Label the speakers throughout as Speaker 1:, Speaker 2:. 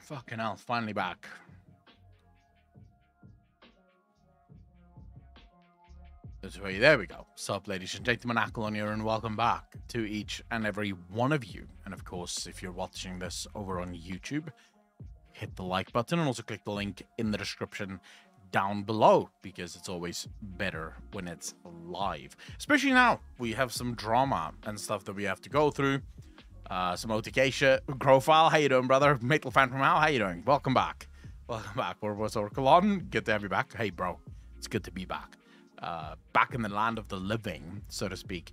Speaker 1: Fucking hell, finally back. This way, there we go. Sup, ladies and gentlemen, Ackle here, and welcome back to each and every one of you. And of course, if you're watching this over on YouTube, hit the like button and also click the link in the description down below, because it's always better when it's live. Especially now, we have some drama and stuff that we have to go through. Some OTK shit. Profile, how you doing, brother? Metal fan from Hell, how you doing? Welcome back. Welcome back. What's Oracle on? Good to have you back. Hey, bro. It's good to be back. Back in the land of the living, so to speak.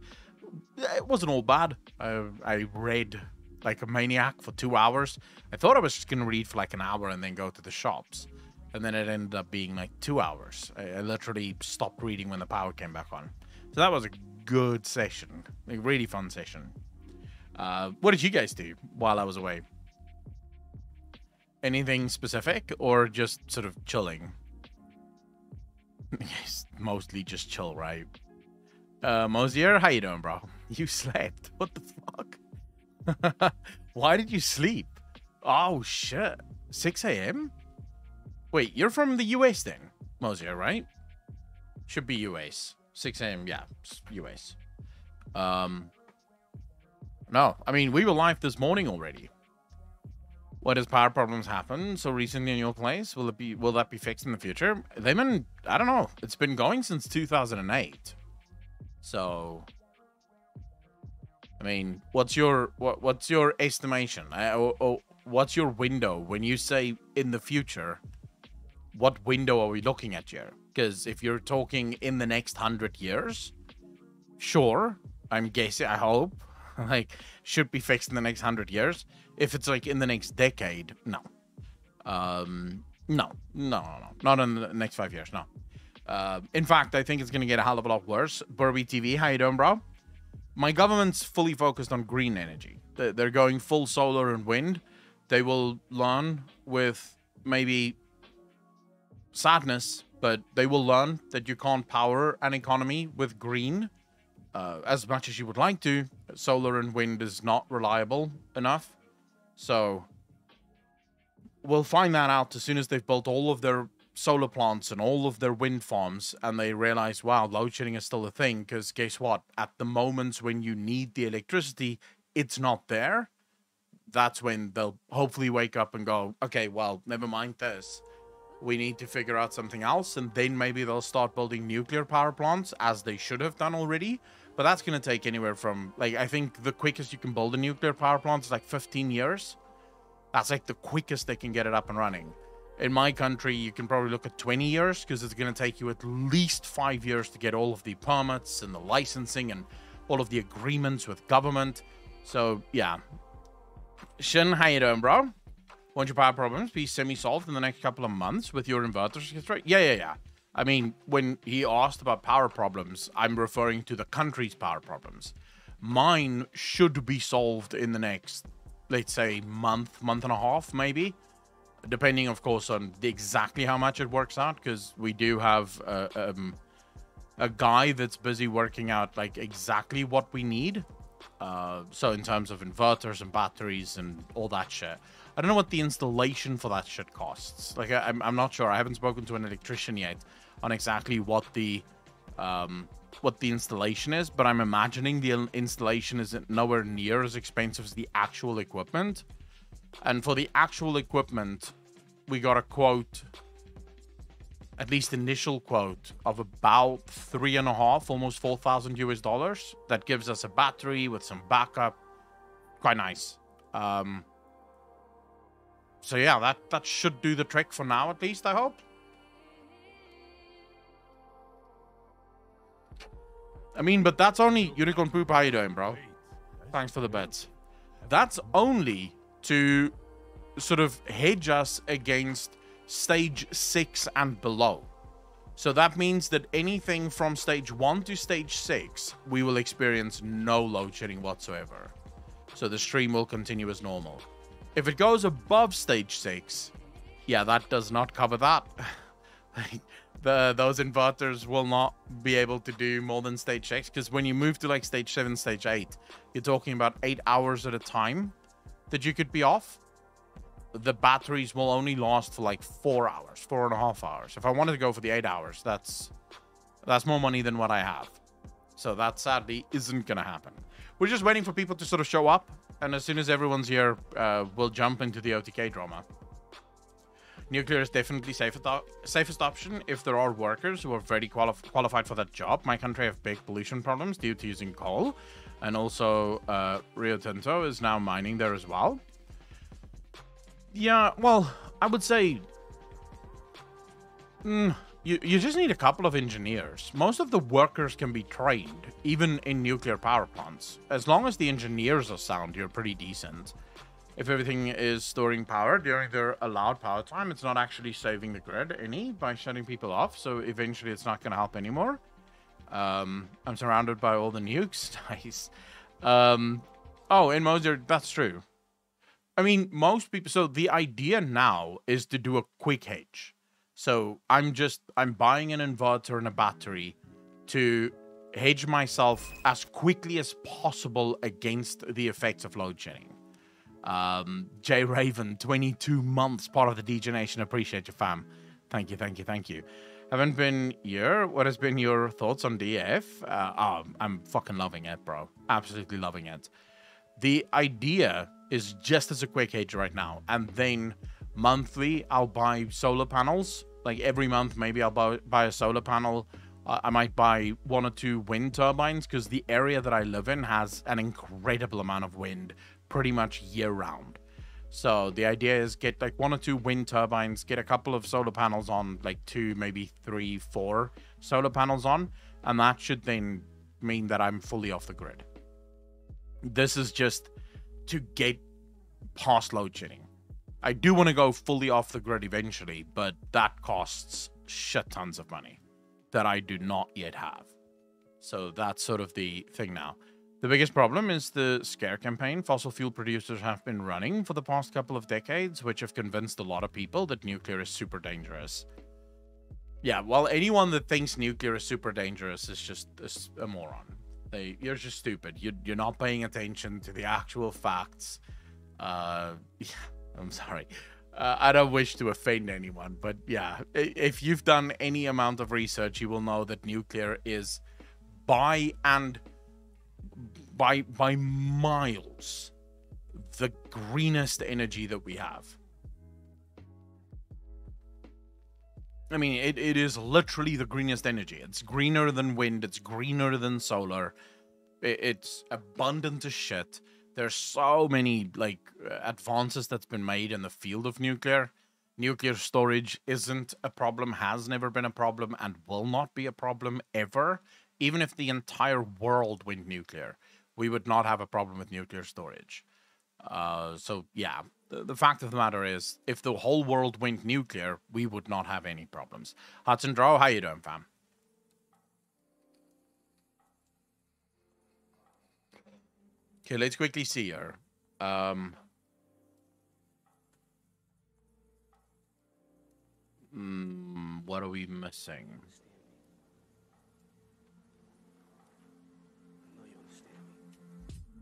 Speaker 1: It wasn't all bad. I read like a maniac for 2 hours. I thought I was just going to read for like an hour and then go to the shops. And then it ended up being like 2 hours. I literally stopped reading when the power came back on. So that was a good session. A really fun session. What did you guys do while I was away? Anything specific or just sort of chilling? Yes, mostly just chill, right? Mosier, how you doing, bro? You slept. What the fuck? Why did you sleep? Oh, shit. 6 a.m.? Wait, you're from the US then, Mosier, right? Should be US. 6 a.m., yeah, US. No, I mean, we were live this morning already. What does power problems happen so recently in your place? Will that be fixed in the future? They've been, I don't know. It's been going since 2008. So, I mean, what's your estimation? What's your window when you say in the future? What window are we looking at here? Because if you're talking in the next 100 years, sure, I'm guessing. I hope. Like, should be fixed in the next 100 years. If it's like in the next decade, no. No. Not in the next 5 years, no. In fact, I think it's going to get a hell of a lot worse. Burby TV, how you doing, bro? My government's fully focused on green energy. They're going full solar and wind. They will learn with maybe sadness, but they will learn that you can't power an economy with green. As much as you would like to, solar and wind is not reliable enough. So we'll find that out as soon as they've built all of their solar plants and all of their wind farms, and they realize, wow, load shedding is still a thing, because guess what? At the moments when you need the electricity, it's not there. That's when they'll hopefully wake up and go, okay, well, never mind this. We need to figure out something else, and then maybe they'll start building nuclear power plants, as they should have done already. But that's going to take anywhere from, like, I think the quickest you can build a nuclear power plant is like 15 years. That's like the quickest they can get it up and running. In my country, you can probably look at 20 years, because it's going to take you at least 5 years to get all of the permits and the licensing and all of the agreements with government. So, yeah. Shin, how you doing, bro? Want your power problems be semi-solved in the next couple of months with your inverters? Right? Yeah. I mean, when he asked about power problems, I'm referring to the country's power problems. Mine should be solved in the next, let's say, month and a half, maybe. Depending, of course, on exactly how much it works out, because we do have a guy that's busy working out, like, exactly what we need. So in terms of inverters and batteries and all that shit. I don't know what the installation for that shit costs. Like, I'm not sure. I haven't spoken to an electrician yet on exactly what the installation is, but I'm imagining the installation is nowhere near as expensive as the actual equipment. And for the actual equipment, we got a quote, at least initial quote, of about $3.5, almost $4,000 US. That gives us a battery with some backup. Quite nice. So yeah, that should do the trick for now, at least, I hope. I mean, but that's only... Unicorn Poop, how you doing, bro? Thanks for the bets. That's only to sort of hedge us against stage 6 and below. So that means that anything from stage 1 to stage 6, we will experience no load shedding whatsoever. So the stream will continue as normal. If it goes above stage 6, yeah, that does not cover that. Those inverters will not be able to do more than stage 6, because when you move to like stage 7, stage 8, you're talking about 8 hours at a time that you could be off. the batteries will only last for like 4 hours, 4.5 hours. If I wanted to go for the 8 hours, that's more money than what I have. So that sadly isn't going to happen. We're just waiting for people to sort of show up. And as soon as everyone's here, we'll jump into the OTK drama. Nuclear is definitely safest option if there are workers who are very qualified for that job. My country have big pollution problems due to using coal. And also, Rio Tinto is now mining there as well. Yeah, well, I would say... You just need a couple of engineers. Most of the workers can be trained, even in nuclear power plants. As long as the engineers are sound, you're pretty decent. If everything is storing power during their allowed power time, it's not actually saving the grid any by shutting people off. So eventually it's not going to help anymore. I'm surrounded by all the nukes. Nice. Oh, in Moser, that's true. I mean, most people... So the idea now is to do a quick hedge. So I'm buying an inverter and a battery to hedge myself as quickly as possible against the effects of load shedding. J Raven, 22 months, part of the DJ Nation. Appreciate you, fam. Thank you, thank you, thank you. Haven't been here. What has been your thoughts on DF? I'm fucking loving it, bro. Absolutely loving it. The idea is just as a quick hedge right now, and then monthly I'll buy solar panels. Like every month, maybe I'll buy a solar panel. I might buy 1 or 2 wind turbines because the area that I live in has an incredible amount of wind pretty much year round. So the idea is get like 1 or 2 wind turbines, get a couple of solar panels on, like 2, maybe 3, 4 solar panels on, and that should then mean that I'm fully off the grid. This is just to get past load shedding. I do want to go fully off the grid eventually, but that costs shit tons of money that I do not yet have. So that's sort of the thing now. The biggest problem is the scare campaign fossil fuel producers have been running for the past couple of decades, which have convinced a lot of people that nuclear is super dangerous. Yeah, well, anyone that thinks nuclear is super dangerous is just a moron. You're just stupid. You're not paying attention to the actual facts. Yeah. I'm sorry. I don't wish to offend anyone, but yeah, if you've done any amount of research, you will know that nuclear is by miles the greenest energy that we have. I mean, it is literally the greenest energy. It's greener than wind. It's greener than solar. It's abundant as shit. There's so many, like, advances that's been made in the field of nuclear. Nuclear storage isn't a problem, has never been a problem, and will not be a problem ever. Even if the entire world went nuclear, we would not have a problem with nuclear storage. So, yeah, the fact of the matter is, if the whole world went nuclear, we would not have any problems. Hudson Drow, how you doing, fam? Okay, let's quickly see here. What are we missing?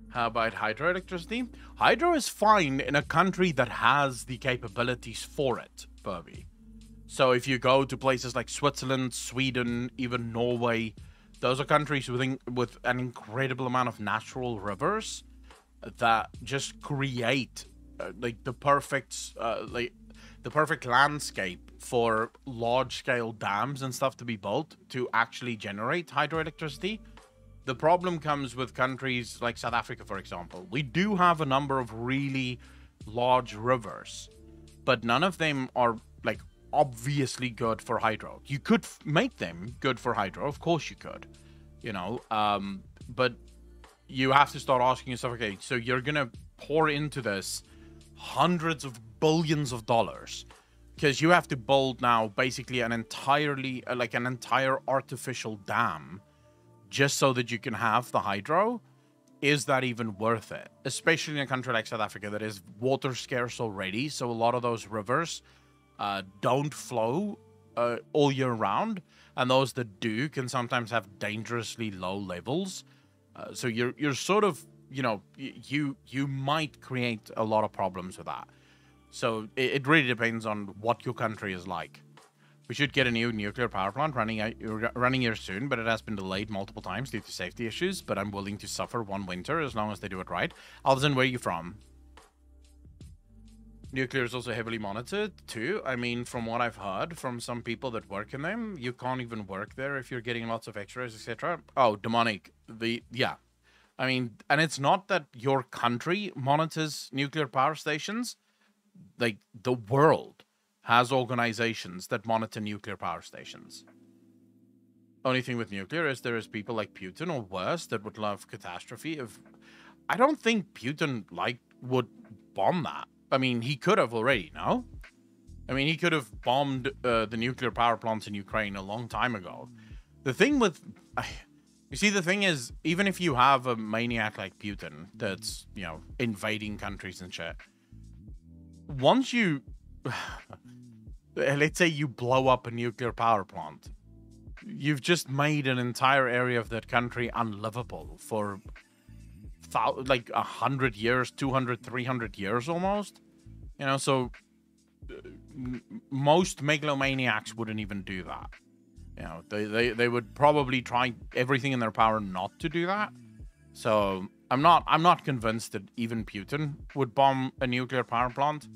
Speaker 1: How about hydroelectricity? Hydro is fine in a country that has the capabilities for it, Furby. So if you go to places like Switzerland, Sweden, even Norway, those are countries with an incredible amount of natural rivers that just create like the perfect landscape for large-scale dams and stuff to be built to actually generate hydroelectricity. The problem comes with countries like South Africa, for example. We do have a number of really large rivers, but none of them are like obviously good for hydro. You could make them good for hydro, of course you could, you know, but you have to start asking yourself, okay, so you're gonna pour into this hundreds of billions of dollars because you have to build now basically an entire artificial dam just so that you can have the hydro. Is that even worth it? Especially in a country like South Africa that is water scarce already, so a lot of those rivers don't flow all year round, and those that do can sometimes have dangerously low levels. So you're sort of, you know, you might create a lot of problems with that. So it really depends on what your country is like. We should get a new nuclear power plant running here soon, but it has been delayed multiple times due to safety issues. But I'm willing to suffer one winter as long as they do it right. Alden, where are you from? Nuclear is also heavily monitored too. I mean, from what I've heard from some people that work in them, you can't even work there if you're getting lots of X-rays, etc. Oh, demonic. Yeah. I mean, and it's not that your country monitors nuclear power stations. Like, the world has organizations that monitor nuclear power stations. Only thing with nuclear is there is people like Putin or worse that would love catastrophe. I don't think Putin would bomb that. I mean, he could have already, no? I mean, he could have bombed the nuclear power plants in Ukraine a long time ago. The thing with... You see, the thing is, even if you have a maniac like Putin that's, you know, invading countries and shit, once you... let's say you blow up a nuclear power plant, you've just made an entire area of that country unlivable for... like 100 years, 200, 300 years almost. You know, so most megalomaniacs wouldn't even do that. You know, they would probably try everything in their power not to do that. So I'm not convinced that even Putin would bomb a nuclear power plant.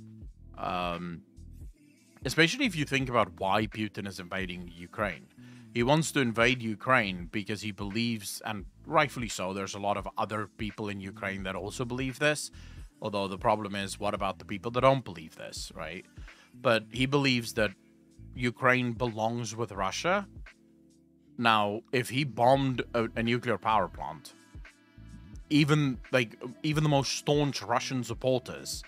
Speaker 1: Especially if you think about why Putin is invading Ukraine. He wants to invade Ukraine because he believes, and rightfully so, there's a lot of other people in Ukraine that also believe this. Although the problem is, what about the people that don't believe this, right? But he believes that Ukraine belongs with Russia. Now, if he bombed a nuclear power plant, even the most staunch Russian supporters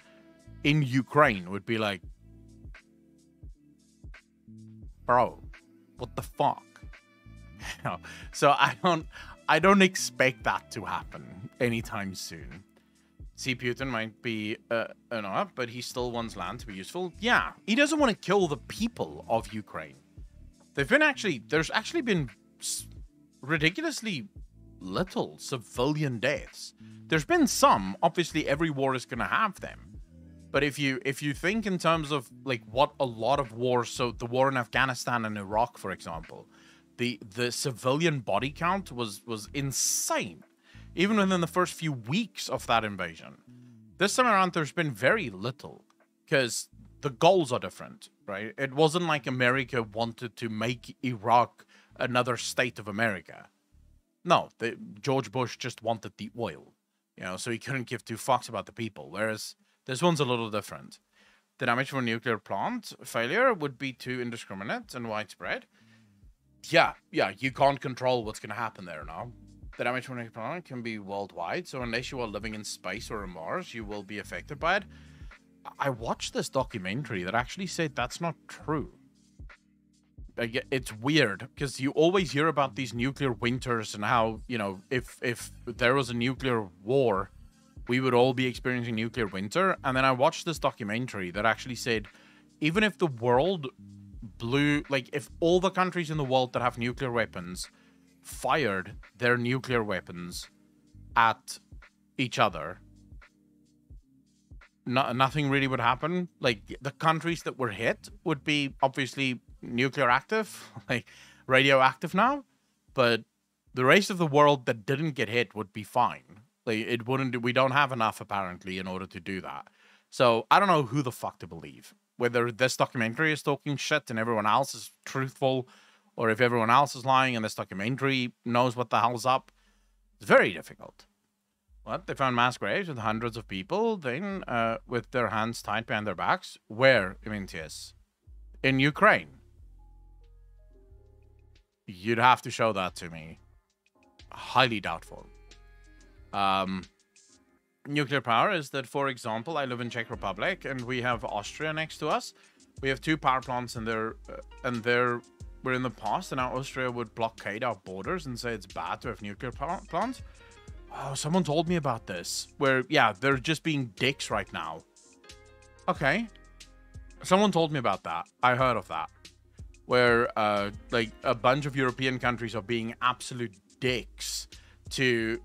Speaker 1: in Ukraine would be like, bro, what the fuck? You know, so I don't expect that to happen anytime soon. See, Putin might be enough, but he still wants land to be useful. Yeah, he doesn't want to kill the people of Ukraine. There's actually been ridiculously little civilian deaths. There's been some. Obviously, every war is gonna have them. But if you think in terms of like what a lot of wars, so the war in Afghanistan and Iraq, for example, the civilian body count was insane, even within the first few weeks of that invasion. This time around, there's been very little because the goals are different, right? It wasn't like America wanted to make Iraq another state of America. No, George Bush just wanted the oil, you know, so he couldn't give two fucks about the people. Whereas this one's a little different. The damage from a nuclear plant failure would be too indiscriminate and widespread. Yeah, you can't control what's going to happen there now. The damage from a nuclear plant can be worldwide, so unless you are living in space or on Mars, you will be affected by it. I watched this documentary that actually said that's not true. It's weird, because you always hear about these nuclear winters and how, you know, if there was a nuclear war, we would all be experiencing nuclear winter. And then I watched this documentary that actually said, even if the world blew, like if all the countries in the world that have nuclear weapons fired their nuclear weapons at each other, nothing really would happen. Like the countries that were hit would be obviously nuclear active, like radioactive now, but the rest of the world that didn't get hit would be fine. Like it wouldn't. We don't have enough apparently in order to do that. So I don't know who the fuck to believe. Whether this documentary is talking shit and everyone else is truthful, or if everyone else is lying and this documentary knows what the hell's up. It's very difficult. What? They found mass graves with hundreds of people, then with their hands tied behind their backs. Where, Imentius? In Ukraine. You'd have to show that to me. Highly doubtful. Nuclear power is that, for example, I live in Czech Republic and we have Austria next to us. We have two power plants and we're in the past, and now Austria would blockade our borders and say it's bad to have nuclear plants. Oh, someone told me about this. Where, yeah, they're just being dicks right now. Okay. Someone told me about that. I heard of that. Where, like, a bunch of European countries are being absolute dicks to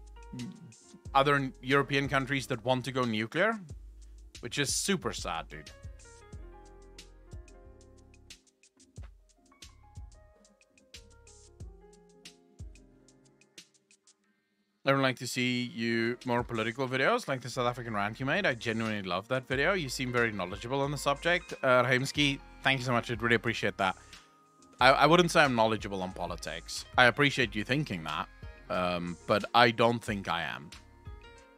Speaker 1: other European countries that want to go nuclear. Which is super sad, dude. I would like to see you more political videos like the South African rant you made. I genuinely love that video. You seem very knowledgeable on the subject. Rahimski, thank you so much. I'd really appreciate that. I wouldn't say I'm knowledgeable on politics. I appreciate you thinking that, but I don't think I am.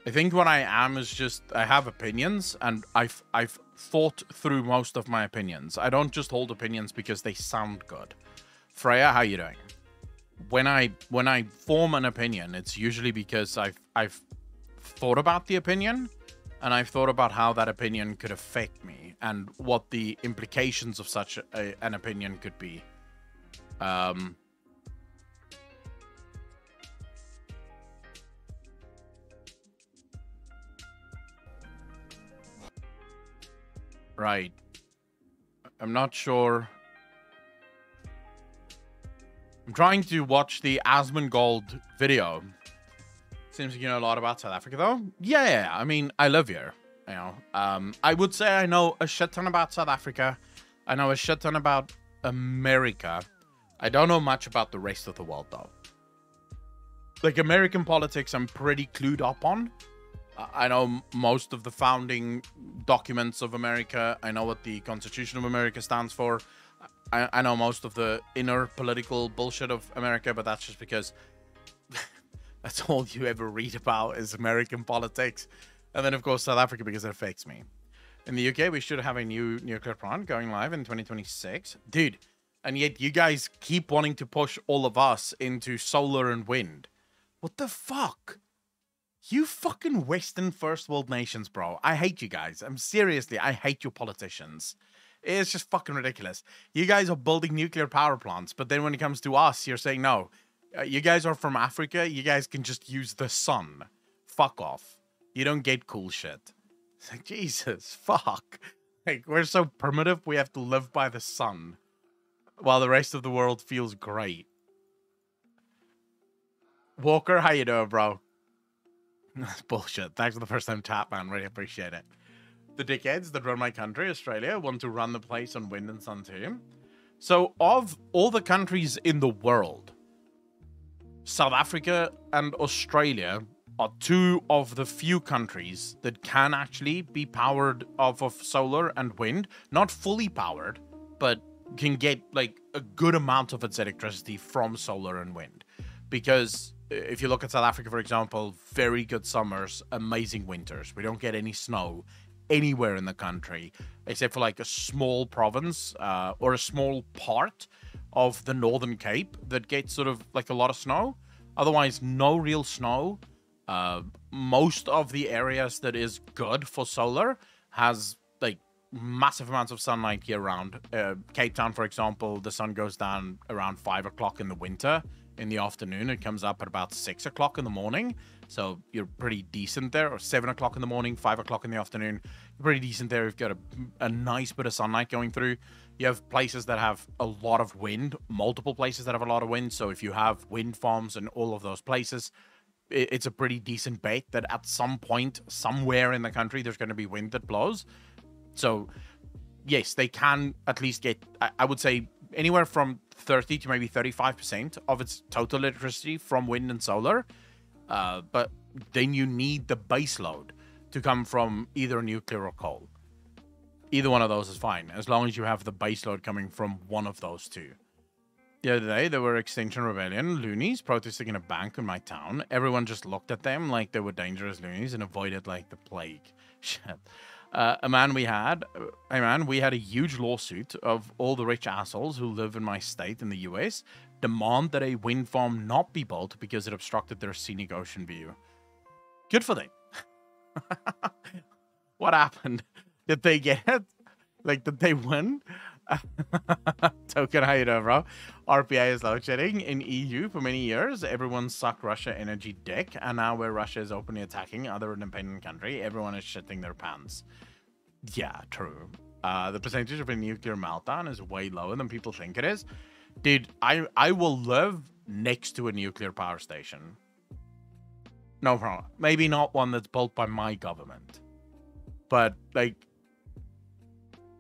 Speaker 1: I think what I am is just I have opinions, and I've thought through most of my opinions. I don't just hold opinions because they sound good. Freya, how you doing? When I form an opinion, it's usually because I've thought about the opinion, and I've thought about how that opinion could affect me and what the implications of such an opinion could be. Right. I'm not sure. I'm trying to watch the Asmongold video. Seems like you know a lot about South Africa, though. Yeah. I mean, I live here. You know, I would say I know a shit ton about South Africa. I know a shit ton about America. I don't know much about the rest of the world, though. Like, American politics, I'm pretty clued up on. I know most of the founding documents of America. I know what the Constitution of America stands for. I know most of the inner political bullshit of America, but that's just because that's all you ever read about is American politics. And then, of course, South Africa, because it affects me. In the UK, we should have a new nuclear plant going live in 2026. Dude, and yet you guys keep wanting to push all of us into solar and wind. What the fuck? You fucking Western first world nations, bro. I hate you guys. Seriously, I hate you politicians. It's just fucking ridiculous. You guys are building nuclear power plants, but then when it comes to us, you're saying, no, you guys are from Africa. You guys can just use the sun. Fuck off. You don't get cool shit. It's like, Jesus, fuck. Like, we're so primitive, we have to live by the sun, while the rest of the world feels great. Walker, how you doing, bro? That's bullshit. Thanks for the first time tap, man. Really appreciate it. The dickheads that run my country, Australia, want to run the place on wind and sun too. So, of all the countries in the world, South Africa and Australia are two of the few countries that can actually be powered off of solar and wind. Not fully powered, but can get like a good amount of its electricity from solar and wind. Because if you look at South Africa, for example, very good summers, amazing winters. We don't get any snow anywhere in the country, except for like a small province or a small part of the Northern Cape that gets sort of like a lot of snow. Otherwise, no real snow. Most of the areas that is good for solar has like massive amounts of sunlight year round. Cape Town, for example, the sun goes down around 5 o'clock in the winter. In the afternoon, it comes up at about 6 o'clock in the morning. So you're pretty decent there. Or 7 o'clock in the morning, 5 o'clock in the afternoon. You're pretty decent there. You've got a nice bit of sunlight going through. You have places that have a lot of wind, multiple places that have a lot of wind. So if you have wind farms in all of those places, it's a pretty decent bet that at some point, somewhere in the country, there's going to be wind that blows. So yes, they can at least get, I would say, anywhere from 30 to maybe 35% of its total electricity from wind and solar. But then you need the base load to come from either nuclear or coal. Either one of those is fine, as long as you have the base load coming from one of those two. The other day, there were Extinction Rebellion loonies protesting in a bank in my town. Everyone just looked at them like they were dangerous loonies and avoided like the plague. Shit. A man we had a huge lawsuit of all the rich assholes who live in my state in the US demand that a wind farm not be built because it obstructed their scenic ocean view. Good for them. What happened? Did they get it? Like, did they win? Token, how you doing, bro? RPA is load shedding in EU for many years. Everyone sucked Russia energy dick, and now where Russia is openly attacking other independent country, everyone is shitting their pants. Yeah, true. The percentage of a nuclear meltdown is way lower than people think it is. Dude, I will live next to a nuclear power station. No problem. Maybe not one that's built by my government. But, like,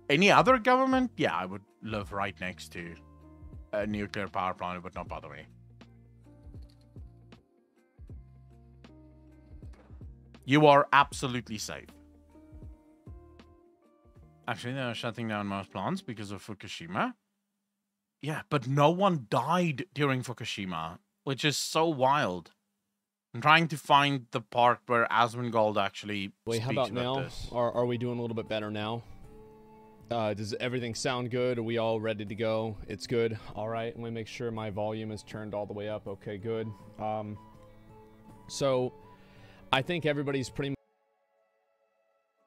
Speaker 1: any other government? Yeah, I would live right next to a nuclear power plant. It would not bother me. You are absolutely safe. Actually, they're shutting down most plants because of Fukushima. Yeah, but no one died during Fukushima, which is so wild. I'm trying to find the part where Asmongold actually
Speaker 2: Wait, how
Speaker 1: speaks
Speaker 2: about now?
Speaker 1: this.
Speaker 2: Are we doing a little bit better now? Does everything sound good? Are we all ready to go? It's good. All right, let me make sure my volume is turned all the way up. Okay, good. So I think everybody's pretty much...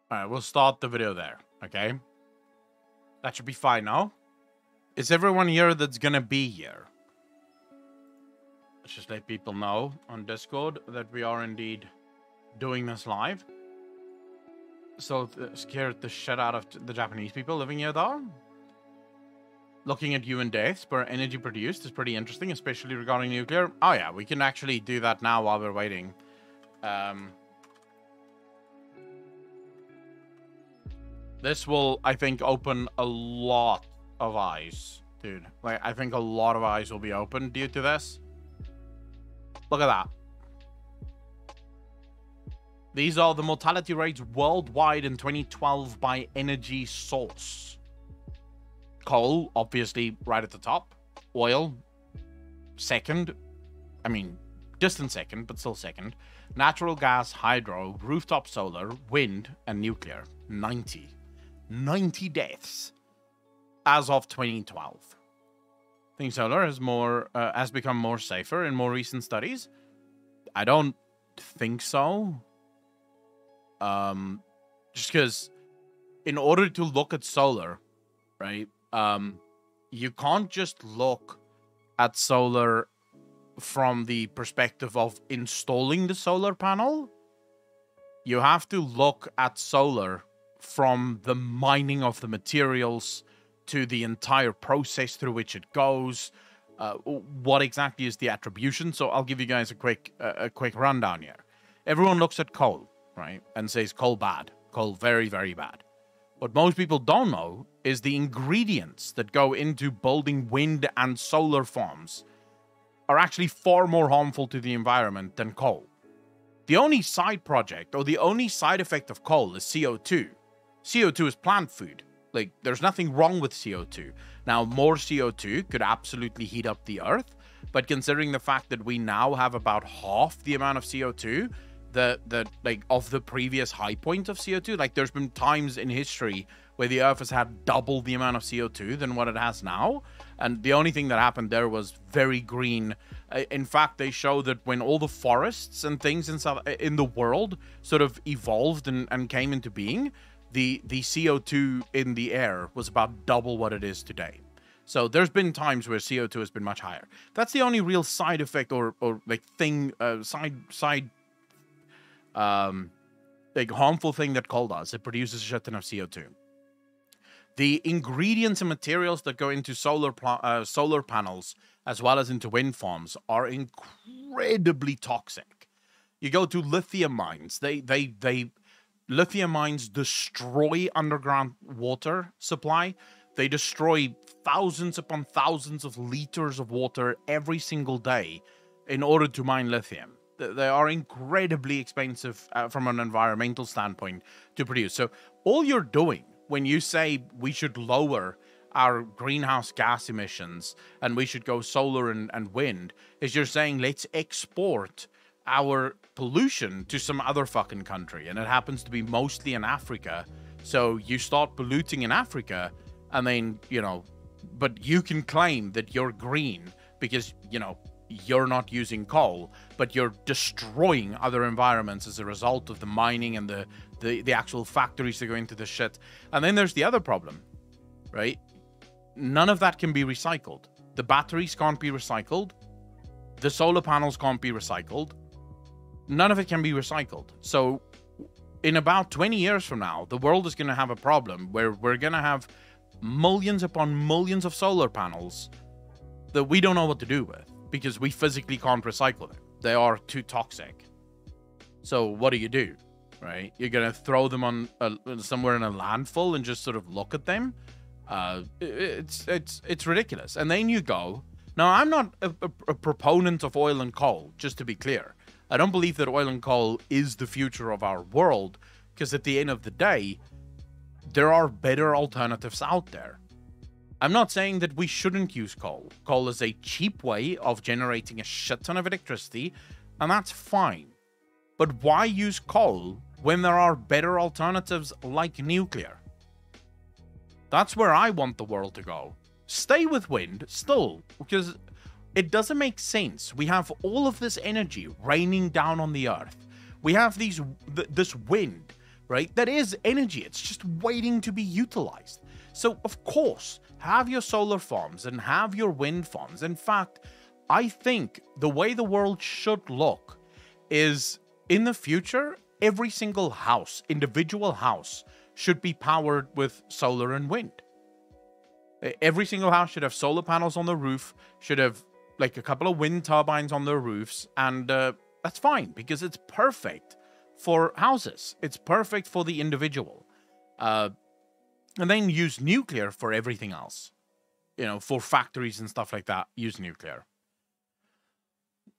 Speaker 1: All right, we'll start the video there, okay? That should be fine now. Is everyone here that's gonna be here? Let's just let people know on Discord that we are indeed doing this live. So scared the shit out of the Japanese people living here, though. Looking at human deaths per energy produced is pretty interesting, especially regarding nuclear. Oh yeah, we can actually do that now while we're waiting. This will, I think, open a lot of eyes, dude. Like, I think a lot of eyes will be opened due to this. Look at that. These are the mortality rates worldwide in 2012 by energy source. Coal, obviously, right at the top. Oil, second. I mean, distant second, but still second. Natural gas, hydro, rooftop solar, wind, and nuclear. 90 deaths as of 2012. I think solar has become more safer in more recent studies. I don't think so. Just because in order to look at solar, right, you can't just look at solar from the perspective of installing the solar panel. You have to look at solar from the mining of the materials to the entire process through which it goes. What exactly is the attribution? So I'll give you guys a quick rundown here. Everyone looks at coal, right, and says coal bad, coal very, very bad. What most people don't know is the ingredients that go into building wind and solar farms are actually far more harmful to the environment than coal. The only side project or the only side effect of coal is CO2. CO2 is plant food. Like, there's nothing wrong with CO2. Now, more CO2 could absolutely heat up the earth, but considering the fact that we now have about half the amount of CO2 like of the previous high point of CO2, like there's been times in history where the earth has had double the amount of CO2 than what it has now, and the only thing that happened there was very green. In fact, they show that when all the forests and things in the world sort of evolved and came into being, the CO2 in the air was about double what it is today. So there's been times where CO2 has been much higher. That's the only real side effect or like thing, like harmful thing that coal does. It produces a shit ton of CO2. The ingredients and materials that go into solar panels as well as into wind farms are incredibly toxic. You go to lithium mines. Lithium mines destroy underground water supply. They destroy thousands upon thousands of liters of water every single day in order to mine lithium. They are incredibly expensive from an environmental standpoint to produce. So all you're doing when you say we should lower our greenhouse gas emissions and we should go solar and wind is you're saying let's export our pollution to some other fucking country. And it happens to be mostly in Africa. So you start polluting in Africa and then, but you can claim that you're green because, you're not using coal, but you're destroying other environments as a result of the mining and the actual factories that go into the shit. And then there's the other problem, right? None of that can be recycled. The batteries can't be recycled. The solar panels can't be recycled. None of it can be recycled. So in about 20 years from now, the world is going to have a problem where we're going to have millions upon millions of solar panels that we don't know what to do with, because we physically can't recycle them. They are too toxic. So what do? Right? You're going to throw them on somewhere in a landfill and just sort of look at them? It's ridiculous. And then you go... Now, I'm not a proponent of oil and coal, just to be clear. I don't believe that oil and coal is the future of our world, because at the end of the day, there are better alternatives out there. I'm not saying that we shouldn't use coal. Coal is a cheap way of generating a shit ton of electricity, and that's fine. But why use coal when there are better alternatives like nuclear? That's where I want the world to go. Stay with wind still, because it doesn't make sense. We have all of this energy raining down on the earth. We have this wind, right? That is energy. It's just waiting to be utilized. So, of course, have your solar farms and have your wind farms. In fact, I think the way the world should look is, in the future, every single house, individual house, should be powered with solar and wind. Every single house should have solar panels on the roof, should have like a couple of wind turbines on their roofs, and that's fine, because it's perfect for houses. It's perfect for the individual. And then use nuclear for everything else. You know, for factories and stuff like that, use nuclear.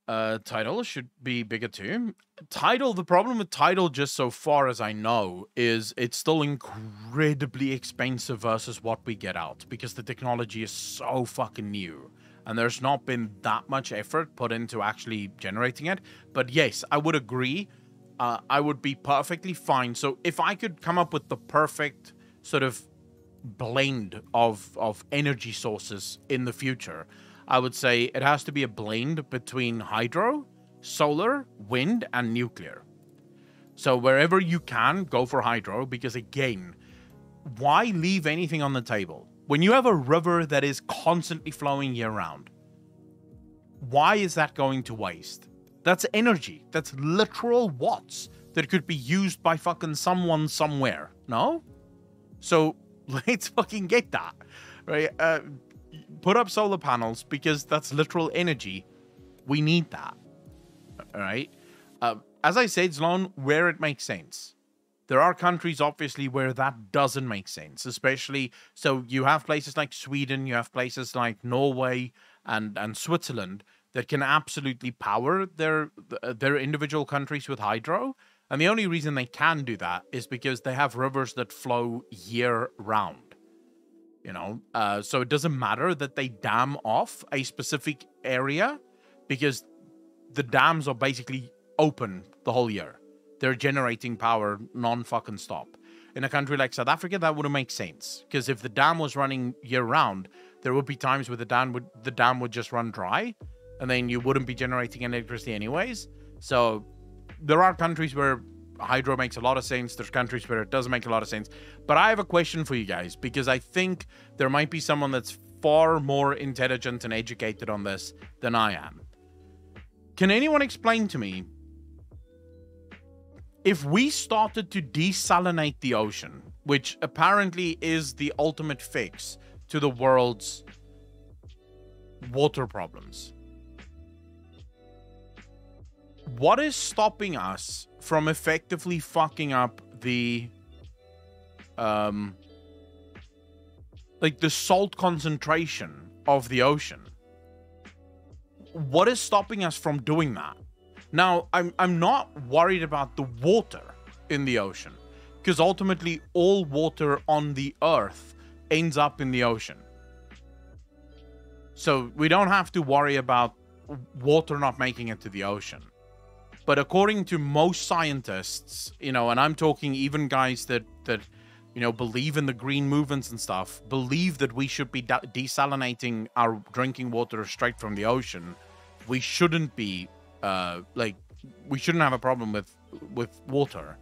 Speaker 1: Tidal should be bigger too. Tidal, the problem with Tidal, just so far as I know, is it's still incredibly expensive versus what we get out, because the technology is so fucking new. And there's not been that much effort put into actually generating it. But yes, I would agree. I would be perfectly fine. So if I could come up with the perfect sort of blend of energy sources in the future, I would say it has to be a blend between hydro, solar, wind, and nuclear. So wherever you can, go for hydro, because again, why leave anything on the table? When you have a river that is constantly flowing year-round, why is that going to waste? That's energy. That's literal watts that could be used by fucking someone somewhere, no? So let's fucking get that, right? Put up solar panels, because that's literal energy. We need that, all right? As I said, Sloan, where it makes sense. There are countries, obviously, where that doesn't make sense, especially, so you have places like Sweden, you have places like Norway and Switzerland that can absolutely power their individual countries with hydro. And the only reason they can do that is because they have rivers that flow year-round. You know, so it doesn't matter that they dam off a specific area, because the dams are basically open the whole year. They're generating power non-fucking stop. In a country like South Africa, that wouldn't make sense, because if the dam was running year-round, there would be times where the dam would just run dry, and then you wouldn't be generating electricity anyways. So there are countries where hydro makes a lot of sense. There's countries where it doesn't make a lot of sense. But I have a question for you guys, because I think there might be someone that's far more intelligent and educated on this than I am. Can anyone explain to me, if we started to desalinate the ocean, which apparently is the ultimate fix to the world's water problems, what is stopping us from effectively fucking up the like the salt concentration of the ocean? What is stopping us from doing that? Now, I'm not worried about the water in the ocean, because ultimately all water on the earth ends up in the ocean. So we don't have to worry about water not making it to the ocean. But according to most scientists, you know, and I'm talking even guys that you know, believe in the green movements and stuff, believe that we should be desalinating our drinking water straight from the ocean. We shouldn't be, we shouldn't have a problem with water.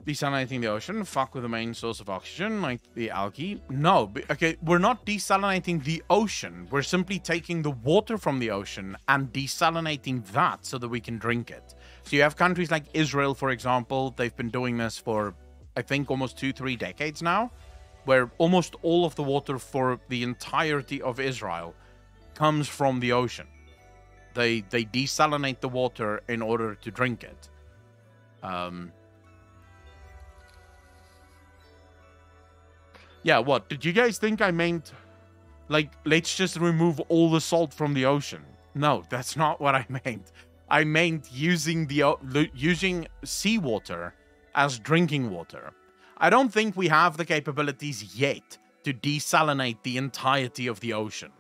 Speaker 1: Desalinating the ocean, fuck with the main source of oxygen, like the algae. No, okay, we're not desalinating the ocean. We're simply taking the water from the ocean and desalinating that so that we can drink it. So you have countries like Israel, for example. They've been doing this for, I think, almost 2-3 decades now, where almost all of the water for the entirety of Israel comes from the ocean. They desalinate the water in order to drink it. Yeah, what? Did you guys think I meant, like, let's just remove all the salt from the ocean? No, that's not what I meant. I meant using using seawater as drinking water. I don't think we have the capabilities yet to desalinate the entirety of the ocean.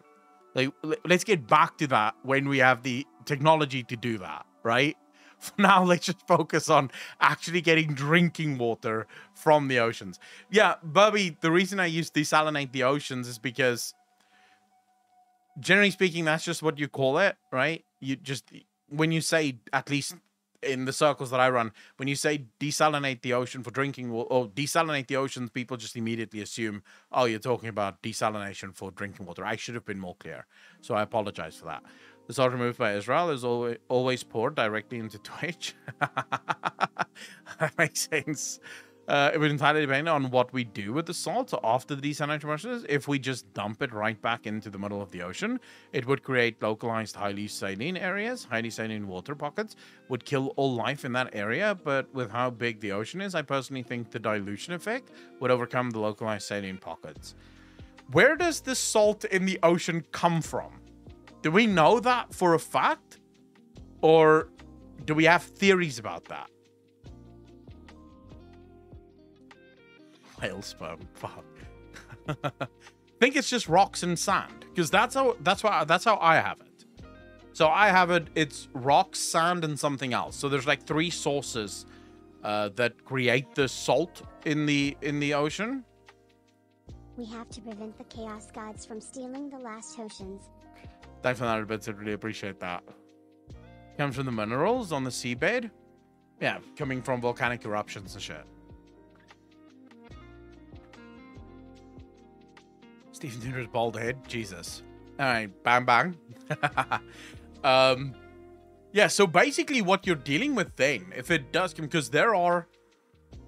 Speaker 1: Like, let's get back to that when we have the technology to do that, right? For now, let's just focus on actually getting drinking water from the oceans. Yeah, Bubby, the reason I use desalinate the oceans is because, generally speaking, that's just what you call it, right? You just, when you say, at least in the circles that I run, when you say desalinate the ocean for drinking water, or desalinate the oceans, people just immediately assume, oh, you're talking about desalination for drinking water. I should have been more clear, so I apologize for that. The salt removed by Israel is always poured directly into Twitch. That makes sense. It would entirely depend on what we do with the salt after the desalination process. If we just dump it right back into the middle of the ocean, it would create localized highly saline areas. Highly saline water pockets would kill all life in that area, but with how big the ocean is, I personally think the dilution effect would overcome the localized saline pockets. Where does the salt in the ocean come from? Do we know that for a fact? Or do we have theories about that? Whale sperm, fuck. I think it's just rocks and sand, because that's how I have it. So I have it, it's rocks, sand, and something else. So there's like 3 sources that create the salt in the ocean.
Speaker 3: We have to prevent the chaos gods from stealing the last oceans.
Speaker 1: Thanks for that, bits. I really appreciate that. Comes from the minerals on the seabed. Yeah, coming from volcanic eruptions and shit. Stephen Tuner's bald head. Jesus. All right, bang, bang. Yeah, so basically what you're dealing with then, if it does come, because there are,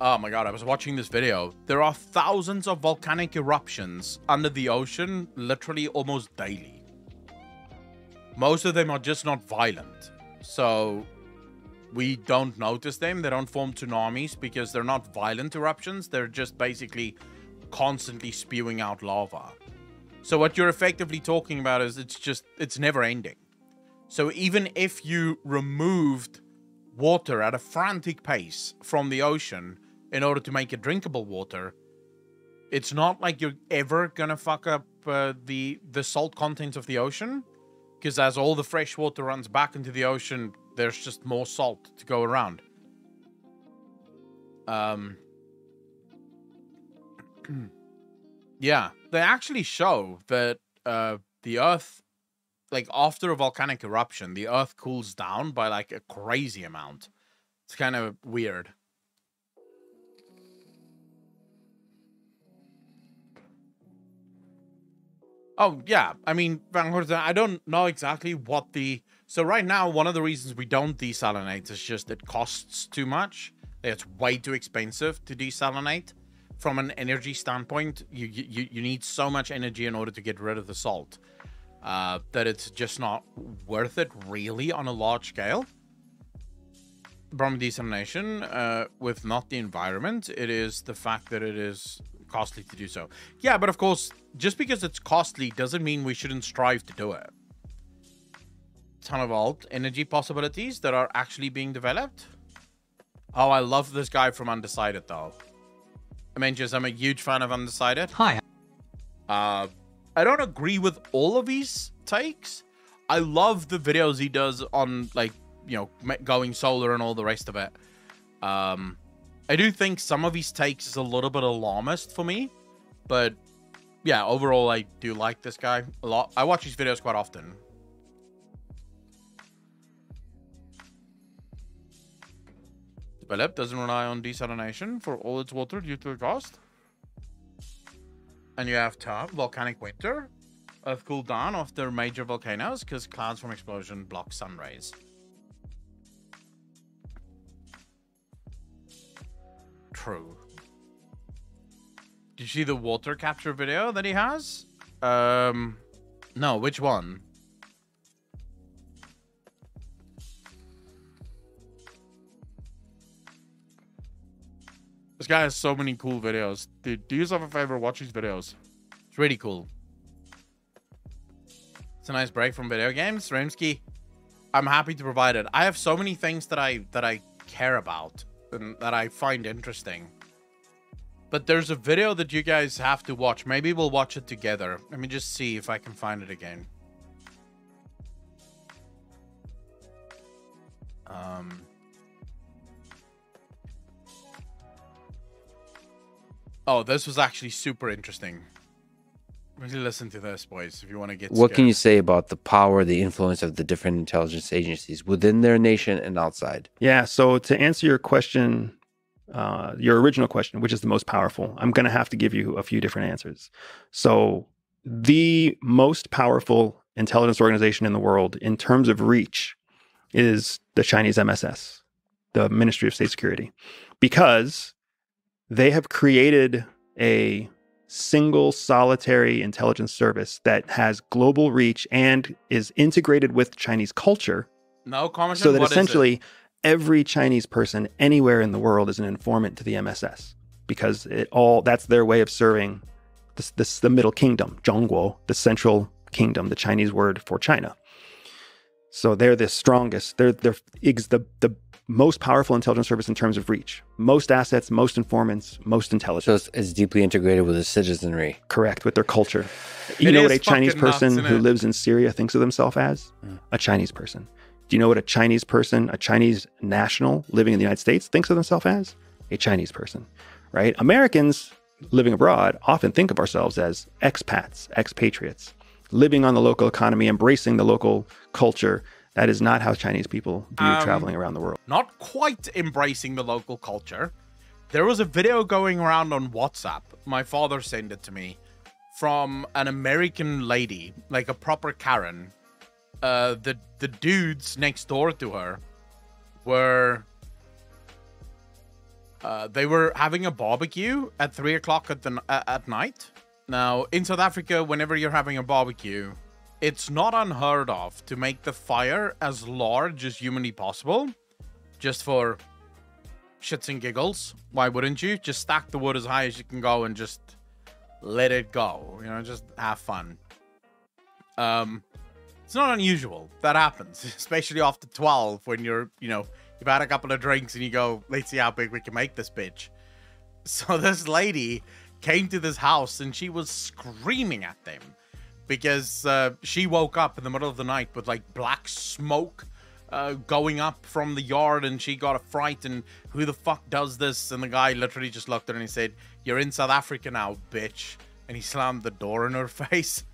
Speaker 1: oh my god, I was watching this video. There are thousands of volcanic eruptions under the ocean, literally almost daily. Most of them are just not violent. So we don't notice them. They don't form tsunamis because they're not violent eruptions. They're just basically constantly spewing out lava. So what you're effectively talking about is it's never ending. So even if you removed water at a frantic pace from the ocean in order to make it drinkable water, it's not like you're ever gonna fuck up the salt contents of the ocean. Because as all the fresh water runs back into the ocean, there's just more salt to go around. Yeah, they actually show that the Earth, like after a volcanic eruption, the Earth cools down by like a crazy amount. It's kind of weird. Oh, yeah. I mean, Van Horten, I don't know exactly what the... So right now, one of the reasons we don't desalinate is just it costs too much. It's way too expensive to desalinate. From an energy standpoint, you need so much energy in order to get rid of the salt that it's just not worth it, really, on a large scale. From desalination, with not the environment, it is the fact that it is costly to do so. Yeah, but of course, just because it's costly doesn't mean we shouldn't strive to do it. Ton of alt energy possibilities that are actually being developed. Oh, I love this guy from Undecided though. I mean, just I'm a huge fan of Undecided.
Speaker 4: Hi.
Speaker 1: I don't agree with all of his takes. I love the videos he does on, like, you know, going solar and all the rest of it. I do think some of his takes is a little bit alarmist for me, but yeah, overall, I do like this guy a lot. I watch his videos quite often. Develop doesn't rely on desalination for all its water due to the cost. And you have tough volcanic winter. Earth cooled down after major volcanoes because clouds from explosion block sun rays. True. Did you see the water capture video that he has? No, which one? This guy has so many cool videos. Dude, do yourself a favor, watch his videos. It's really cool. It's a nice break from video games. Ramsky, I'm happy to provide it. I have so many things that I care about and that I find interesting. But there's a video that you guys have to watch. Maybe we'll watch it together. Let me just see if I can find it again. Oh, this was actually super interesting. Really listen to this, boys, if you want to get
Speaker 4: What
Speaker 1: scared.
Speaker 4: can you say about the power, the influence of the different intelligence agencies within their nation and outside?
Speaker 5: Yeah. So to answer your question, your original question, which is the most powerful, I'm going to have to give you a few different answers. So the most powerful intelligence organization in the world in terms of reach is the Chinese MSS, the Ministry of State Security, because they have created a single solitary intelligence service that has global reach and is integrated with Chinese culture.
Speaker 1: No comment.
Speaker 5: So that essentially every Chinese person anywhere in the world is an informant to the MSS, because that's their way of serving the Middle Kingdom, Zhongguo, the Central Kingdom, the Chinese word for China. So they're the strongest. They're the most powerful intelligence service in terms of reach. Most assets, most informants, most intelligence.
Speaker 4: So it's deeply integrated with the citizenry.
Speaker 5: Correct, with their culture. You know what a Chinese person who lives in Syria thinks of themselves as? A Chinese person. Do you know what a Chinese person, a Chinese national living in the United States thinks of themselves as? A Chinese person, right? Americans living abroad often think of ourselves as expats, expatriates, living on the local economy, embracing the local culture. That is not how Chinese people view traveling around the world.
Speaker 1: Not quite embracing the local culture. There was a video going around on WhatsApp. My father sent it to me from an American lady, like a proper Karen. The dudes next door to her were they were having a barbecue at 3 o'clock at night. Now in South Africa, whenever you're having a barbecue, it's not unheard of to make the fire as large as humanly possible, just for shits and giggles. Why wouldn't you? Just stack the wood as high as you can go and just let it go. You know, just have fun. It's not unusual. That happens, especially after 12 when you've had a couple of drinks and you go, let's see how big we can make this bitch. So this lady came to this house and she was screaming at them because she woke up in the middle of the night with like black smoke going up from the yard, and she got a fright and who the fuck does this? And the guy literally just looked at her and he said, "You're in South Africa now, bitch." And he slammed the door in her face.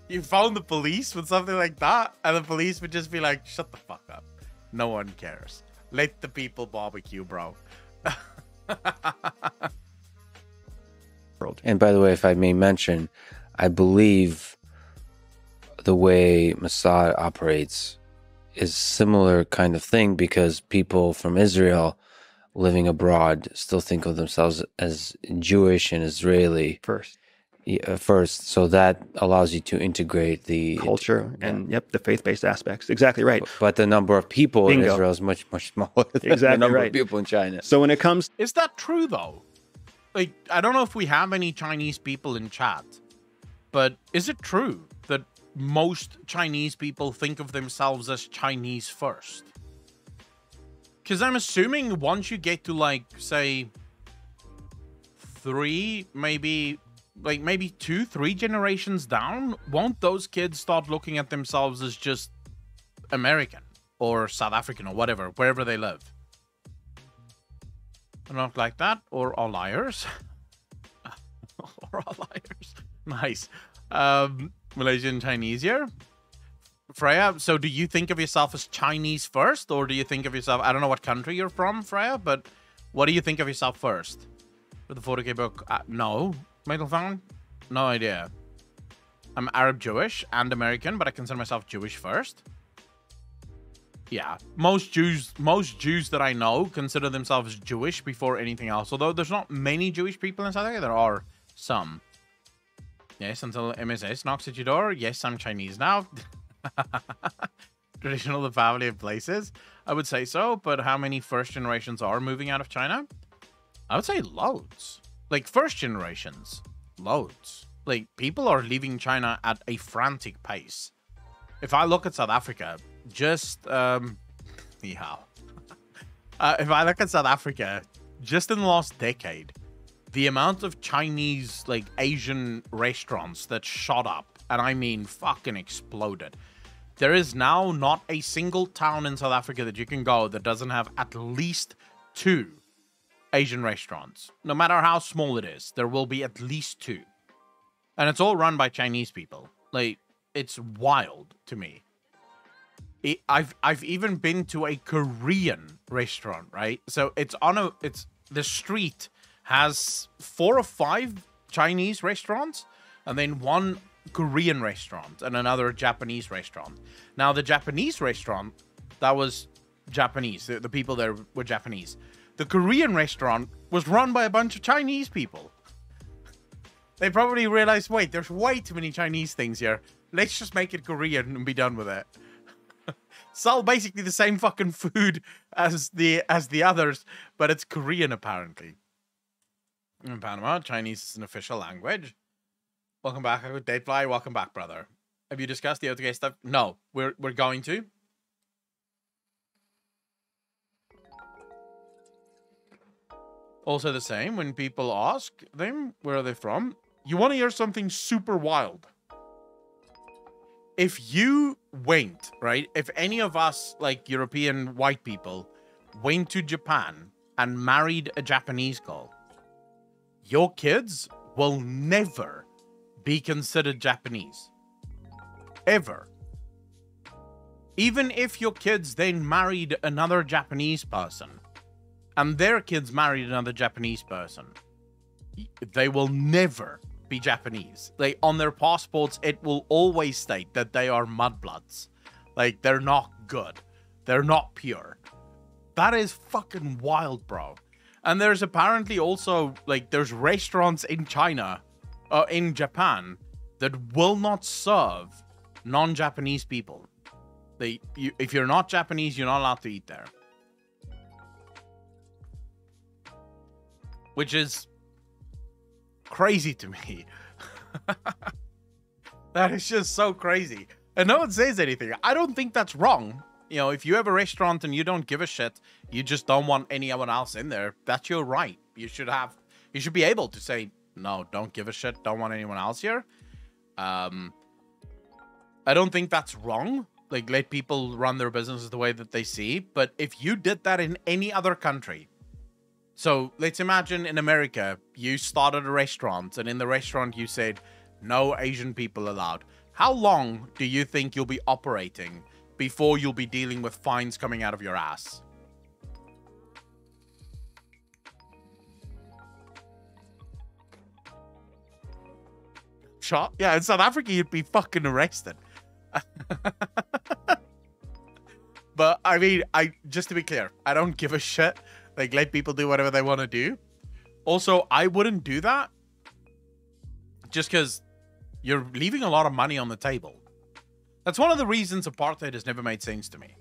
Speaker 1: You phone the police with something like that, and the police would just be like, shut the fuck up. No one cares. Let the people barbecue, bro.
Speaker 4: And by the way, if I may mention, I believe the way Mossad operates is similar kind of thing, because people from Israel living abroad still think of themselves as Jewish and Israeli
Speaker 5: First.
Speaker 4: So that allows you to integrate the
Speaker 5: culture and the faith-based aspects. Exactly right.
Speaker 4: But the number of people in Israel is much, much smaller than the number of people in China.
Speaker 5: So when it comes...
Speaker 1: Is that true, though? Like, I don't know if we have any Chinese people in chat, but is it true that most Chinese people think of themselves as Chinese first? Because I'm assuming once you get to, like, say, 3, maybe 2, 3 generations down, won't those kids start looking at themselves as just American or South African or whatever, wherever they live? Not like that, or all liars. Or all liars. Nice. Malaysian Chinese here. Freya, so do you think of yourself as Chinese first, or do you think of yourself, I don't know what country you're from, Freya, but what do you think of yourself first? With the 40k book? No. Middle phone? No idea. I'm Arab Jewish and American, but I consider myself Jewish first. Yeah, most Jews that I know consider themselves Jewish before anything else. Although there's not many Jewish people in South Africa, there are some. Yes, until MSS knocks at your door. Yes, I'm Chinese now. Traditional, the family of places. I would say so, but how many first generations are moving out of China? I would say loads. Like first generations, loads. Like, people are leaving China at a frantic pace. If I look at South Africa, just, yeah. If I look at South Africa, just in the last decade, the amount of Chinese, like, Asian restaurants that shot up, and I mean fucking exploded. There is now not a single town in South Africa that you can go that doesn't have at least 2 Asian restaurants. No matter how small it is, there will be at least 2. And it's all run by Chinese people. Like, it's wild to me. I've even been to a Korean restaurant, right? So it's the street has 4 or 5 Chinese restaurants and then 1 Korean restaurant and another Japanese restaurant. Now, the Japanese restaurant, that was Japanese. The people there were Japanese. The Korean restaurant was run by a bunch of Chinese people. They probably realized, wait, there's way too many Chinese things here. Let's just make it Korean and be done with it. Sell basically the same fucking food as the others, but it's Korean apparently. In Panama, Chinese is an official language. Welcome back, Datefly. Welcome back, brother. Have you discussed the OTK stuff? No, we're going to. Also the same, when people ask them where are they from, you want to hear something super wild. If you went, right, if any of us, like European white people, went to Japan and married a Japanese girl, your kids will never be considered Japanese. Ever. Even if your kids then married another Japanese person, and their kids married another Japanese person, they will never be Japanese. Like, on their passports, it will always state that they are mudbloods. Like, they're not good. They're not pure. That is fucking wild, bro. And there's apparently also, like, there's restaurants in China, in Japan, that will not serve non-Japanese people. If you're not Japanese, you're not allowed to eat there. Which is crazy to me. That is just so crazy. And no one says anything. I don't think that's wrong. You know, if you have a restaurant and you don't give a shit, you just don't want anyone else in there, that's your right. You should be able to say, no, don't give a shit, don't want anyone else here. I don't think that's wrong. Like, let people run their businesses the way that they see. But if you did that in any other country, so let's imagine in America, you started a restaurant and in the restaurant you said, no Asian people allowed. How long do you think you'll be operating before you'll be dealing with fines coming out of your ass? Shot? Yeah, in South Africa, you'd be fucking arrested. But I mean, just to be clear, I don't give a shit. Like, let people do whatever they want to do. Also, I wouldn't do that just because you're leaving a lot of money on the table. That's one of the reasons apartheid has never made sense to me.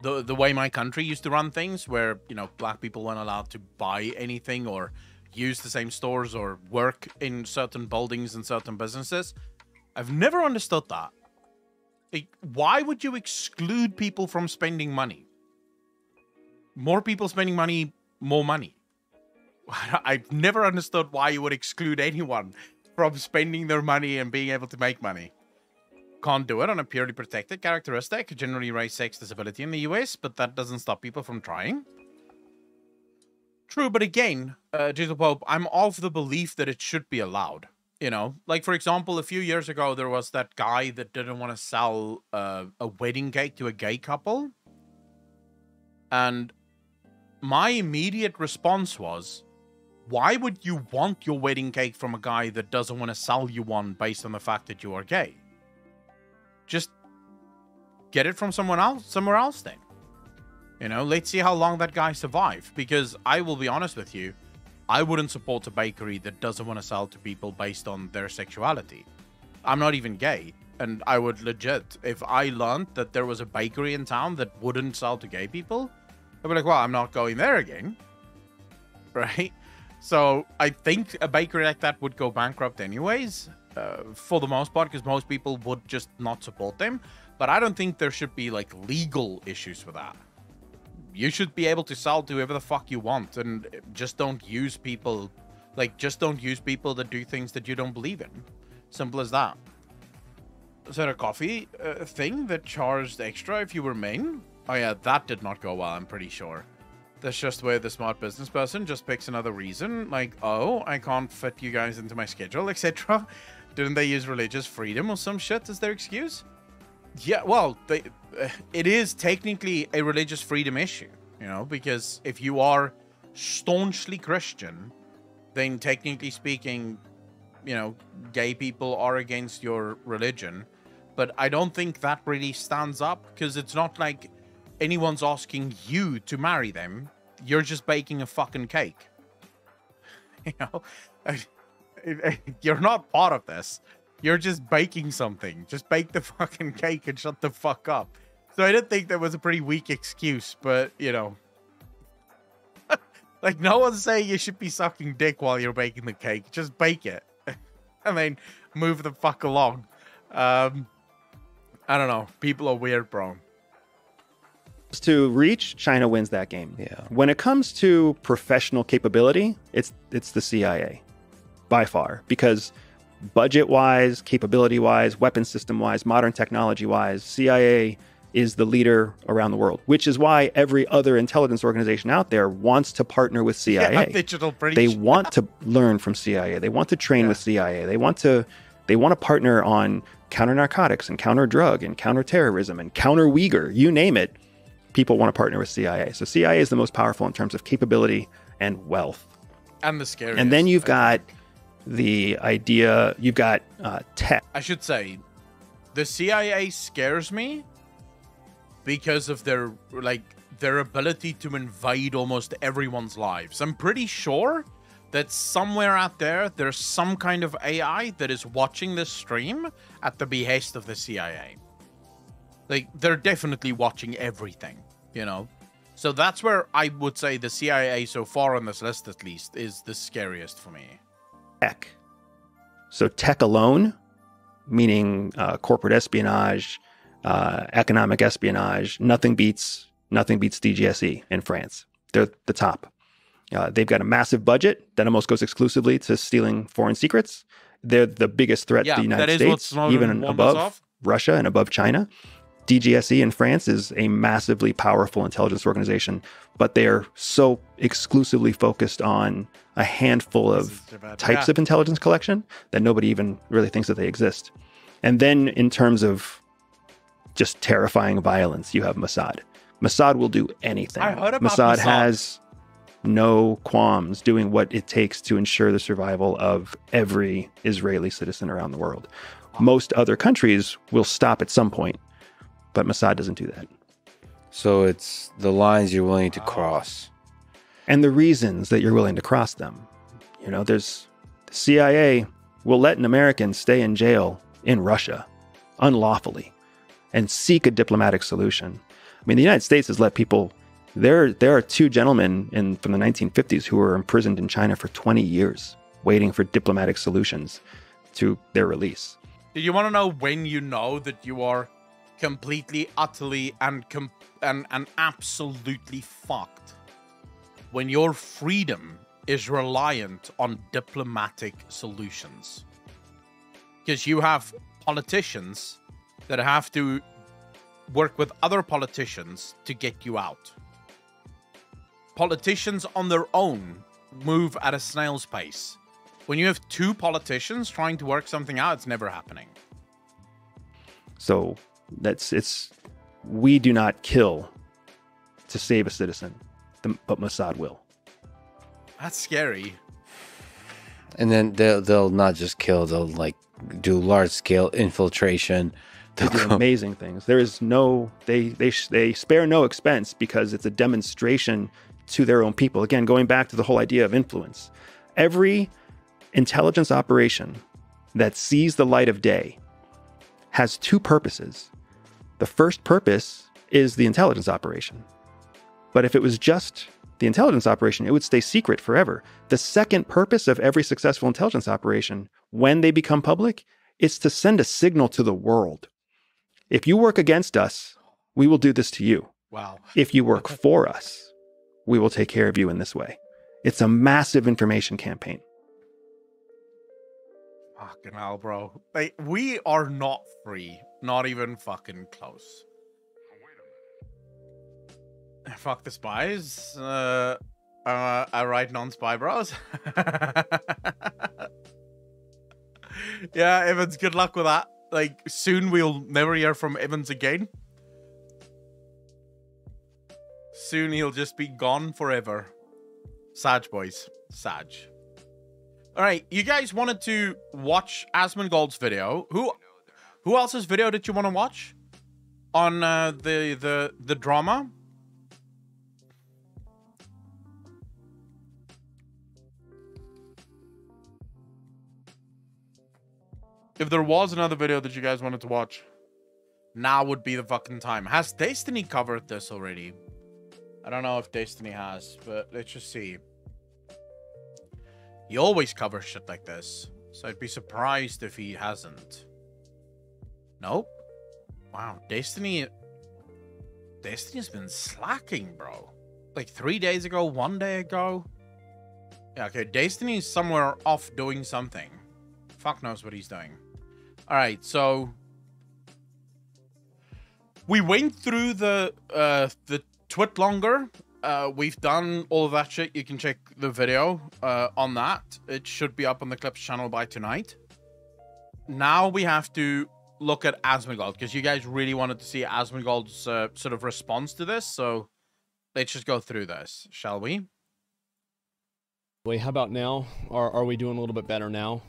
Speaker 1: The way my country used to run things, where, you know, black people weren't allowed to buy anything or use the same stores or work in certain buildings and certain businesses. I've never understood that. Like, why would you exclude people from spending money? More people spending money, more money. I've never understood why you would exclude anyone from spending their money and being able to make money. Can't do it on a purely protected characteristic, generally race, sex, disability in the US, but that doesn't stop people from trying. True, but again, Jesus Pope, I'm of the belief that it should be allowed. You know, like, for example, a few years ago, there was that guy that didn't want to sell a wedding cake to a gay couple. And my immediate response was, why would you want your wedding cake from a guy that doesn't want to sell you one based on the fact that you are gay? Just get it from somewhere else then. You know, let's see how long that guy survives. Because I will be honest with you, I wouldn't support a bakery that doesn't want to sell to people based on their sexuality. I'm not even gay. And I would legit, if I learned that there was a bakery in town that wouldn't sell to gay people, I'd be like, well, I'm not going there again. Right? So I think a bakery like that would go bankrupt anyways. for the most part, because most people would just not support them. But I don't think there should be like legal issues with that. You should be able to sell to whoever the fuck you want, and just don't use people, just don't use people that do things that you don't believe in. Simple as that. Is there a coffee thing that charged extra if you were main? Oh yeah, that did not go well, I'm pretty sure. That's just where the smart business person just picks another reason, like, oh, I can't fit you guys into my schedule, etc. Didn't they use religious freedom or some shit as their excuse? Yeah, well, it is technically a religious freedom issue, you know, because if you are staunchly Christian, then technically speaking, you know, gay people are against your religion. But I don't think that really stands up, because it's not like anyone's asking you to marry them. You're just baking a fucking cake. You know, you're not part of this. You're just baking something. Just bake the fucking cake and shut the fuck up. So I did think that was a pretty weak excuse, but, you know. Like, no one's saying you should be sucking dick while you're baking the cake. Just bake it. And then move the fuck along. I don't know. People are weird, bro.
Speaker 5: To reach, China wins that game.
Speaker 4: Yeah.
Speaker 5: When it comes to professional capability, it's the CIA by far, because budget-wise, capability-wise, weapon system-wise, modern technology-wise, CIA is the leader around the world, which is why every other intelligence organization out there wants to partner with CIA.
Speaker 1: Yeah, digital breach.
Speaker 5: They want to learn from CIA. They want to train with CIA. They want to partner on counter narcotics and counter drug and counter terrorism and counter Uyghur, you name it. People want to partner with CIA. So CIA is the most powerful in terms of capability and wealth.
Speaker 1: And the scariest.
Speaker 5: And then you've got the idea, you've got tech.
Speaker 1: I should say, the CIA scares me because of their ability to invade almost everyone's lives. I'm pretty sure that somewhere out there, there's some kind of AI that is watching this stream at the behest of the CIA. Like, they're definitely watching everything, you know? So that's where I would say the CIA so far on this list, at least, is the scariest for me.
Speaker 5: Tech. So tech alone, meaning corporate espionage, economic espionage, nothing beats DGSE in France. They're the top. They've got a massive budget that almost goes exclusively to stealing foreign secrets. They're the biggest threat to the United States, even above Russia and above China. DGSE in France is a massively powerful intelligence organization, but they are so exclusively focused on a handful of types of intelligence collection that nobody even really thinks that they exist. And then in terms of just terrifying violence, you have Mossad. Mossad will do anything.
Speaker 1: I heard about
Speaker 5: Mossad has no qualms doing what it takes to ensure the survival of every Israeli citizen around the world. Most other countries will stop at some point, but Mossad doesn't do that.
Speaker 4: So it's the lines you're willing to cross.
Speaker 5: And the reasons that you're willing to cross them. You know, there's the CIA will let an American stay in jail in Russia unlawfully and seek a diplomatic solution. I mean, the United States has let people, there are two gentlemen from the 1950s who were imprisoned in China for 20 years, waiting for diplomatic solutions to their release.
Speaker 1: Do you want to know when you know that you are completely, utterly, and absolutely fucked? When your freedom is reliant on diplomatic solutions. Because you have politicians that have to work with other politicians to get you out. Politicians on their own move at a snail's pace. When you have two politicians trying to work something out, it's never happening.
Speaker 5: So we do not kill to save a citizen, but Mossad will.
Speaker 1: That's scary.
Speaker 4: And then they'll not just kill, they'll like do large scale infiltration.
Speaker 5: They do amazing things. There is no, they spare no expense because it's a demonstration to their own people. Again, going back to the whole idea of influence. Every intelligence operation that sees the light of day has two purposes. The first purpose is the intelligence operation. But if it was just the intelligence operation, it would stay secret forever. The second purpose of every successful intelligence operation, when they become public, is to send a signal to the world. If you work against us, we will do this to you.
Speaker 1: Wow.
Speaker 5: If you work for us, we will take care of you in this way. It's a massive information campaign.
Speaker 1: Fucking hell, bro. Like, we are not free. Not even fucking close. Fuck the spies. I write non-spy bros. Yeah, Evans, good luck with that. Like, soon we'll never hear from Evans again. Soon he'll just be gone forever. Sag, boys. Sag. Alright, you guys wanted to watch Asmongold's video. Who else's video did you want to watch? On the drama? If there was another video that you guys wanted to watch, now would be the fucking time. Has Destiny covered this already? I don't know if Destiny has, but let's just see. He always covers shit like this, so I'd be surprised if he hasn't. Nope. Wow, Destiny's been slacking, bro. Like 3 days ago, 1 day ago. Yeah, okay, Destiny's somewhere off doing something. Fuck knows what he's doing. Alright, so we went through the twit longer. We've done all of that shit. You can check the video on that. It should be up on the Clips channel by tonight. Now we have to look at Asmongold, because you guys really wanted to see Asmongold's sort of response to this. So let's just go through this, shall we?
Speaker 2: Wait, how about now? Are we doing a little bit better now?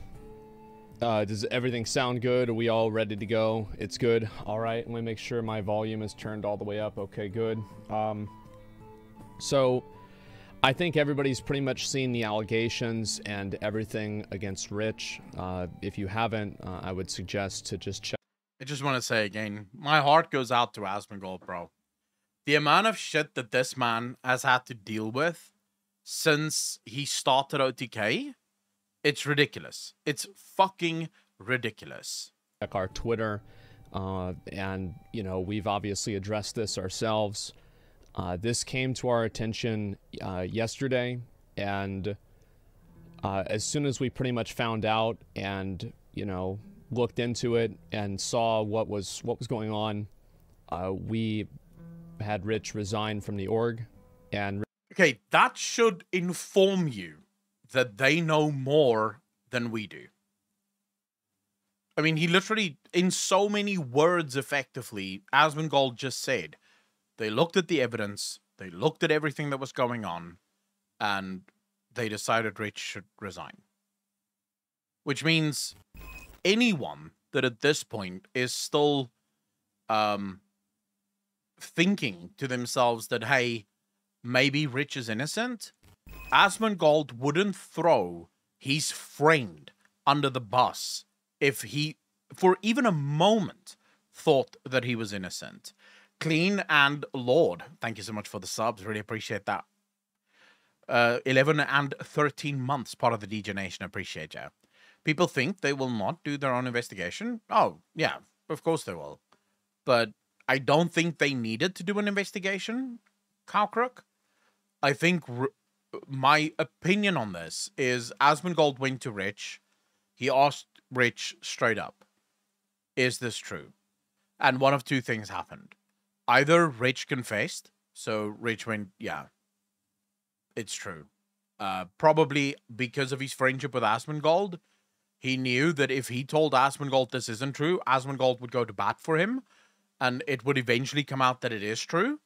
Speaker 2: Does everything sound good? Are we all ready to go? It's good. All right. Let me make sure my volume is turned all the way up. Okay, good. So I think everybody's pretty much seen the allegations and everything against Rich. If you haven't, I would suggest to just check.
Speaker 1: I just want to say again, my heart goes out to Asmongold, bro. The amount of shit that this man has had to deal with since he started OTK, it's ridiculous. It's fucking ridiculous.
Speaker 2: Check our Twitter, and, you know, we've obviously addressed this ourselves. This came to our attention yesterday, and as soon as we pretty much found out and, you know, looked into it and saw what was going on, we had Rich resign from the org. And
Speaker 1: okay, that should inform you that they know more than we do. I mean, he literally, in so many words effectively, Asmongold just said, they looked at the evidence, they looked at everything that was going on, and they decided Rich should resign. Which means anyone that at this point is still thinking to themselves that, hey, maybe Rich is innocent, Asmongold wouldn't throw his friend under the bus if he, for even a moment, thought that he was innocent. Clean and Lord, thank you so much for the subs. Really appreciate that. 11 and 13 months, part of the DJ Nation. Appreciate you. People think they will not do their own investigation. Oh, yeah, of course they will. But I don't think they needed to do an investigation, Cowcrook. I think my opinion on this is Asmongold went to Rich. He asked Rich straight up, is this true? And one of two things happened. Either Rich confessed, so Rich went, yeah, it's true. Probably because of his friendship with Asmongold, he knew that if he told Asmongold this isn't true, Asmongold would go to bat for him, and it would eventually come out that it is true,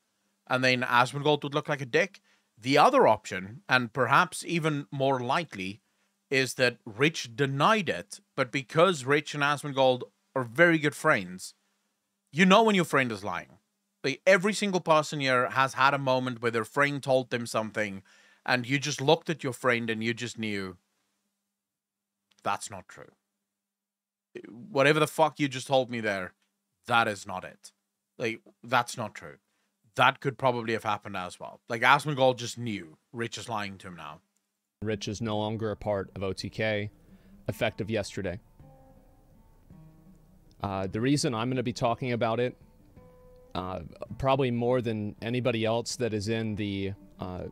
Speaker 1: and then Asmongold would look like a dick. The other option, and perhaps even more likely, is that Rich denied it, but because Rich and Asmongold are very good friends, you know when your friend is lying. Like, every single person here has had a moment where their friend told them something, and you just looked at your friend and you just knew that's not true. Whatever the fuck you just told me there, that is not it. Like, that's not true. that could probably have happened as well. Like, Asmongold just knew Rich is lying to him now.
Speaker 2: Rich is no longer a part of OTK, effective yesterday. The reason I'm going to be talking about it, probably more than anybody else that is in the...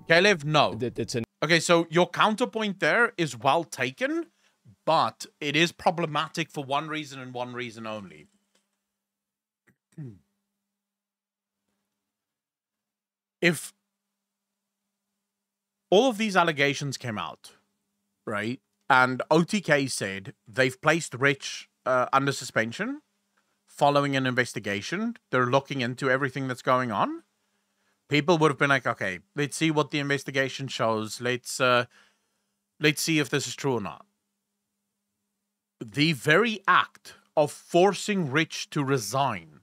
Speaker 1: Caleb, no.
Speaker 2: It's an...
Speaker 1: Okay, so your counterpoint there is well taken, but it is problematic for one reason and one reason only. If all of these allegations came out, right, and OTK said they've placed Rich under suspension following an investigation, they're looking into everything that's going on, people would have been like, okay, let's see what the investigation shows. Let's see if this is true or not. The very act of forcing Rich to resign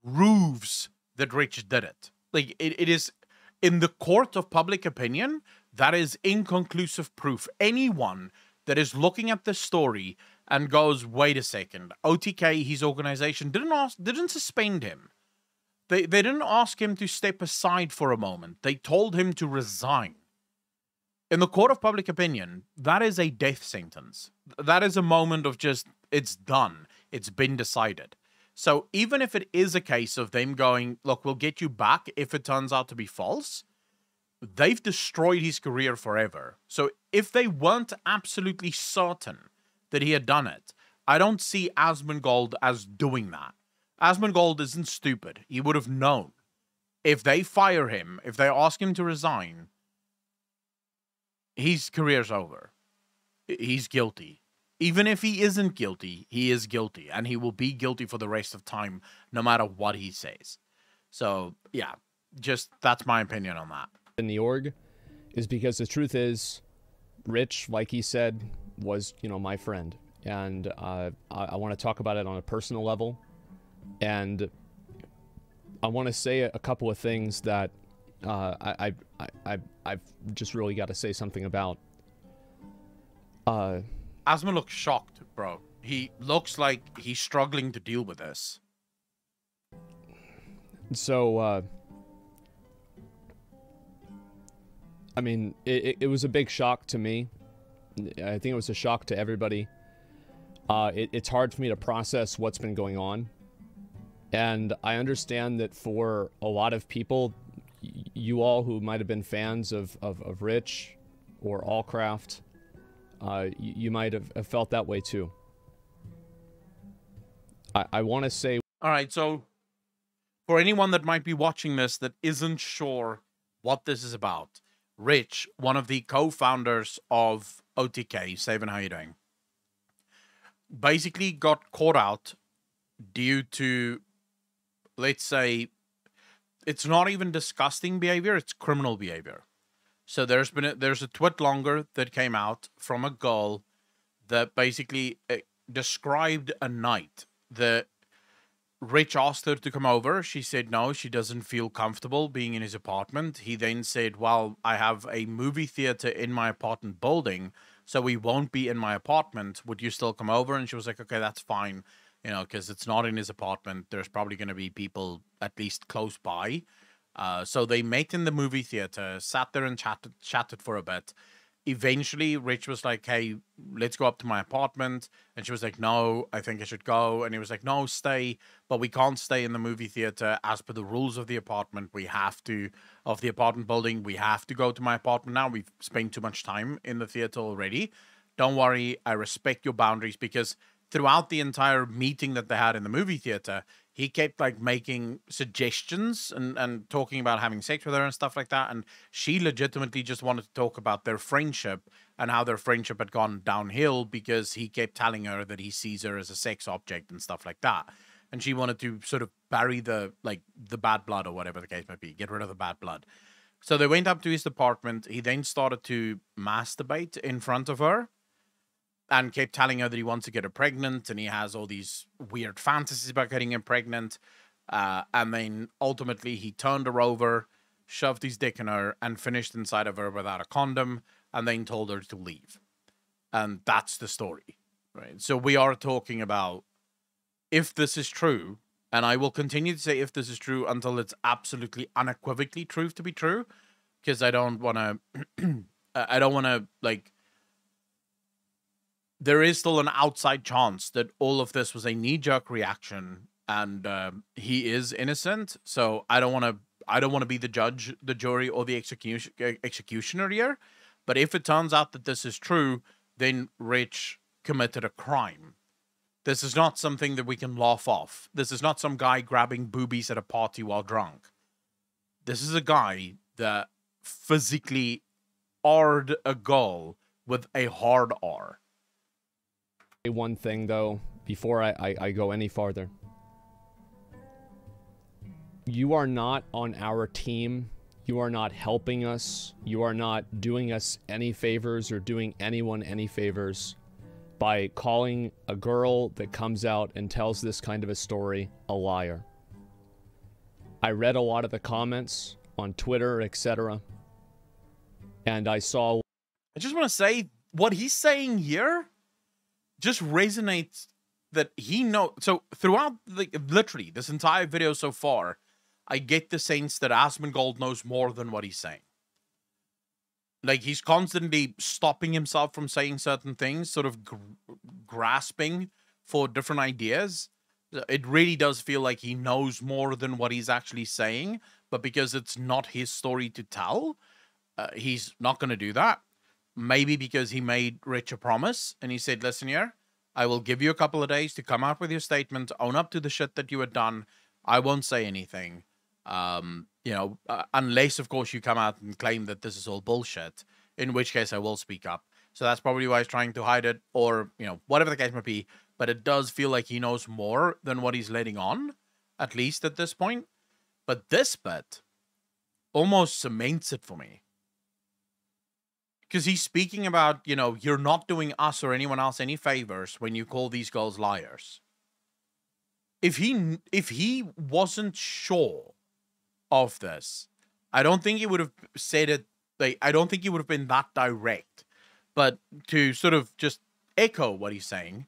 Speaker 1: proves that Rich did it. Like, it is, in the court of public opinion, that is inconclusive proof. Anyone that is looking at this story and goes, wait a second, OTK, his organization, didn't suspend him. They didn't ask him to step aside for a moment. They told him to resign. In the court of public opinion, that is a death sentence. That is a moment of just, it's done. It's been decided. So even if it is a case of them going, look, we'll get you back if it turns out to be false, they've destroyed his career forever. So if they weren't absolutely certain that he had done it, I don't see Asmongold as doing that. Asmongold isn't stupid. He would have known. If they fire him, if they ask him to resign, his career's over. He's guilty. Even if he isn't guilty, he is guilty. And he will be guilty for the rest of time, no matter what he says. So, yeah, just that's my opinion on that.
Speaker 2: In the org is because the truth is, Rich, like he said, was, my friend. And I want to talk about it on a personal level. And I want to say a couple of things that I've just really got to say something about.
Speaker 1: Asma looks shocked, bro. He looks like he's struggling to deal with this.
Speaker 2: So, I mean, it was a big shock to me. I think it was a shock to everybody. It's hard for me to process what's been going on. And I understand that for a lot of people, you all who might have been fans of Rich or Allcraft, you might have felt that way too. I want to say...
Speaker 1: All right, so for anyone that might be watching this that isn't sure what this is about, Rich, one of the co-founders of OTK, Saban, how you doing? Basically got caught out due to, let's say, it's not even disgusting behavior, it's criminal behavior. So there's a tweet longer that came out from a girl that basically described a night that Rich asked her to come over. She said no, she doesn't feel comfortable being in his apartment. He then said, well, I have a movie theater in my apartment building, so we won't be in my apartment. Would you still come over? And she was like, okay, that's fine. Because it's not in his apartment. There's probably going to be people at least close by. So they met in the movie theater, sat there and chatted for a bit. Eventually, Rich was like, hey, let's go up to my apartment. And she was like, no, I think I should go. And he was like, no, stay. But we can't stay in the movie theater. As per the rules of the apartment, of the apartment building, we have to go to my apartment now. We've spent too much time in the theater already. Don't worry, I respect your boundaries, because throughout the entire meeting that they had in the movie theater, he kept making suggestions and talking about having sex with her and stuff like that. And she legitimately just wanted to talk about their friendship and how their friendship had gone downhill, because he kept telling her that he sees her as a sex object and stuff like that. And she wanted to sort of bury the bad blood, or whatever the case might be, get rid of the bad blood. So they went up to his apartment. He then started to masturbate in front of her, and kept telling her that he wants to get her pregnant, and he has all these weird fantasies about getting her pregnant. And then ultimately he turned her over, shoved his dick in her, and finished inside of her without a condom, and then told her to leave. And that's the story, right? So we are talking about, if this is true, And I will continue to say if this is true until it's absolutely unequivocally proved to be true, because I don't want to, I don't want to, like, there is still an outside chance that all of this was a knee-jerk reaction and he is innocent. So I don't want to be the judge, the jury, or the executioner here. But if it turns out that this is true, then Rich committed a crime. This is not something that we can laugh off. This is not some guy grabbing boobies at a party while drunk. This is a guy that physically R'd a girl with a hard R.
Speaker 2: One thing, though, before I go any farther. You are not on our team. You are not helping us. You are not doing us any favors or doing anyone any favors by calling a girl that comes out and tells this kind of a story a liar. I read a lot of the comments on Twitter, etc. And I saw...
Speaker 1: I just want to say, what he's saying here just resonates that he knows... So throughout, literally, this entire video so far, I get the sense that Asmongold knows more than what he's saying. Like, he's constantly stopping himself from saying certain things, sort of grasping for different ideas. It really does feel like he knows more than what he's actually saying, but because it's not his story to tell, he's not going to do that. Maybe because he made Rich a promise, and he said, listen here, I will give you a couple of days to come out with your statement, own up to the shit that you had done. I won't say anything. You know, unless, of course, you come out and claim that this is all bullshit, in which case I will speak up. So that's probably why he's trying to hide it, or, you know, whatever the case might be. But it does feel like he knows more than what he's letting on, at least at this point. But this bit almost cements it for me. Because he's speaking about, you know, you're not doing us or anyone else any favors when you call these girls liars. If he wasn't sure of this, I don't think he would have said it. Like, I don't think he would have been that direct. But to sort of just echo what he's saying,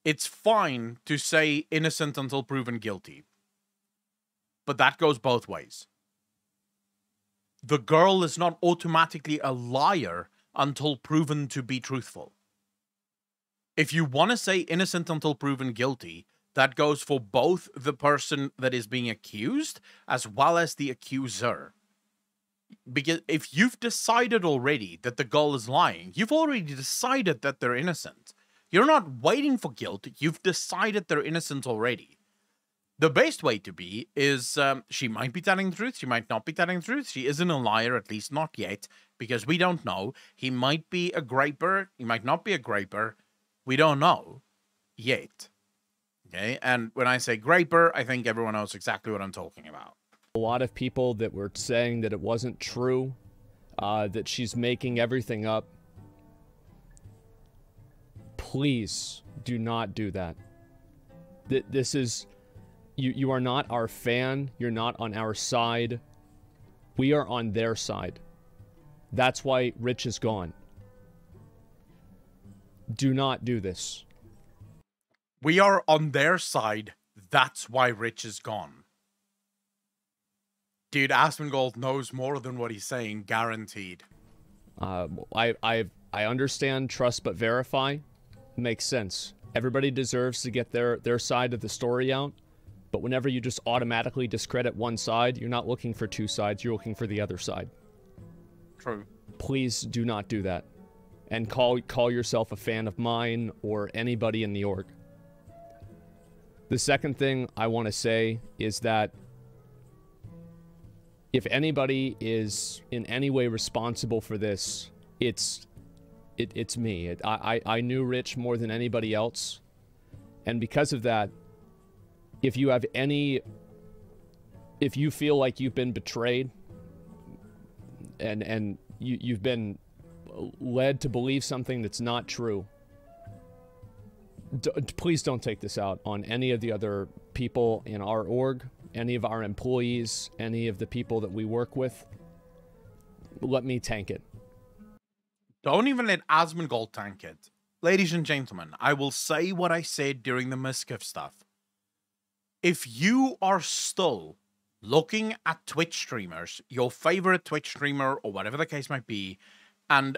Speaker 1: it's fine to say innocent until proven guilty. But that goes both ways. The girl is not automatically a liar until proven to be truthful. If you want to say innocent until proven guilty, that goes for both the person that is being accused as well as the accuser. Because if you've decided already that the girl is lying, you've already decided that they're innocent. You're not waiting for guilt. You've decided they're innocent already. The best way to be is she might be telling the truth. She might not be telling the truth. She isn't a liar, at least not yet, because we don't know. He might be a graper. He might not be a graper. We don't know yet. Okay, and when I say graper, I think everyone knows exactly what I'm talking about.
Speaker 2: A lot of people that were saying that it wasn't true, that she's making everything up. Please do not do that. This is... You are not our fan. You're not on our side. We are on their side. That's why Rich is gone. Do not do this.
Speaker 1: We are on their side. That's why Rich is gone. Dude, Asmongold knows more than what he's saying, guaranteed.
Speaker 2: I understand trust but verify. Makes sense. Everybody deserves to get their side of the story out. But whenever you just automatically discredit one side, you're not looking for two sides, you're looking for the other side.
Speaker 1: True.
Speaker 2: Please do not do that. And call yourself a fan of mine or anybody in the org. The second thing I want to say is that if anybody is in any way responsible for this, it's me. I knew Rich more than anybody else. And because of that, if you feel like you've been betrayed and you've been led to believe something that's not true, please don't take this out on any of the other people in our org, any of our employees, any of the people that we work with. Let me tank it.
Speaker 1: Don't even let Asmongold tank it. Ladies and gentlemen, I will say what I said during the Miskiff stuff. if you are still looking at Twitch streamers, your favorite Twitch streamer or whatever the case might be, and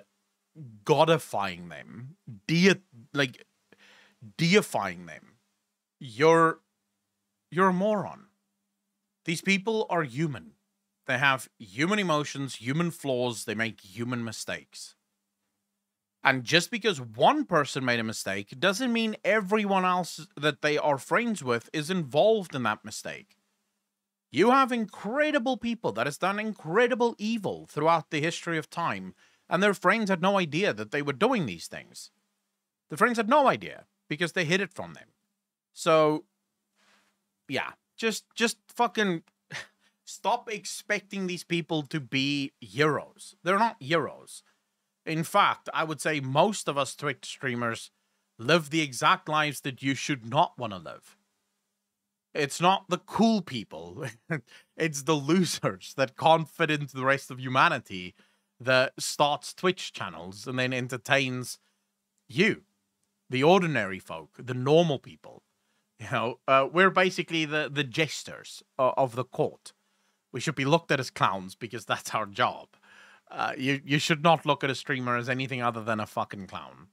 Speaker 1: godifying them, deifying them, you're a moron. These people are human. They have human emotions, human flaws, they make human mistakes. And just because one person made a mistake doesn't mean everyone else that they are friends with is involved in that mistake. You have incredible people that has done incredible evil throughout the history of time, and their friends had no idea that they were doing these things. The friends had no idea because they hid it from them. So, yeah, just fucking stop expecting these people to be heroes. They're not heroes. In fact, I would say most of us Twitch streamers live the exact lives that you should not want to live. It's not the cool people. It's the losers that can't fit into the rest of humanity that starts Twitch channels and then entertains you, the ordinary folk, the normal people. You know, we're basically the jesters of the court. We should be looked at as clowns because that's our job. You should not look at a streamer as anything other than a fucking clown.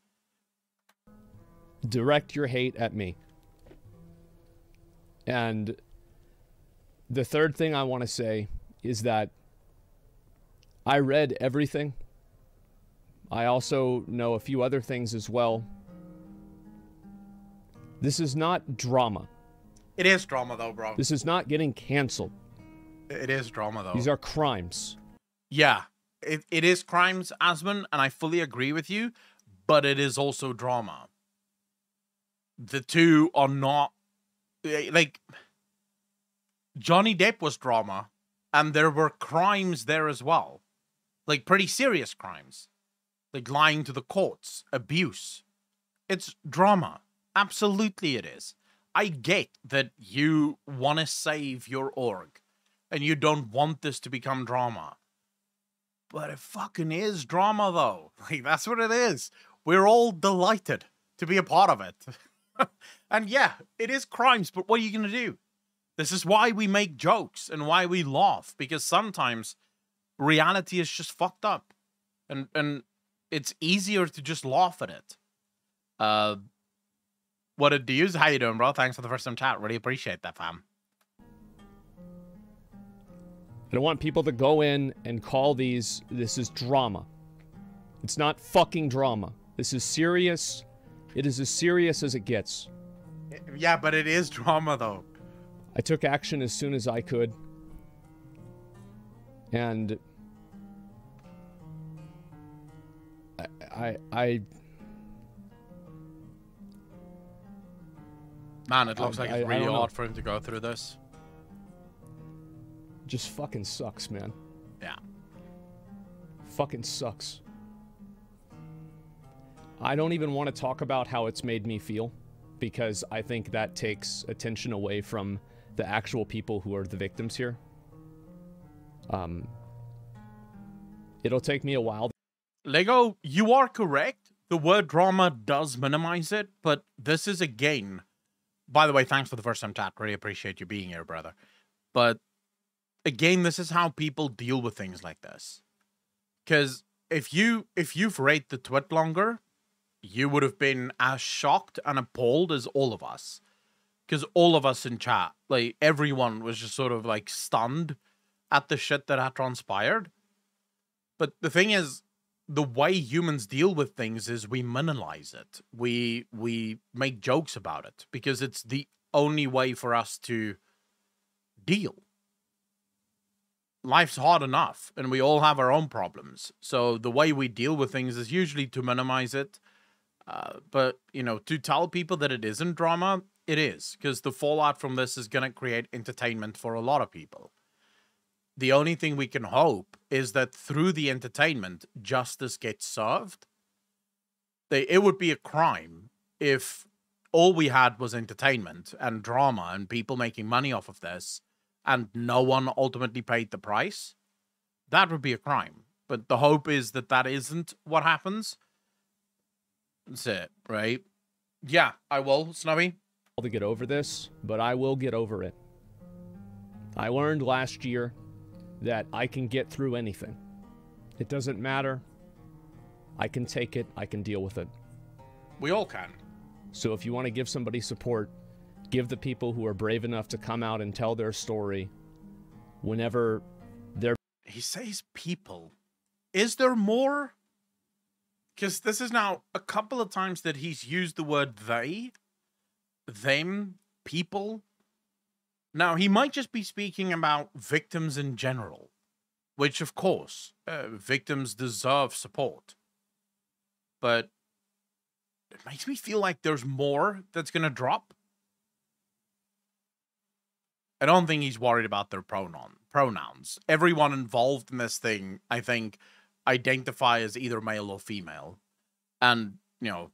Speaker 2: Direct your hate at me. And the third thing I want to say is that I read everything. I also know a few other things as well. This is not drama.
Speaker 1: It is drama, though, bro.
Speaker 2: This is not getting canceled.
Speaker 1: It is drama, though.
Speaker 2: These are crimes.
Speaker 1: Yeah, it is crimes, Asman, and I fully agree with you, but it is also drama. The two are not... Like, Johnny Depp was drama, and there were crimes there as well. Like, pretty serious crimes. Like lying to the courts, abuse. It's drama. Absolutely it is. I get that you want to save your org, and you don't want this to become drama. But it fucking is drama, though. Like, that's what it is. We're all delighted to be a part of it. And yeah, it is crimes, but what are you going to do? This is why we make jokes and why we laugh, because sometimes reality is just fucked up. And it's easier to just laugh at it. What it is? How you doing, bro? Thanks for the first time chat. Really appreciate that, fam.
Speaker 2: I don't want people to go in and call this is drama. It's not fucking drama. This is serious. It is as serious as it gets.
Speaker 1: Yeah, but it is drama, though.
Speaker 2: I took action as soon as I could. And
Speaker 1: Man, it looks like it's really hard for him to go through this.
Speaker 2: Just fucking sucks, man.
Speaker 1: Yeah.
Speaker 2: Fucking sucks. I don't even want to talk about how it's made me feel, because I think that takes attention away from the actual people who are the victims here. It'll take me a while.
Speaker 1: Lego, you are correct. The word drama does minimize it, but this is again... By the way, thanks for the first time chat. Really appreciate you being here, brother. But again, this is how people deal with things like this. Because if you've read the tweet longer, you would have been as shocked and appalled as all of us. Because all of us in chat, like, everyone was just sort of, like, stunned at the shit that had transpired. But the thing is, the way humans deal with things is we minimize it. We make jokes about it because it's the only way for us to deal. Life's hard enough and we all have our own problems. So the way we deal with things is usually to minimize it. But, you know, to tell people that it isn't drama, it is. Because the fallout from this is going to create entertainment for a lot of people. The only thing we can hope is that through the entertainment, justice gets served. It would be a crime if all we had was entertainment and drama and people making money off of this and no one ultimately paid the price. That would be a crime. But the hope is that that isn't what happens. That's it, right? Yeah, I will, Snubby.
Speaker 2: to get over this, but I will get over it. I learned last year that I can get through anything. It doesn't matter. I can take it. I can deal with it.
Speaker 1: We all can.
Speaker 2: So if you want to give somebody support, give the people who are brave enough to come out and tell their story whenever they're...
Speaker 1: He says people. Is there more? Because this is now a couple of times that he's used the word they, them, people. Now, he might just be speaking about victims in general, which, of course, victims deserve support. But it makes me feel like there's more that's going to drop. I don't think he's worried about their pronouns. Everyone involved in this thing, I think, identify as either male or female. And, you know,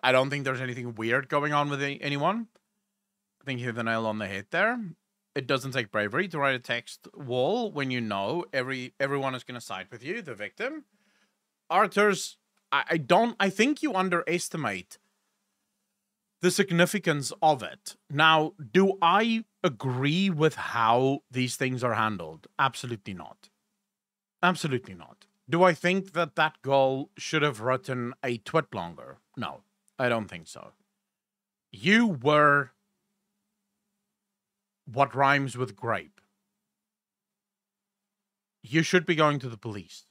Speaker 1: I don't think there's anything weird going on with anyone. I think you hit the nail on the head there. It doesn't take bravery to write a text wall when you know everyone is going to side with you, the victim. Arthur's, I think you underestimate the significance of it. Now, do I agree with how these things are handled? Absolutely not. Absolutely not. Do I think that that girl should have written a tweet longer? No, I don't think so. You were what rhymes with grape. You should be going to the police.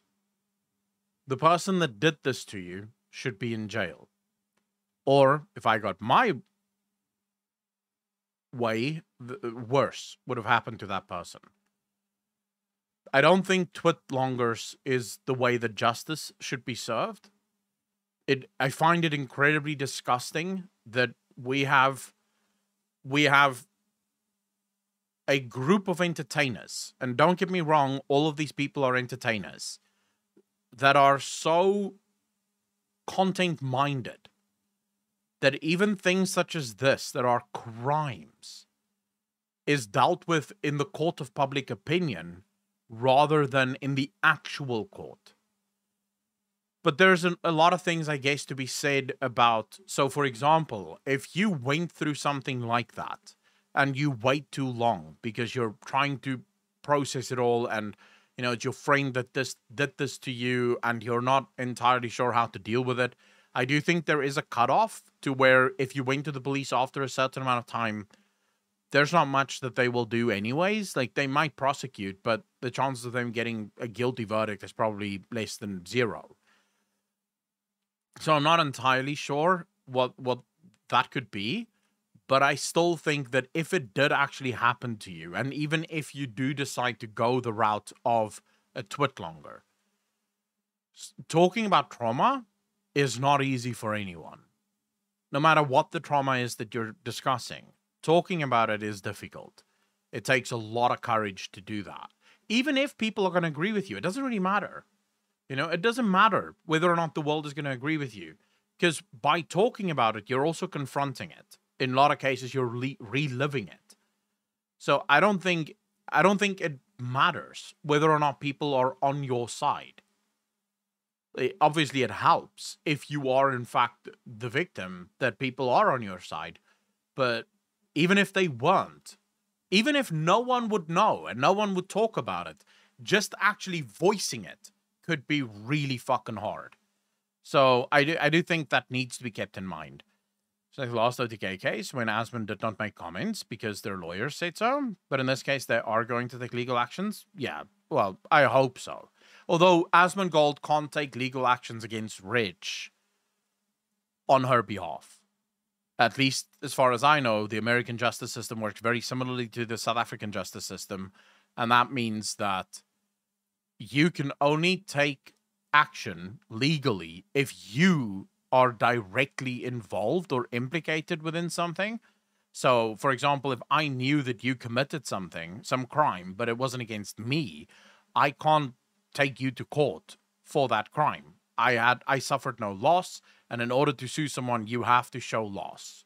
Speaker 1: The person that did this to you should be in jail. Or, if I got my way, worse would have happened to that person. I don't think twit longers is the way that justice should be served. I find it incredibly disgusting that we have a group of entertainers, and don't get me wrong, all of these people are entertainers, that are so content-minded that even things such as this, that are crimes, is dealt with in the court of public opinion rather than in the actual court. But there's a lot of things, I guess, to be said about... So, for example, if you went through something like that, and you wait too long because you're trying to process it all, and, you know, it's your friend that did this to you, and you're not entirely sure how to deal with it, I do think there is a cutoff to where if you went to the police after a certain amount of time, there's not much that they will do anyways. Like, they might prosecute, but the chances of them getting a guilty verdict is probably less than 0. So I'm not entirely sure what that could be, but I still think that if it did actually happen to you, and even if you do decide to go the route of a twit longer, talking about trauma is not easy for anyone. No matter what the trauma is that you're discussing, talking about it is difficult. It takes a lot of courage to do that. Even if people are going to agree with you, it doesn't really matter. You know, it doesn't matter whether or not the world is going to agree with you. Because by talking about it, you're also confronting it. In a lot of cases, you're reliving it. So I don't think it matters whether or not people are on your side. Obviously, it helps if you are, in fact, the victim, that people are on your side. But even if they weren't, even if no one would know and no one would talk about it, just actually voicing it could be really fucking hard. So I do think that needs to be kept in mind. So like the last OTK case, when Asmund did not make comments because their lawyers said so, but in this case, they are going to take legal actions. Yeah, well, I hope so. Although Asmongold can't take legal actions against Rich on her behalf. At least, as far as I know, the American justice system works very similarly to the South African justice system. And that means that you can only take action legally if you are directly involved or implicated within something. So, for example, if I knew that you committed something, some crime, but it wasn't against me, I can't take you to court for that crime. I suffered no loss, and in order to sue someone, you have to show loss.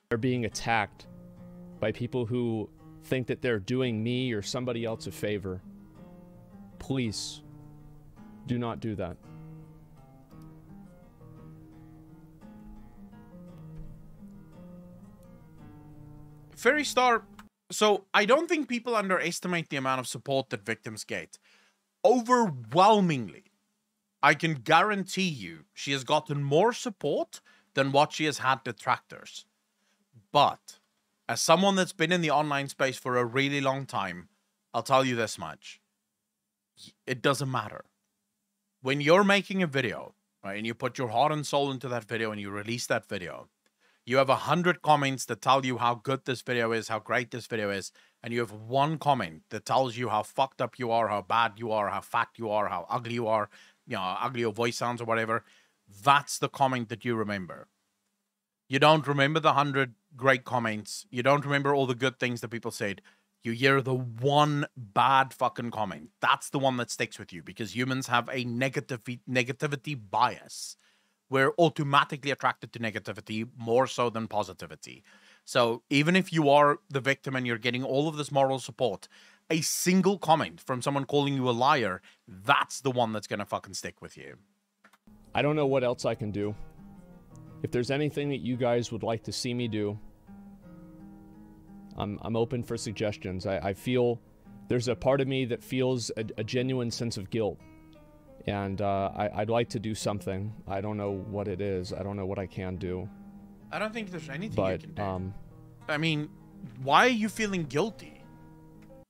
Speaker 2: They're being attacked by people who think that they're doing me or somebody else a favor. Please, do not do that.
Speaker 1: Fairy Star, so I don't think people underestimate the amount of support that victims get. Overwhelmingly, I can guarantee you she has gotten more support than what she has had detractors. But as someone that's been in the online space for a really long time, I'll tell you this much. It doesn't matter. When you're making a video, right, and you put your heart and soul into that video and you release that video, you have 100 comments that tell you how good this video is, how great this video is, and you have one comment that tells you how fucked up you are, how bad you are, how fat you are, how ugly you are, you know, how ugly your voice sounds or whatever. That's the comment that you remember. You don't remember the 100 great comments. You don't remember all the good things that people said. You hear the one bad fucking comment. That's the one that sticks with you, because humans have a negativity bias. We're automatically attracted to negativity more so than positivity. So even if you are the victim and you're getting all of this moral support, a single comment from someone calling you a liar, that's the one that's going to fucking stick with you.
Speaker 2: I don't know what else I can do. If there's anything that you guys would like to see me do, I'm open for suggestions. I feel there's a part of me that feels a genuine sense of guilt. And I'd like to do something. I don't know what it is. I don't know what I can do.
Speaker 1: I don't think there's anything
Speaker 2: but,
Speaker 1: you can do. I mean, why are you feeling guilty?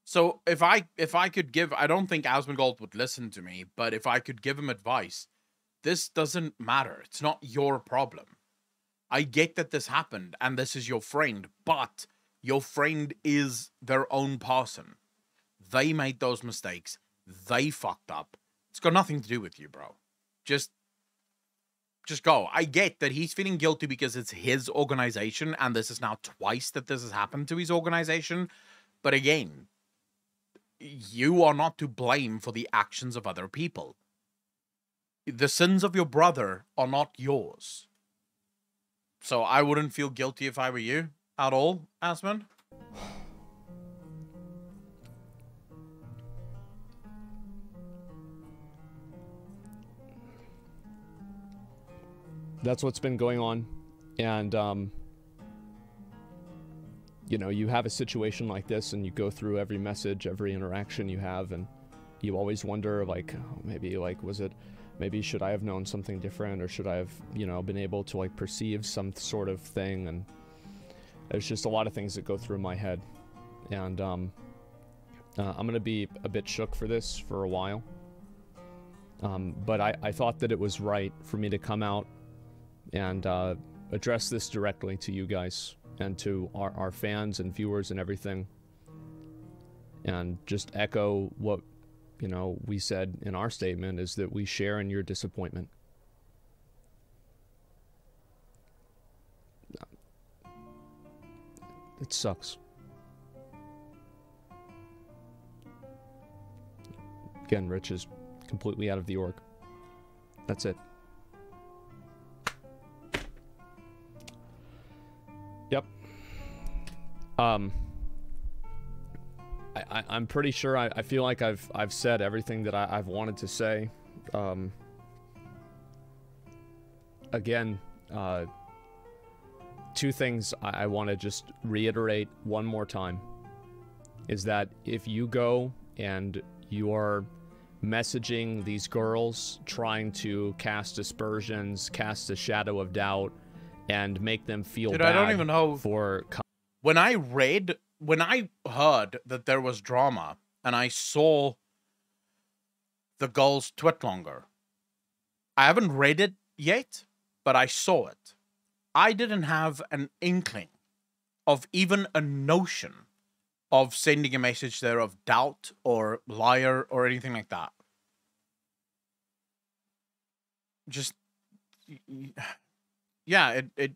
Speaker 1: So if I could give, I don't think Asmongold would listen to me, but if I could give him advice, this doesn't matter. It's not your problem. I get that this happened and this is your friend, but your friend is their own person. They made those mistakes. They fucked up. It's got nothing to do with you, bro. Just go. I get that he's feeling guilty because it's his organization, and this is now twice that this has happened to his organization. But again, you are not to blame for the actions of other people. The sins of your brother are not yours. So I wouldn't feel guilty if I were you at all, Asmon.
Speaker 2: That's what's been going on. And, you know, you have a situation like this and you go through every message, every interaction you have, and you always wonder, like, maybe, like, maybe should I have known something different, or should I have, you know, been able to, like, perceive some sort of thing? And there's just a lot of things that go through my head. And, I'm gonna be a bit shook for this for a while. But I thought that it was right for me to come out and address this directly to you guys and to our fans and viewers and everything, and just echo what, you know, we said in our statement, is that we share in your disappointment. It sucks. Again, Rich is completely out of the org. That's it. Yep. I'm pretty sure I feel like I've said everything that I've wanted to say. Again, two things I want to just reiterate one more time is that if you go and you are messaging these girls, trying to cast aspersions, cast a shadow of doubt, and make them feel bad.
Speaker 1: I don't even know. When I heard that there was drama and I saw the girl's tweet longer, I haven't read it yet, but I saw it. I didn't have an inkling of even a notion of sending a message there of doubt or liar or anything like that. Just, yeah, I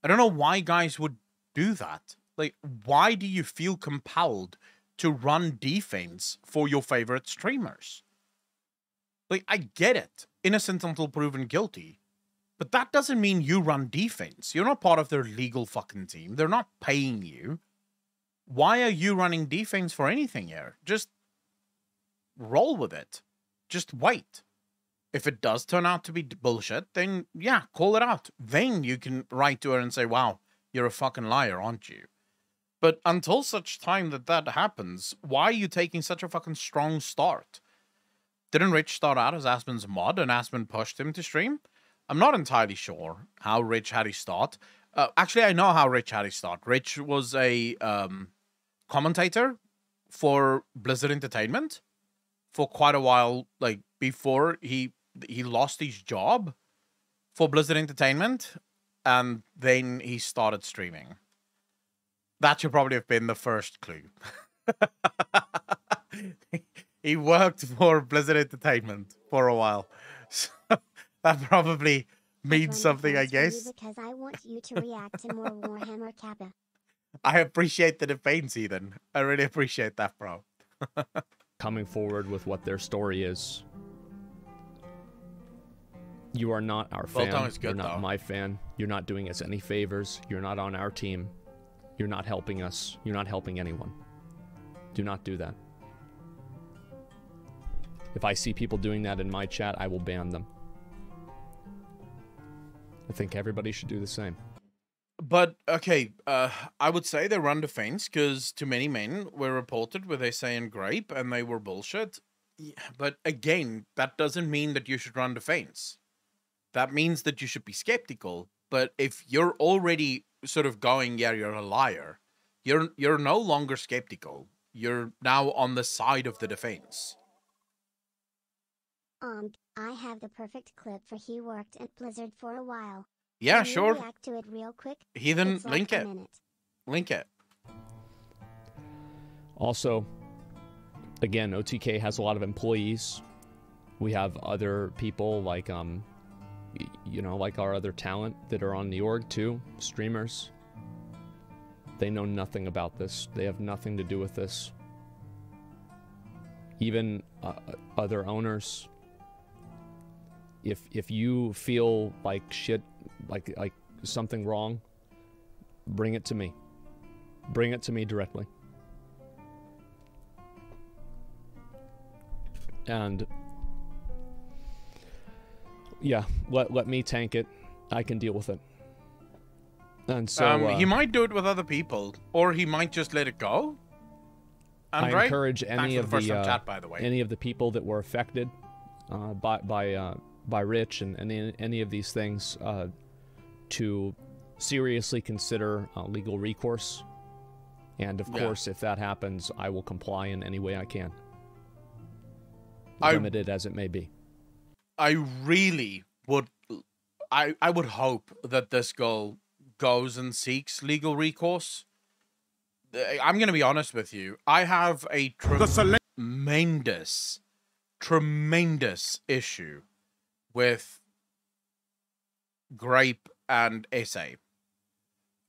Speaker 1: don't know why guys would do that. Like, why do you feel compelled to run defense for your favorite streamers? Like, I get it. Innocent until proven guilty. But that doesn't mean you run defense. You're not part of their legal fucking team. They're not paying you. Why are you running defense for anything here? Just roll with it. Just wait. If it does turn out to be bullshit, then yeah, call it out. Then you can write to her and say, wow, you're a fucking liar, aren't you? But until such time that happens, why are you taking such a fucking strong start? Didn't Rich start out as Aspen's mod and Aspen pushed him to stream? I'm not entirely sure how Rich had his start. Actually, I know how Rich had his start. Rich was a commentator for Blizzard Entertainment for quite a while, like before he lost his job for Blizzard Entertainment, and then he started streaming. That should probably have been the first clue. He worked for Blizzard Entertainment for a while. So that probably means something, I guess.
Speaker 3: Because I want you to react to more Warhammer Kappa.
Speaker 1: I appreciate the defense, Ethan. I really appreciate that, bro.
Speaker 2: Coming forward with what their story is. You are not our fan. You're not my fan. You're not doing us any favors. You're not on our team. You're not helping us. You're not helping anyone. Do not do that. If I see people doing that in my chat, I will ban them. I think everybody should do the same.
Speaker 1: But, okay, I would say they run defense, because too many men were reported where they saying grape, and they were bullshit. Yeah, but again, that doesn't mean that you should run defense. That means that you should be skeptical. But if you're already sort of going, yeah, you're a liar, you're no longer skeptical. You're now on the side of the defense.
Speaker 3: I have the perfect clip for he worked at Blizzard for a while.
Speaker 1: Yeah,
Speaker 3: Can
Speaker 1: sure.
Speaker 3: you react to it real quick?
Speaker 1: Heathen,
Speaker 3: It's like
Speaker 1: link
Speaker 3: a
Speaker 1: it.
Speaker 3: minute.
Speaker 1: Link it.
Speaker 2: Also, again, OTK has a lot of employees. We have other people like, you know, like our other talent that are on the org too, streamers. They know nothing about this. They have nothing to do with this. Even other owners. If you feel like shit, like something wrong, bring it to me. Bring it to me directly. And yeah, let me tank it. I can deal with it. And so
Speaker 1: he might do it with other people, or he might just let it go. Andre?
Speaker 2: I encourage any of the
Speaker 1: chat, by the way.
Speaker 2: any of the people that were affected by Rich and any of these things to seriously consider legal recourse. And of course, if that happens, I will comply in any way I can. Limited as it may be.
Speaker 1: I really would. I would hope that this girl goes and seeks legal recourse. I'm going to be honest with you. I have a tremendous issue with Grape and Essay.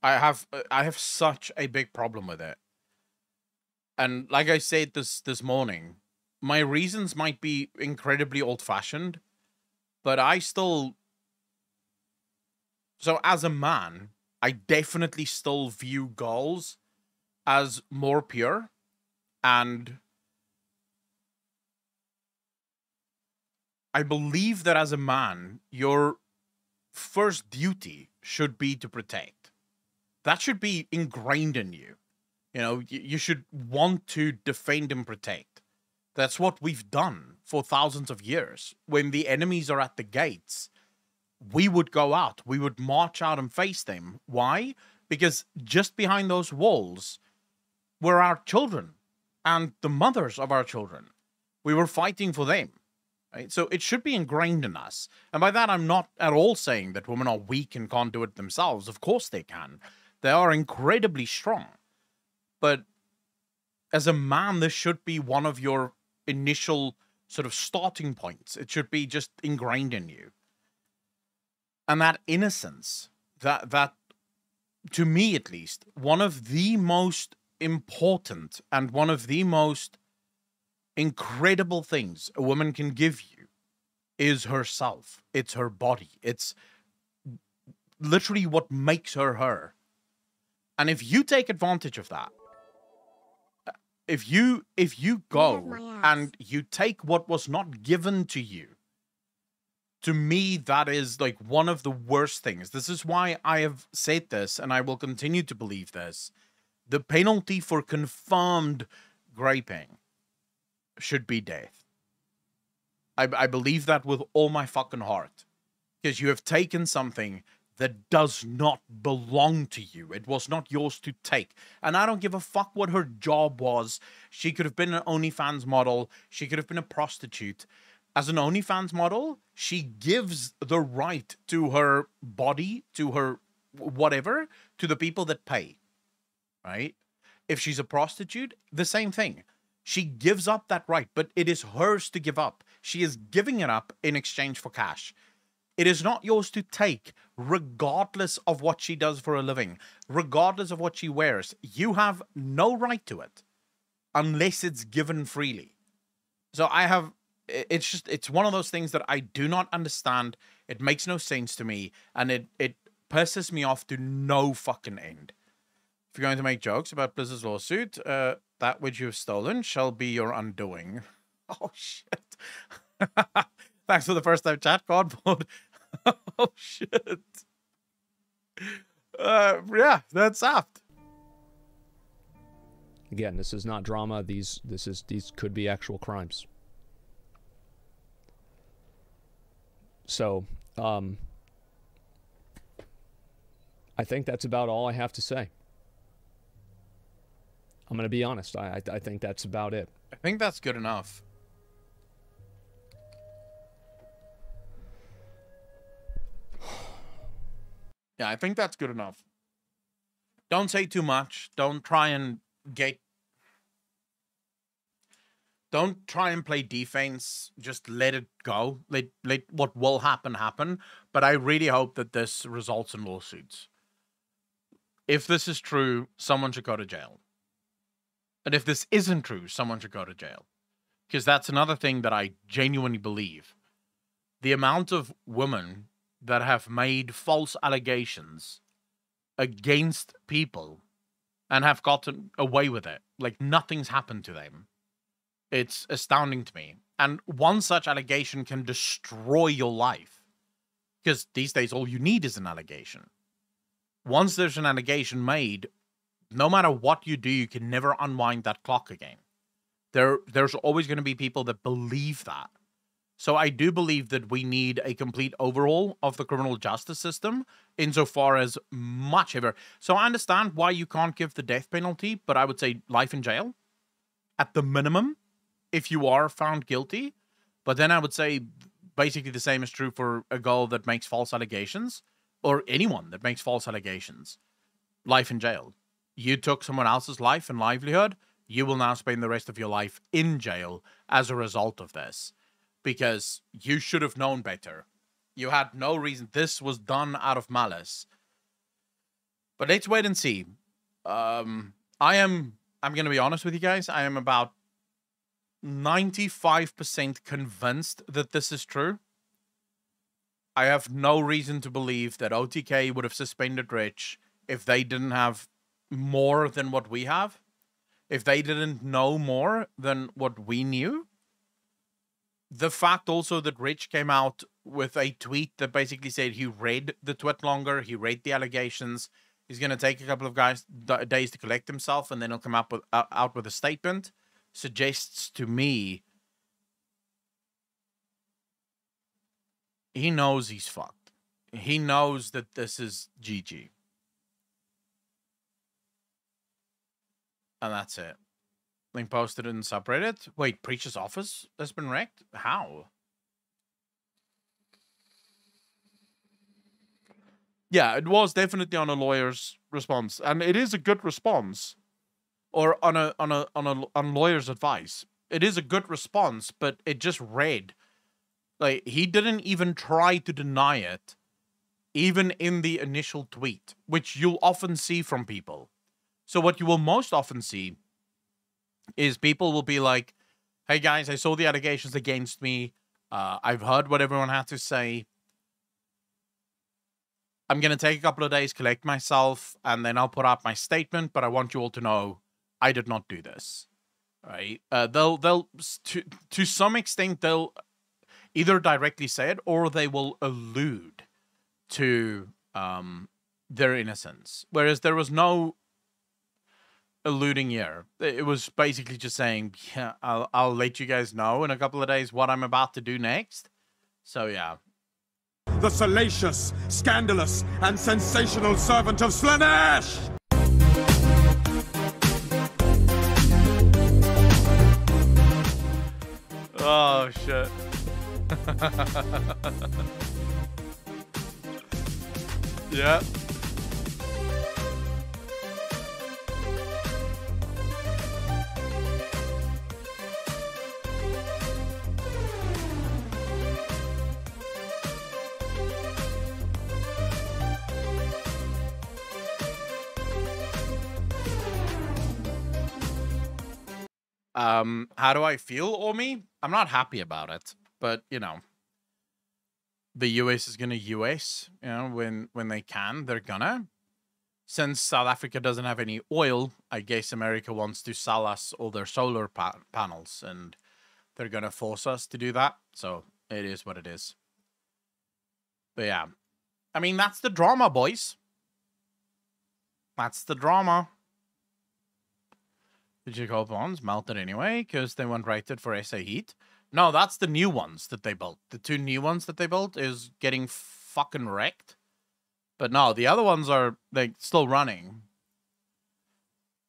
Speaker 1: I have such a big problem with it. And like I said this morning, my reasons might be incredibly old-fashioned, but I still... So as a man, I definitely still view girls as more pure, and I believe that as a man, your first duty should be to protect. That should be ingrained in you. You know, you should want to defend and protect. That's what we've done for thousands of years. When the enemies are at the gates, we would go out. We would march out and face them. Why? Because just behind those walls were our children and the mothers of our children. We were fighting for them. Right? So it should be ingrained in us. And by that, I'm not at all saying that women are weak and can't do it themselves. Of course they can. They are incredibly strong. But as a man, this should be one of your initial sort of starting points. It should be just ingrained in you. And that innocence, that to me at least, one of the most important and one of the most incredible things a woman can give you is herself. It's her body. It's literally what makes her her. And if you take advantage of that, if you go and you take what was not given to you to me, that is like one of the worst things. This is why I have said this, and I will continue to believe this. The penalty for confirmed raping should be death. I believe that with all my fucking heart. Because you have taken something that does not belong to you. It was not yours to take. And I don't give a fuck what her job was. She could have been an OnlyFans model. She could have been a prostitute. As an OnlyFans model, she gives the right to her body, to her whatever, to the people that pay. Right? If she's a prostitute, the same thing. She gives up that right, but it is hers to give up. She is giving it up in exchange for cash. It is not yours to take, regardless of what she does for a living, regardless of what she wears. You have no right to it unless it's given freely. So it's one of those things that I do not understand. It makes no sense to me, and it pisses me off to no fucking end. If you're going to make jokes about Blizzard's lawsuit, that which you have stolen shall be your undoing. Oh, shit. Thanks for the first time chat, Cardboard. Oh, shit. Yeah, that's apt.
Speaker 2: Again, this is not drama. These could be actual crimes. So, I think that's about all I have to say. I'm going to be honest. I think that's about it.
Speaker 1: I think that's good enough. Yeah, I think that's good enough. Don't say too much. Don't try and play defense. Just let it go. Let what will happen happen. But I really hope that this results in lawsuits. If this is true, someone should go to jail. And if this isn't true, someone should go to jail. Because that's another thing that I genuinely believe. The amount of women that have made false allegations against people and have gotten away with it. Like nothing's happened to them. It's astounding to me. And one such allegation can destroy your life. Because these days, all you need is an allegation. Once there's an allegation made, no matter what you do, you can never unwind that clock again. There's always going to be people that believe that. So I do believe that we need a complete overhaul of the criminal justice system insofar as much ever. So I understand why you can't give the death penalty, but I would say life in jail at the minimum if you are found guilty. But then I would say basically the same is true for a girl that makes false allegations or anyone that makes false allegations. Life in jail. You took someone else's life and livelihood. You will now spend the rest of your life in jail as a result of this. Because you should have known better. You had no reason. This was done out of malice. But let's wait and see. I'm going to be honest with you guys. I am about 95% convinced that this is true. I have no reason to believe that OTK would have suspended Rich if they didn't have more than what we have. If they didn't know more than what we knew. The fact also that Rich came out with a tweet that basically said he read the tweet longer, he read the allegations, he's going to take a couple of days to collect himself, and then he'll come out with a statement, suggests to me he knows he's fucked. He knows that this is GG. And that's it. Link posted in subreddit. Wait, Preacher's office has been wrecked? How? Yeah, it was definitely on a lawyer's response, and it is a good response, or on lawyer's advice. It is a good response, but it just read like he didn't even try to deny it, even in the initial tweet, which you'll often see from people. So what you will most often see is people will be like, hey guys, I saw the allegations against me. I've heard what everyone had to say. I'm going to take a couple of days, collect myself, and then I'll put out my statement, but I want you all to know I did not do this. Right? They'll to some extent, either directly say it or they will allude to their innocence. Whereas there was no alluding here. It was basically just saying, yeah, I'll let you guys know in a couple of days what I'm about to do next. So yeah.
Speaker 6: The salacious, scandalous, and sensational servant of Slanesh!
Speaker 1: Oh, shit. Yeah. How do I feel, Omi? I'm not happy about it, but you know, the US is gonna US, you know, when they can, they're gonna. Since South Africa doesn't have any oil, I guess America wants to sell us all their solar panels, and they're gonna force us to do that. So it is what it is. But yeah, I mean, that's the drama, boys. That's the drama. The Jacob ones melted anyway because they weren't rated for SA heat. No, that's the new ones that they built. The 2 new ones that they built is getting fucking wrecked. But no, the other ones are like still running.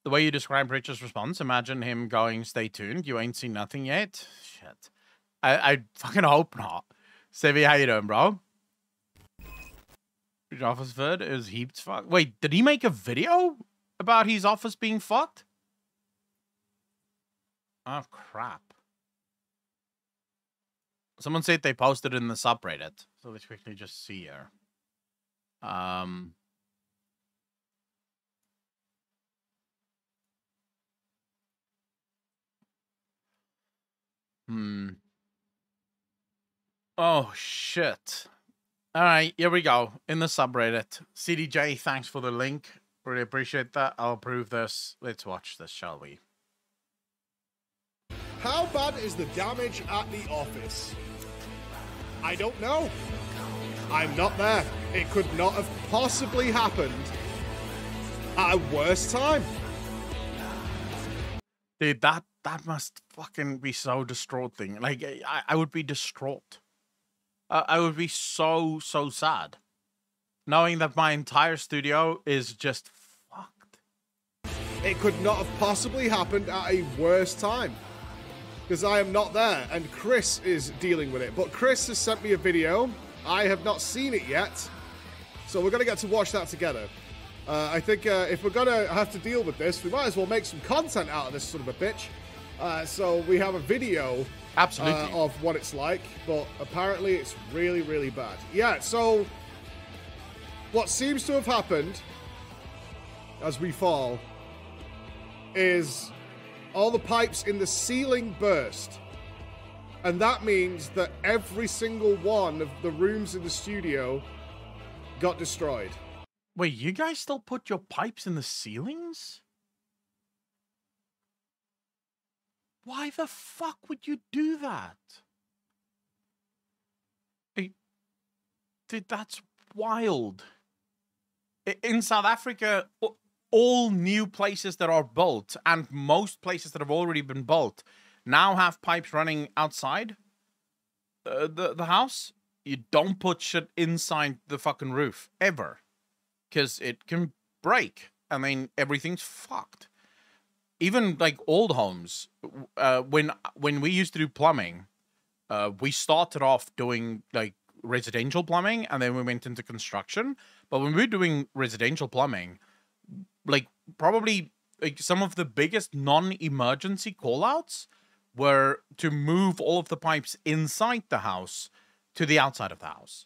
Speaker 1: The way you describe Richard's response, imagine him going, "Stay tuned. You ain't seen nothing yet." Shit. I fucking hope not. Sevi, how you doing, bro? His office vid is heaped fuck. Wait, did he make a video about his office being fucked? Oh, crap. Someone said they posted it in the subreddit. So let's quickly just see here. Oh, shit. All right, here we go. In the subreddit. CDJ, thanks for the link. Really appreciate that. I'll approve this. Let's watch this, shall we?
Speaker 7: How bad is the damage at the office? I don't know. I'm not there. It could not have possibly happened at a worse time.
Speaker 1: Dude, that must fucking be so distraughting. Like, I would be distraught. I would be so sad. Knowing that my entire studio is just fucked.
Speaker 7: It could not have possibly happened at a worse time. Because I am not there, and Chris is dealing with it. But Chris has sent me a video. I have not seen it yet. So we're going to get to watch that together. I think if we're going to have to deal with this, we might as well make some content out of this son of a bitch. So we have a video
Speaker 1: Absolutely.
Speaker 7: Of what it's like. But apparently it's really, really bad. Yeah, so what seems to have happened as we fall is all the pipes in the ceiling burst. And that means that every single one of the rooms in the studio got destroyed.
Speaker 1: Wait, you guys still put your pipes in the ceilings? Why the fuck would you do that? Dude, that's wild. In South Africa, all new places that are built and most places that have already been built now have pipes running outside the house. You don't put shit inside the fucking roof ever, because it can break. I mean, everything's fucked. Even like old homes, when we used to do plumbing, we started off doing like residential plumbing and then we went into construction. But when we were doing residential plumbing, like probably like some of the biggest non-emergency call-outs were to move all of the pipes inside the house to the outside of the house,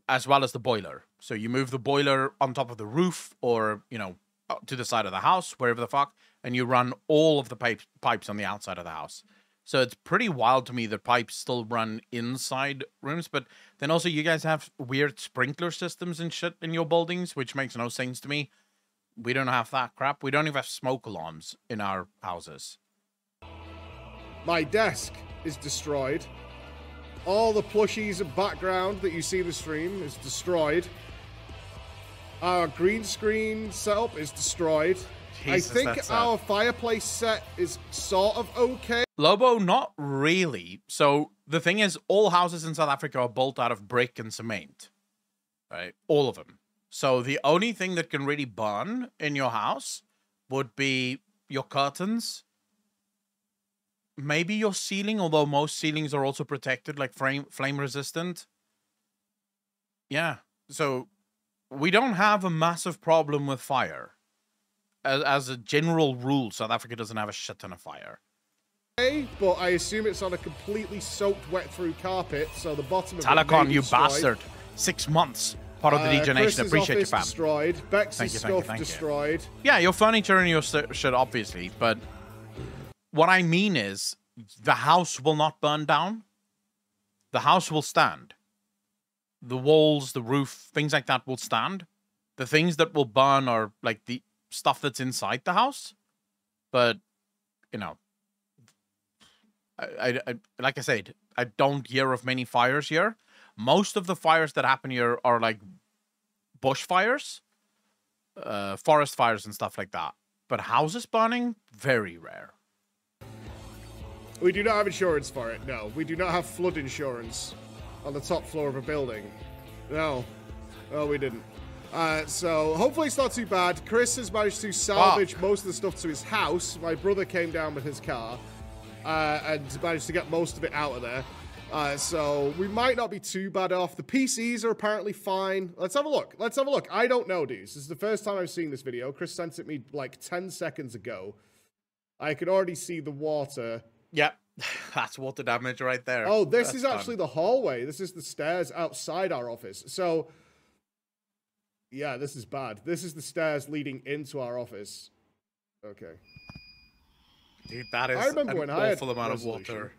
Speaker 1: as well as the boiler. So you move the boiler on top of the roof or, you know, to the side of the house, wherever the fuck, and you run all of the pipes on the outside of the house. So it's pretty wild to me that pipes still run inside rooms, but then also you guys have weird sprinkler systems and shit in your buildings, which makes no sense to me. We don't have that crap. We don't even have smoke alarms in our houses.
Speaker 7: My desk is destroyed. All the plushies and background that you see in the stream is destroyed. Our green screen setup is destroyed.
Speaker 1: Jesus,
Speaker 7: I think
Speaker 1: that's
Speaker 7: our fireplace set is sort of okay.
Speaker 1: Lobo, not really. So the thing is, all houses in South Africa are built out of brick and cement. Right? All of them. So the only thing that can really burn in your house would be your curtains. Maybe your ceiling, although most ceilings are also protected, like flame resistant. Yeah. So we don't have a massive problem with fire. As a general rule, South Africa doesn't have a shit ton of fire.
Speaker 7: But I assume it's on a completely soaked, wet through carpet, so the bottom of it
Speaker 1: Talakon,
Speaker 7: may be
Speaker 1: you
Speaker 7: destroyed.
Speaker 1: bastard. 6 months. Part of the degeneration.
Speaker 7: Chris's
Speaker 1: Appreciate you,
Speaker 7: office
Speaker 1: fam.
Speaker 7: destroyed. Bex's
Speaker 1: Thank you,
Speaker 7: stuff destroyed.
Speaker 1: Yeah, your furniture and your shit, obviously. But what I mean is, the house will not burn down. The house will stand. The walls, the roof, things like that will stand. The things that will burn are like the stuff that's inside the house. But, you know, I like I said, I don't hear of many fires here. Most of the fires that happen here are like bushfires, forest fires and stuff like that. But houses burning, very rare.
Speaker 7: We do not have insurance for it, no. We do not have flood insurance on the top floor of a building. No. No, we didn't. So hopefully it's not too bad. Chris has managed to salvage most of the stuff to his house. My brother came down with his car and managed to get most of it out of there. So we might not be too bad off. The PCs are apparently fine. Let's have a look. Let's have a look. I don't know, dudes. This is the first time I've seen this video. Chris sent it me like 10 seconds ago. I could already see the water.
Speaker 1: Yep. That's water damage right there.
Speaker 7: Oh, this
Speaker 1: That's
Speaker 7: is actually
Speaker 1: fun.
Speaker 7: the hallway. This is the stairs outside our office. So, yeah, this is bad. This is the stairs leading into our office. Okay.
Speaker 1: Dude, that is
Speaker 7: I remember
Speaker 1: an
Speaker 7: when I had
Speaker 1: awful amount of
Speaker 7: resolution.
Speaker 1: water.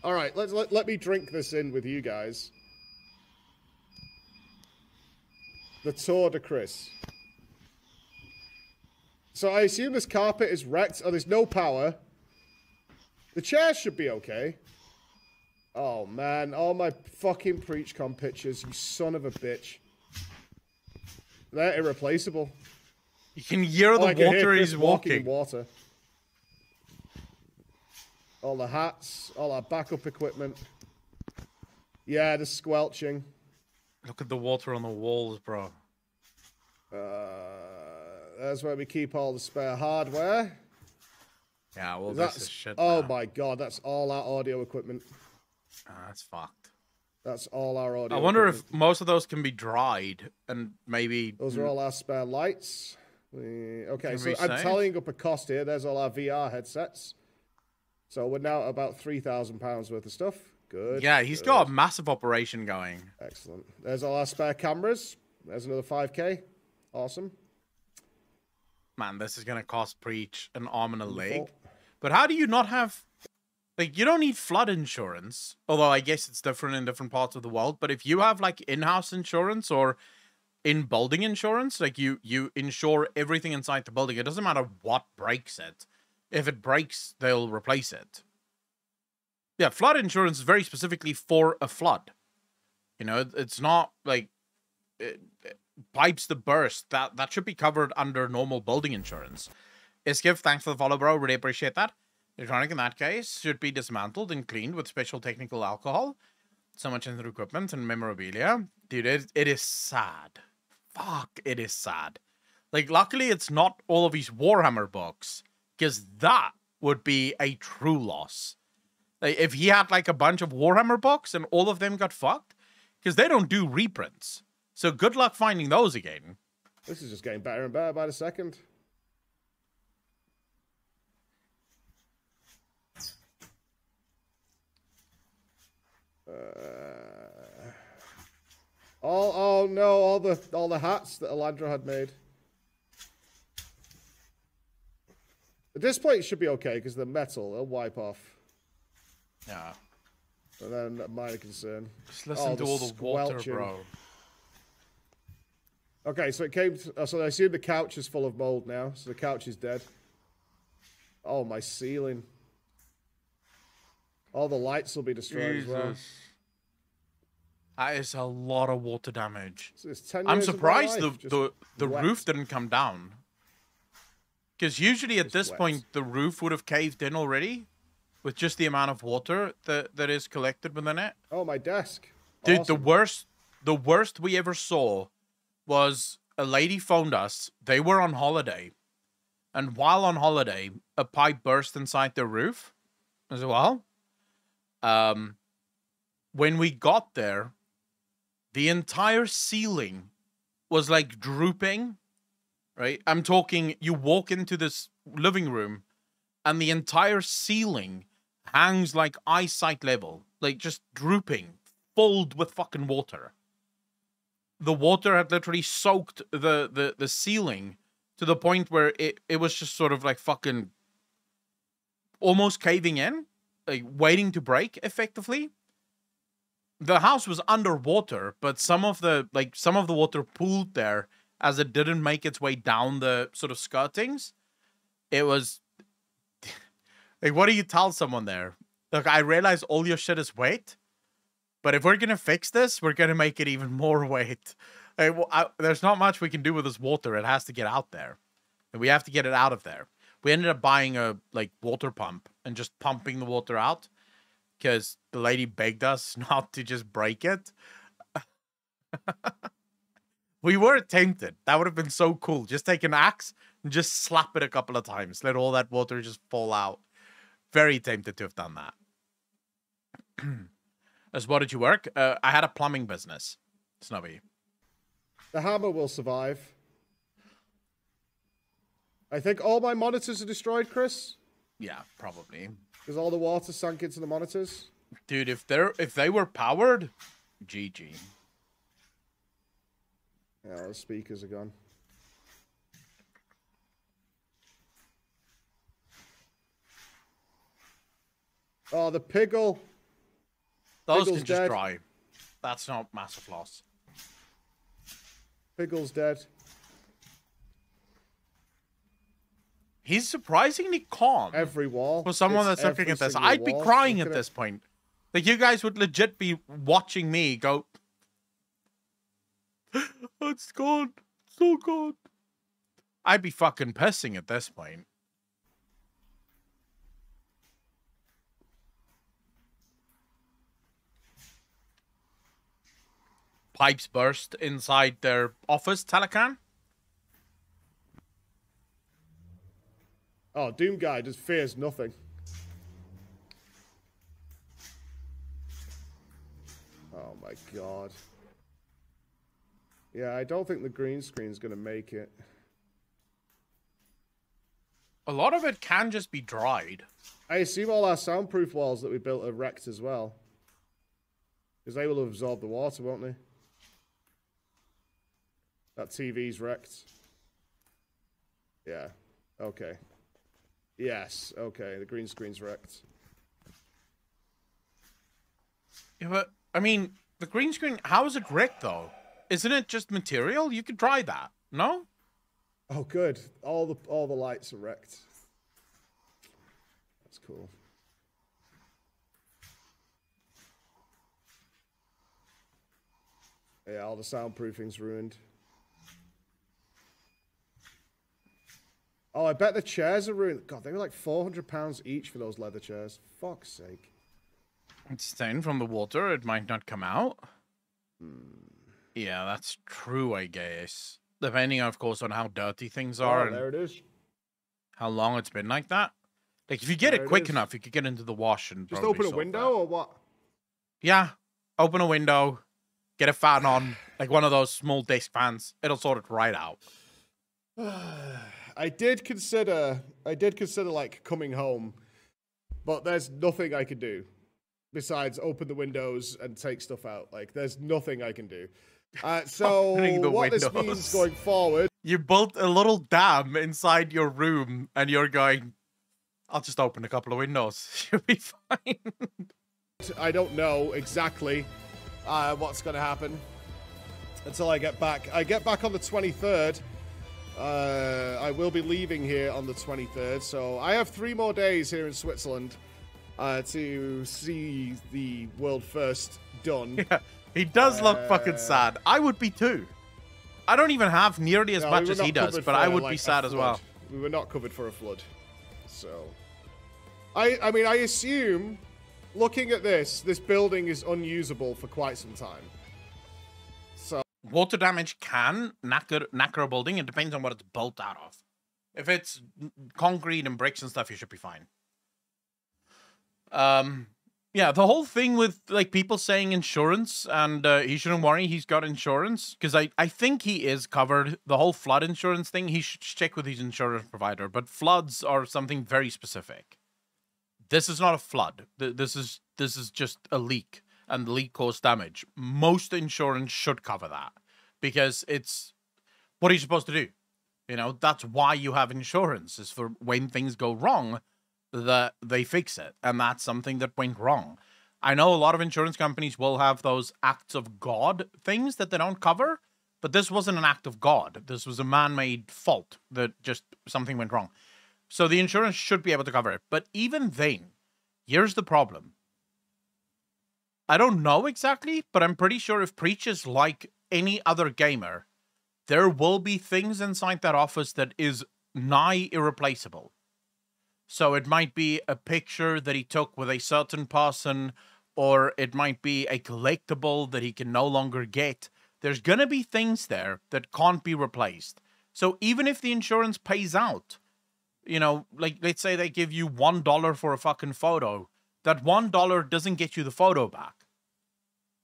Speaker 7: All right, let me drink this in with you guys. The Tour de Chris. So I assume this carpet is wrecked. Oh, there's no power. The chairs should be okay. Oh, man. All my fucking PreachCon pictures, you son of a bitch. They're irreplaceable.
Speaker 1: You can hear the
Speaker 7: I can hear
Speaker 1: water
Speaker 7: Chris
Speaker 1: he's
Speaker 7: walking in
Speaker 1: walking.
Speaker 7: water. All the hats, all our backup equipment. Yeah, the squelching.
Speaker 1: Look at the water on the walls, bro.
Speaker 7: That's where we keep all the spare hardware.
Speaker 1: Yeah, well,
Speaker 7: That's,
Speaker 1: this is shit.
Speaker 7: oh
Speaker 1: now.
Speaker 7: my god, that's all our audio equipment.
Speaker 1: That's fucked.
Speaker 7: That's all our audio
Speaker 1: I wonder
Speaker 7: equipment.
Speaker 1: if most of those can be dried and maybe...
Speaker 7: Those are all our spare lights. Okay,
Speaker 1: Can
Speaker 7: so
Speaker 1: we
Speaker 7: I'm
Speaker 1: save?
Speaker 7: tallying up a cost here. There's all our VR headsets. So we're now at about £3,000 worth of stuff. Good.
Speaker 1: Yeah, he's
Speaker 7: good.
Speaker 1: got a massive operation going.
Speaker 7: Excellent. There's all our spare cameras. There's another 5K. Awesome.
Speaker 1: Man, this is going to cost Preach an arm and a leg.
Speaker 7: Wonderful.
Speaker 1: But how do you not have... Like, you don't need flood insurance. Although I guess it's different in different parts of the world. But if you have, like, in-house insurance or in-building insurance, like, you insure everything inside the building. It doesn't matter what breaks it. If it breaks, they'll replace it. Yeah, flood insurance is very specifically for a flood. You know, it's not, like... pipes that burst, that should be covered under normal building insurance. Iskiv, thanks for the follow, bro. Really appreciate that. Electronic in that case should be dismantled and cleaned with special technical alcohol. So much into equipment and memorabilia. Dude, it is sad. Fuck, it is sad. Like, luckily it's not all of his Warhammer books, because that would be a true loss. Like, if he had, like, a bunch of Warhammer books and all of them got fucked, because they don't do reprints. So good luck finding those again.
Speaker 7: This is just getting better and better by the second. Oh no, all the hats that Alandra had made. The display should be okay because the metal, it'll wipe off.
Speaker 1: Yeah.
Speaker 7: And then a minor concern.
Speaker 1: Just listen to all the water,
Speaker 7: squelching.
Speaker 1: bro.
Speaker 7: Okay, so it came. So I assume the couch is full of mold now. So the couch is dead. Oh, my ceiling. All the lights will be destroyed as well.
Speaker 1: That is a lot of water damage.
Speaker 7: So it's 10
Speaker 1: I'm
Speaker 7: years of my
Speaker 1: surprised
Speaker 7: life
Speaker 1: the
Speaker 7: wet.
Speaker 1: roof didn't come down. Because usually at
Speaker 7: Just
Speaker 1: this
Speaker 7: wet.
Speaker 1: point, the roof would have caved in already with just the amount of water that is collected within it.
Speaker 7: Oh, my desk.
Speaker 1: Dude,
Speaker 7: Awesome.
Speaker 1: the worst we ever saw was a lady phoned us. They were on holiday. And while on holiday, a pipe burst inside their roof as well. When we got there, the entire ceiling was like drooping, right? I'm talking, you walk into this living room and the entire ceiling hangs like eyesight level, like just drooping, filled with fucking water. The water had literally soaked the ceiling to the point where it was just sort of like fucking almost caving in, like waiting to break effectively. The house was underwater, but some of the water pooled there as it didn't make its way down the sort of skirtings. It was like, what do you tell someone there? Look, I realize all your shit is wet, but if we're gonna fix this, we're gonna make it even more wet. Like, there's not much we can do with this water. It has to get out there, and we have to get it out of there. We ended up buying a water pump and just pumping the water out, because the lady begged us not to just break it. We were tempted. That would have been so cool. Just take an axe and just slap it a couple of times. Let all that water just fall out. Very tempted to have done that. As what did you work? I had a plumbing business. Snubby.
Speaker 7: The hammer will survive. I think all my monitors are destroyed, Chris.
Speaker 1: Yeah, probably.
Speaker 7: Because all the water sank into the monitors.
Speaker 1: Dude, if they were powered, GG.
Speaker 7: Yeah, the speakers are gone. Oh, the Piggle.
Speaker 1: Those
Speaker 7: Piggle's
Speaker 1: can just
Speaker 7: dead.
Speaker 1: dry. That's not massive loss.
Speaker 7: Piggle's dead.
Speaker 1: He's surprisingly calm.
Speaker 7: Every wall.
Speaker 1: For someone
Speaker 7: It's
Speaker 1: that's looking
Speaker 7: every
Speaker 1: at this,
Speaker 7: single
Speaker 1: I'd be
Speaker 7: wall.
Speaker 1: crying
Speaker 7: Look
Speaker 1: at
Speaker 7: it.
Speaker 1: this point. Like, you guys would legit be watching me go, oh, it's gone. So gone. I'd be fucking pissing at this point. Pipes burst inside their office, Telecan.
Speaker 7: Oh, Doom Guy just fears nothing. Oh my god. Yeah, I don't think the green screen's gonna make it.
Speaker 1: A lot of it can just be dried.
Speaker 7: I assume all our soundproof walls that we built are wrecked as well. Because they will absorb the water, won't they? That TV's wrecked. Yeah. Okay. Yes. Okay. The green screen's wrecked.
Speaker 1: Yeah, but, I mean, the green screen, how is it wrecked, though? Isn't it just material? You could dry that, no?
Speaker 7: Oh, good. All the lights are wrecked. That's cool. Yeah, all the soundproofing's ruined. Oh, I bet the chairs are ruined. God, they were like £400 each for those leather chairs. Fuck's sake.
Speaker 1: It's stained from the water. It might not come out. Yeah, that's true, I guess. Depending, of course, on how dirty things are
Speaker 7: Oh, there
Speaker 1: and
Speaker 7: it is.
Speaker 1: how long it's been like that. Like, if you get
Speaker 7: There
Speaker 1: it
Speaker 7: it
Speaker 1: quick
Speaker 7: is.
Speaker 1: enough, you could get into the wash and
Speaker 7: Just
Speaker 1: probably
Speaker 7: open a
Speaker 1: solve
Speaker 7: window
Speaker 1: that.
Speaker 7: or what?
Speaker 1: Yeah, open a window, get a fan on, like one of those small desk fans. It'll sort it right out.
Speaker 7: I did consider like coming home, but there's nothing I can do besides open the windows and take stuff out. Like, there's nothing I can do. So
Speaker 1: Opening the
Speaker 7: what this
Speaker 1: windows.
Speaker 7: means going forward,
Speaker 1: You built a little dam inside your room, and you're going, I'll just open a couple of windows. You'll be fine.
Speaker 7: I don't know exactly what's going to happen until I get back. I get back on the 23rd. I will be leaving here on the 23rd, so I have 3 more days here in Switzerland to see the world first done.
Speaker 1: Yeah. He does look fucking sad. I would be too. I don't even have nearly as much as he does, but I would be sad as well.
Speaker 7: We were not covered for a flood. So, I mean, I assume, looking at this building is unusable for quite some time. So
Speaker 1: water damage can knacker a building. It depends on what it's built out of. If it's concrete and bricks and stuff, you should be fine. Yeah, the whole thing with like people saying insurance and he shouldn't worry, he's got insurance, because I think he is covered. The whole flood insurance thing, he should check with his insurance provider. But floods are something very specific. This is not a flood. This is just a leak, and the leak caused damage. Most insurance should cover that, because it's what are you supposed to do? You know, that's why you have insurance, is for when things go wrong, that they fix it. And that's something that went wrong. I know a lot of insurance companies will have those acts of God things that they don't cover, but this wasn't an act of God. This was a man-made fault that just something went wrong. So the insurance should be able to cover it. But even then, here's the problem. I don't know exactly, but I'm pretty sure if Preach is like any other gamer, there will be things inside that office that is nigh irreplaceable. So it might be a picture that he took with a certain person, or it might be a collectible that he can no longer get. There's going to be things there that can't be replaced. So even if the insurance pays out, you know, like let's say they give you $1 for a fucking photo, that $1 doesn't get you the photo back.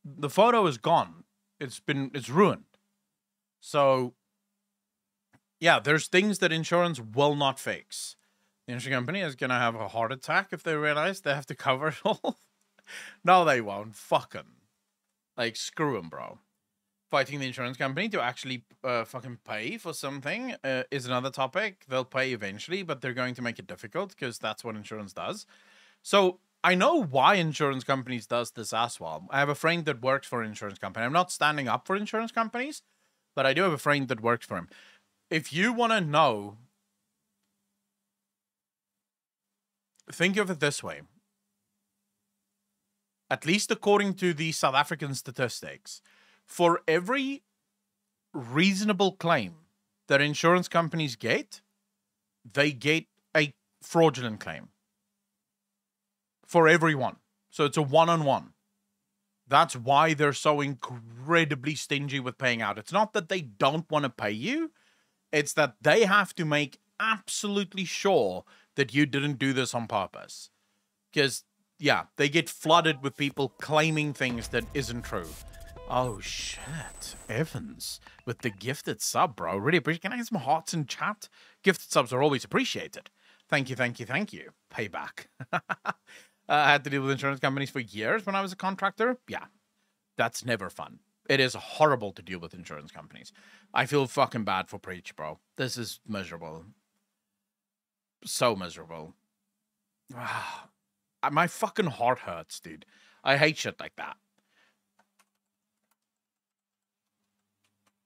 Speaker 1: The photo is gone. It's ruined. So, yeah, there's things that insurance will not fix. The insurance company is going to have a heart attack if they realize they have to cover it all. No, they won't. Fuck them. Like, screw them, bro. Fighting the insurance company to actually fucking pay for something is another topic. They'll pay eventually, but they're going to make it difficult because that's what insurance does. So, I know why insurance companies does this as well. I have a friend that works for an insurance company. I'm not standing up for insurance companies, but I do have a friend that works for him. If you want to know, think of it this way. At least according to the South African statistics, for every reasonable claim that insurance companies get, they get a fraudulent claim. For everyone. So it's a one-on-one. That's why they're so incredibly stingy with paying out. It's not that they don't want to pay you. It's that they have to make absolutely sure that you didn't do this on purpose. Because, yeah, they get flooded with people claiming things that isn't true. Oh, shit. Evans, with the gifted sub, bro. Really appreciate it. Can I get some hearts in chat? Gifted subs are always appreciated. Thank you, thank you, thank you. Payback. I had to deal with insurance companies for years when I was a contractor. Yeah, that's never fun. It is horrible to deal with insurance companies. I feel fucking bad for Preach, bro. This is miserable. So miserable. My fucking heart hurts, dude. I hate shit like that.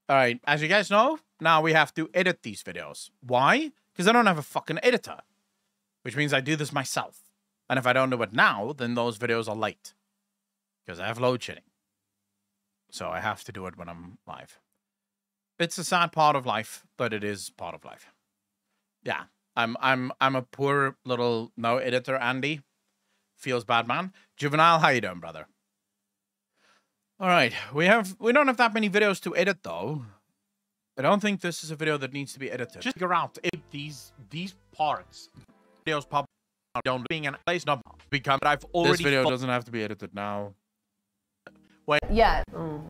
Speaker 1: Alright, as you guys know, now we have to edit these videos. Why? Because I don't have a fucking editor. Which means I do this myself. And if I don't do it now, then those videos are late. Because I have load shedding. So I have to do it when I'm live. It's a sad part of life, but it is part of life. Yeah. I'm a poor little no editor, Andy. Feels bad, man. Juvenile, how you doing, brother? Alright, we don't have that many videos to edit though. I don't think this is a video that needs to be edited. Just figure out if these parts videos pop don't being an place not become. I've already. This video doesn't have to be edited now. Wait.
Speaker 8: Yeah.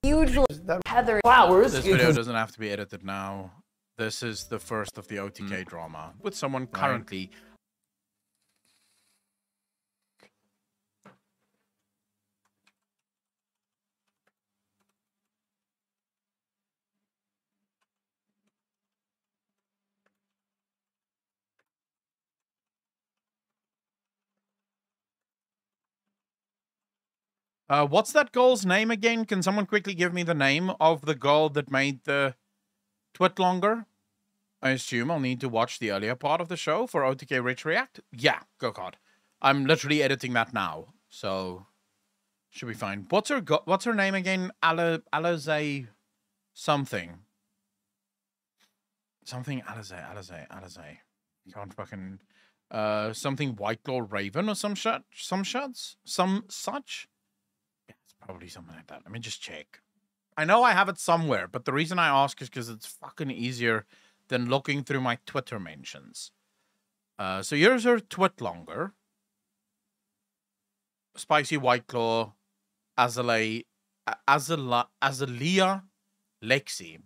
Speaker 8: Usually, Heather Flowers.
Speaker 1: This video doesn't have to be edited now. This is the first of the OTK drama with someone currently. What's that girl's name again? Can someone quickly give me the name of the girl that made the twit longer? I assume I'll need to watch the earlier part of the show for OTK Rich React. Yeah, go God. I'm literally editing that now. So, Should be fine. What's her name again? Alize something. Something Alize. Can't fucking something Whiteclaw Raven or some such. Yeah, it's probably something like that. Let me just check. I know I have it somewhere, but the reason I ask is because it's fucking easier than looking through my Twitter mentions. So here's her twit longer. Spicy Whiteclaw, Azalea Lexi.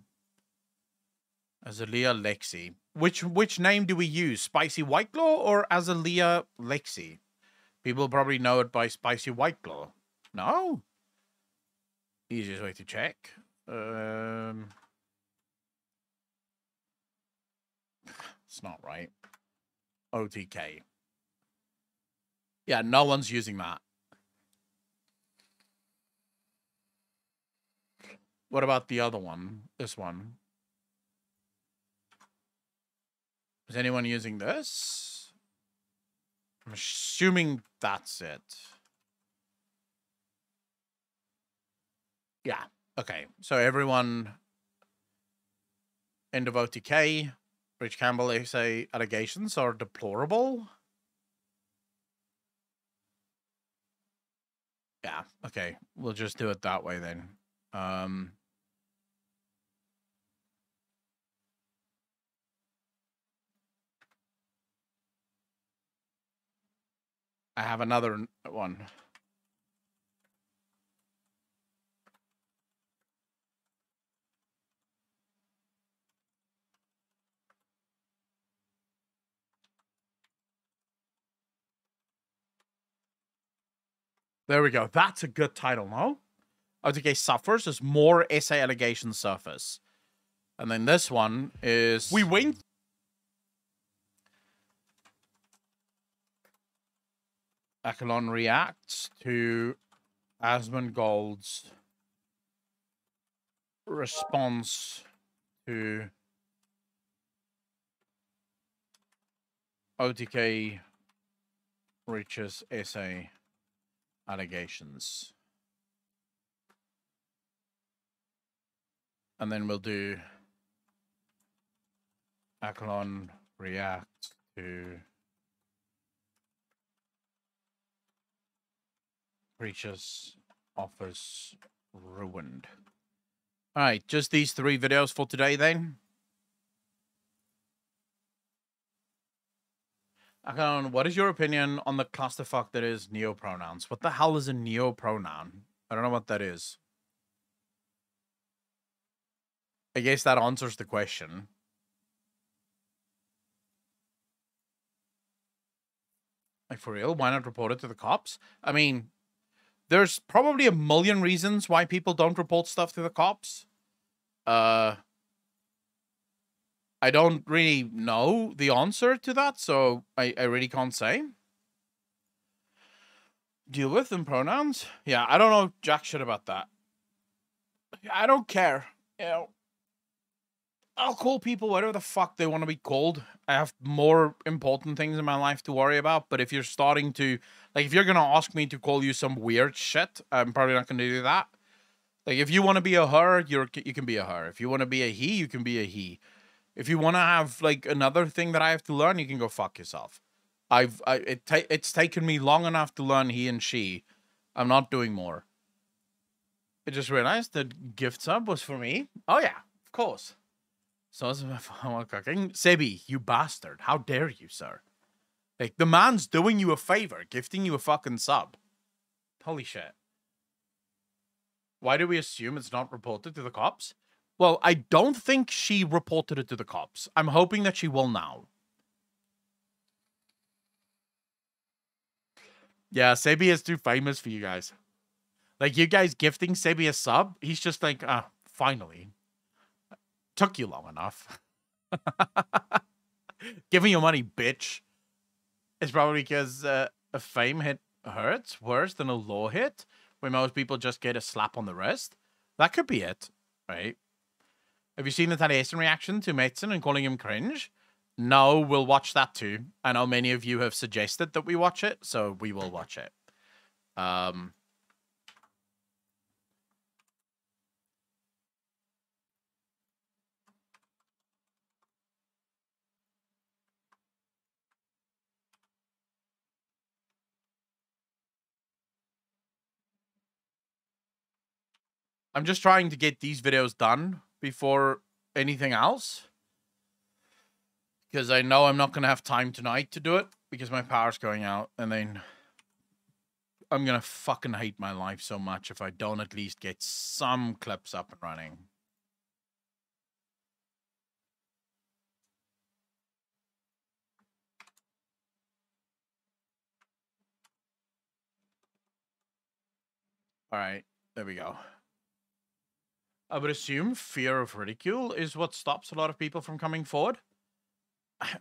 Speaker 1: Azalea Lexi. Which name do we use? Spicy Whiteclaw or Azalea Lexi? People probably know it by Spicy Whiteclaw. No? Easiest way to check. It's not right. OTK. Yeah, no one's using that. What about the other one? This one. Is anyone using this? I'm assuming that's it. Yeah. Okay. So everyone end of OTK. Rich Campbell say allegations are deplorable. Yeah. Okay. We'll just do it that way then. I have another one. There we go. That's a good title, no? OTK suffers as more essay allegations surface. And then this one is... We win. Akalon reacts to Asmongold's response to OTK reaches essay allegations. And then we'll do Akalon reacts to Preacher's office ruined. All right, just these 3 videos for today then. Akalon, what is your opinion on the clusterfuck that is neopronouns? What the hell is a neopronoun? I don't know what that is. I guess that answers the question. Like, for real? Why not report it to the cops? I mean, there's probably a million reasons why people don't report stuff to the cops. I don't really know the answer to that, so I really can't say. Deal with them pronouns? Yeah, I don't know jack shit about that. I don't care. You know, I'll call people whatever the fuck they want to be called. I have more important things in my life to worry about. But if you're starting to... Like, if you're going to ask me to call you some weird shit, I'm probably not going to do that. Like, if you want to be a her, you can be a her. If you want to be a he, you can be a he. If you want to have, like, another thing that I have to learn, you can go fuck yourself. It's taken me long enough to learn he and she. I'm not doing more. I just realized that gift sub was for me. Oh, yeah, of course. So, Sebi, you bastard. How dare you, sir? Like, the man's doing you a favor, gifting you a fucking sub. Holy shit. Why do we assume it's not reported to the cops? Well, I don't think she reported it to the cops. I'm hoping that she will now. Yeah, Sebi is too famous for you guys. Like, you guys gifting Sebi a sub, he's just like, finally. Took you long enough. Give me your money, bitch. It's probably because a fame hit hurts worse than a law hit, where most people just get a slap on the wrist. That could be it, right? Have you seen the Taliesin reaction to Metzen and calling him cringe? No, we'll watch that too. I know many of you have suggested that we watch it, so we will watch it. I'm just trying to get these videos done before anything else. Because I know I'm not going to have time tonight to do it. Because my power's going out. And then I'm going to fucking hate my life so much if I don't at least get some clips up and running. All right, there we go. I would assume fear of ridicule is what stops a lot of people from coming forward.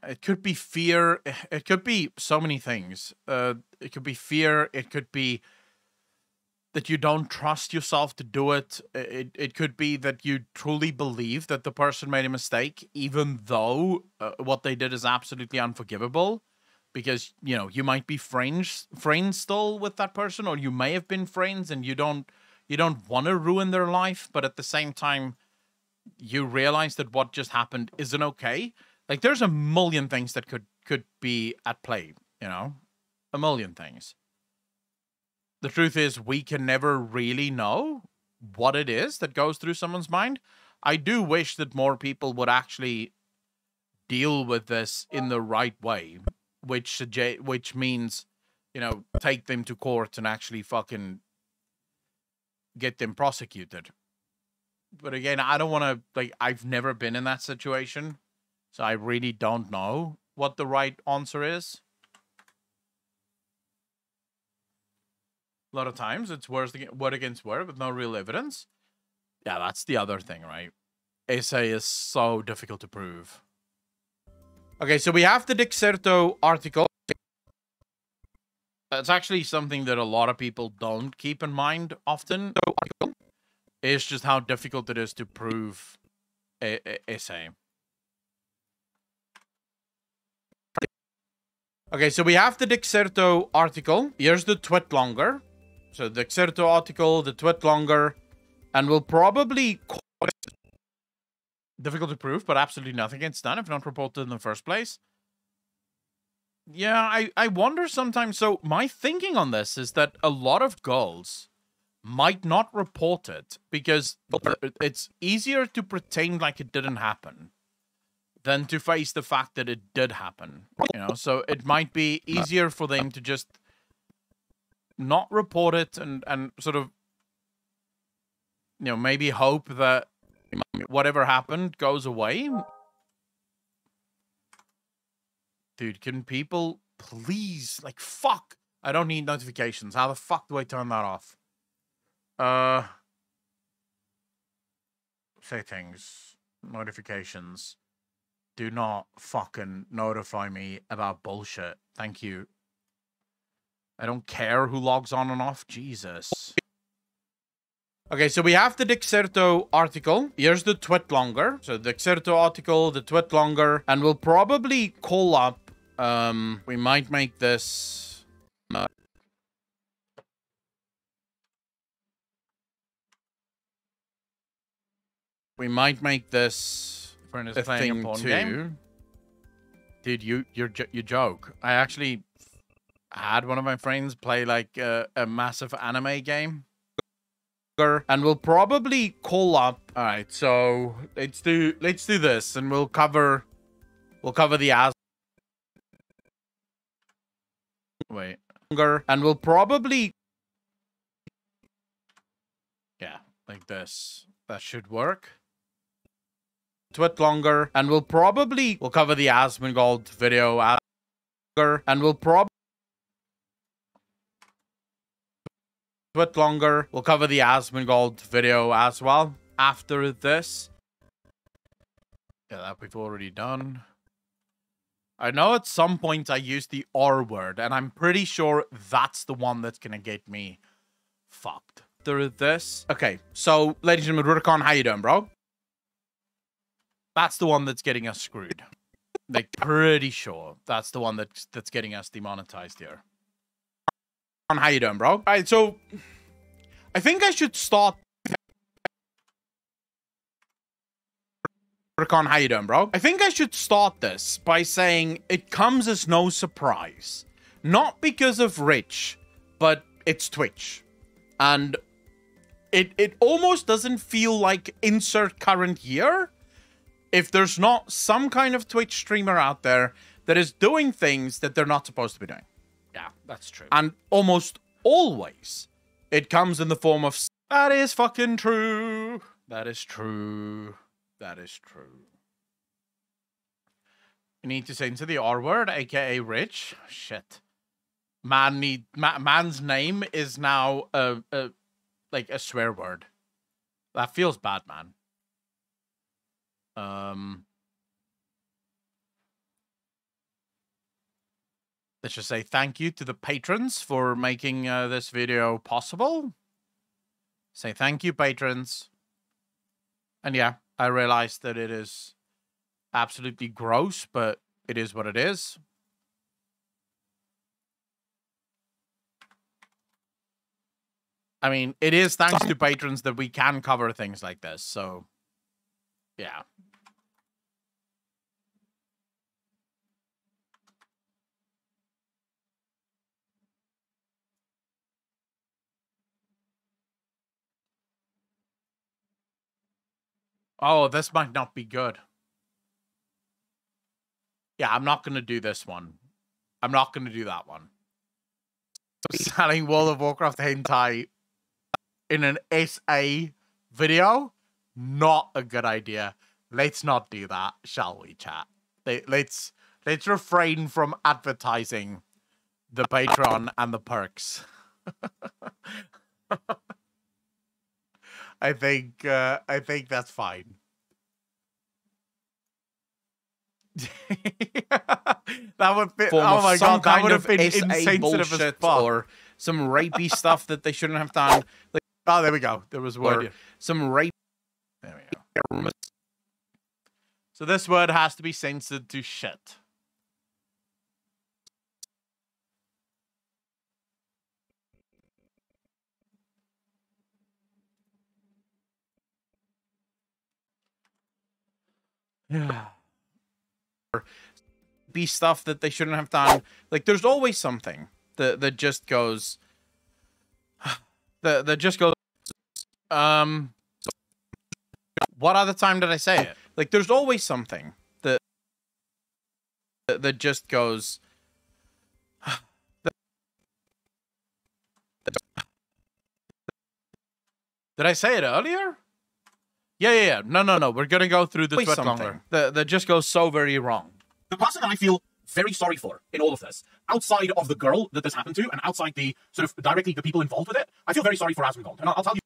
Speaker 1: It could be fear. It could be so many things. It could be fear. It could be that you don't trust yourself to do it. It could be that you truly believe that the person made a mistake, even though what they did is absolutely unforgivable. Because, you know, you might be friends still with that person, or you may have been friends and you don't want to ruin their life, but at the same time, you realize that what just happened isn't okay. Like, there's a million things that could be at play, you know? A million things. The truth is, we can never really know what it is that goes through someone's mind. I do wish that more people would actually deal with this in the right way. Which means, you know, take them to court and actually fucking get them prosecuted. But again, I don't want to, like, I've never been in that situation, so I really don't know what the right answer is. A lot of times, it's word against word with no real evidence. Yeah, that's the other thing, right? Essay is so difficult to prove. Okay, so we have the Dexerto article. It's actually something that a lot of people don't keep in mind often. It's just how difficult it is to prove essay. Okay, so we have the Dexerto article. Here's the tweet longer. So the Dexerto article, the tweet longer, and we'll probably... Difficult to prove, but absolutely nothing gets done if not reported in the first place. Yeah, I wonder sometimes. So my thinking on this is that a lot of girls might not report it because it's easier to pretend like it didn't happen than to face the fact that it did happen. You know, so it might be easier for them to just not report it and sort of, you know, maybe hope that whatever happened goes away. Dude, can people please, like, fuck. I don't need notifications. How the fuck do I turn that off? Settings. Notifications. Do not fucking notify me about bullshit. Thank you. I don't care who logs on and off. Jesus. Okay, so we have the Dexerto article. Here's the tweet longer. So the Dexerto article, the tweet longer, and we'll probably call up. We might make this. We might make this a thing too. Game. Dude, you joke. I actually had one of my friends play like a massive anime game. And we'll probably call up. All right, so let's do this, and we'll cover the as. Wait, and we'll probably, yeah, like this. That should work. Tweet longer, and we'll cover the Asmongold video. And we'll probably. Bit longer. We'll cover the Asmongold video as well after this. Yeah, that we've already done. I know at some point I used the R word, and I'm pretty sure that's the one that's gonna get me fucked. After this. Okay, so ladies and gentlemen, Rurikon, how you doing, bro? That's the one that's getting us screwed. Like, pretty sure that's the one that's getting us demonetized here. How you doing, bro? All right, so I think I should start. How you doing, bro? I think I should start this by saying it comes as no surprise. Not because of Rich, but it's Twitch. And it almost doesn't feel like insert current year if there's not some kind of Twitch streamer out there that is doing things that they're not supposed to be doing.
Speaker 9: Yeah, that's true.
Speaker 1: And almost always it comes in the form of, that is fucking true. That is true. That is true. You need to say into the R word, aka rich. Shit. Man's name is now like a swear word. That feels bad, man. Let's just say thank you to the patrons for making this video possible. Say thank you, patrons. And yeah, I realized that it is absolutely gross, but it is what it is. I mean, it is thanks to patrons that we can cover things like this, so yeah. Oh, this might not be good. Yeah, I'm not going to do this one. I'm not going to do that one. Selling World of Warcraft hentai in an SA video? Not a good idea. Let's not do that, shall we, chat? Let's refrain from advertising the Patreon and the perks. I think that's fine. That would be, oh my god, that would have been insensitive as fuck. Or some rapey stuff that they shouldn't have done. Like, oh, there we go. There was a word. Some rape. There we go. So this word has to be censored to shit. Yeah. Be stuff that they shouldn't have done. Like, there's always something that just goes. That just goes. What other time did I say it? Like, there's always something that just goes. Did I say it earlier? Yeah. No. We're gonna go through the tweet longer. That just goes so very wrong.
Speaker 10: The person that I feel very sorry for in all of this, outside of the girl that this happened to, and outside the sort of directly the people involved with it, I feel very sorry for Asmongold. And I'll tell you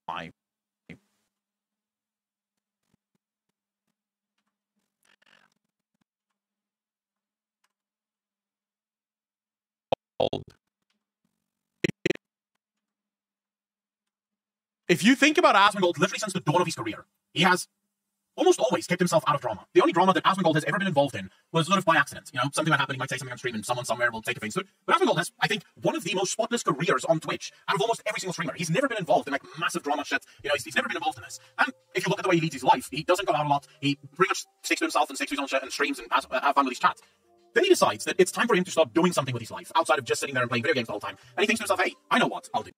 Speaker 10: why. If you think about Asmongold, literally since the dawn of his career, he has almost always kept himself out of drama. The only drama that Asmongold has ever been involved in was sort of by accident. You know, something might happen, he might say something on stream, and someone somewhere will take offense to it. But Asmongold has, I think, one of the most spotless careers on Twitch out of almost every single streamer. He's never been involved in, like, massive drama shit. You know, he's never been involved in this. And if you look at the way he leads his life, he doesn't go out a lot. He pretty much sticks to himself and sticks to his own shit and streams and have fun with his chats. Then he decides that it's time for him to start doing something with his life, outside of just sitting there and playing video games the whole time. And he thinks to himself, hey, I know what, I'll do.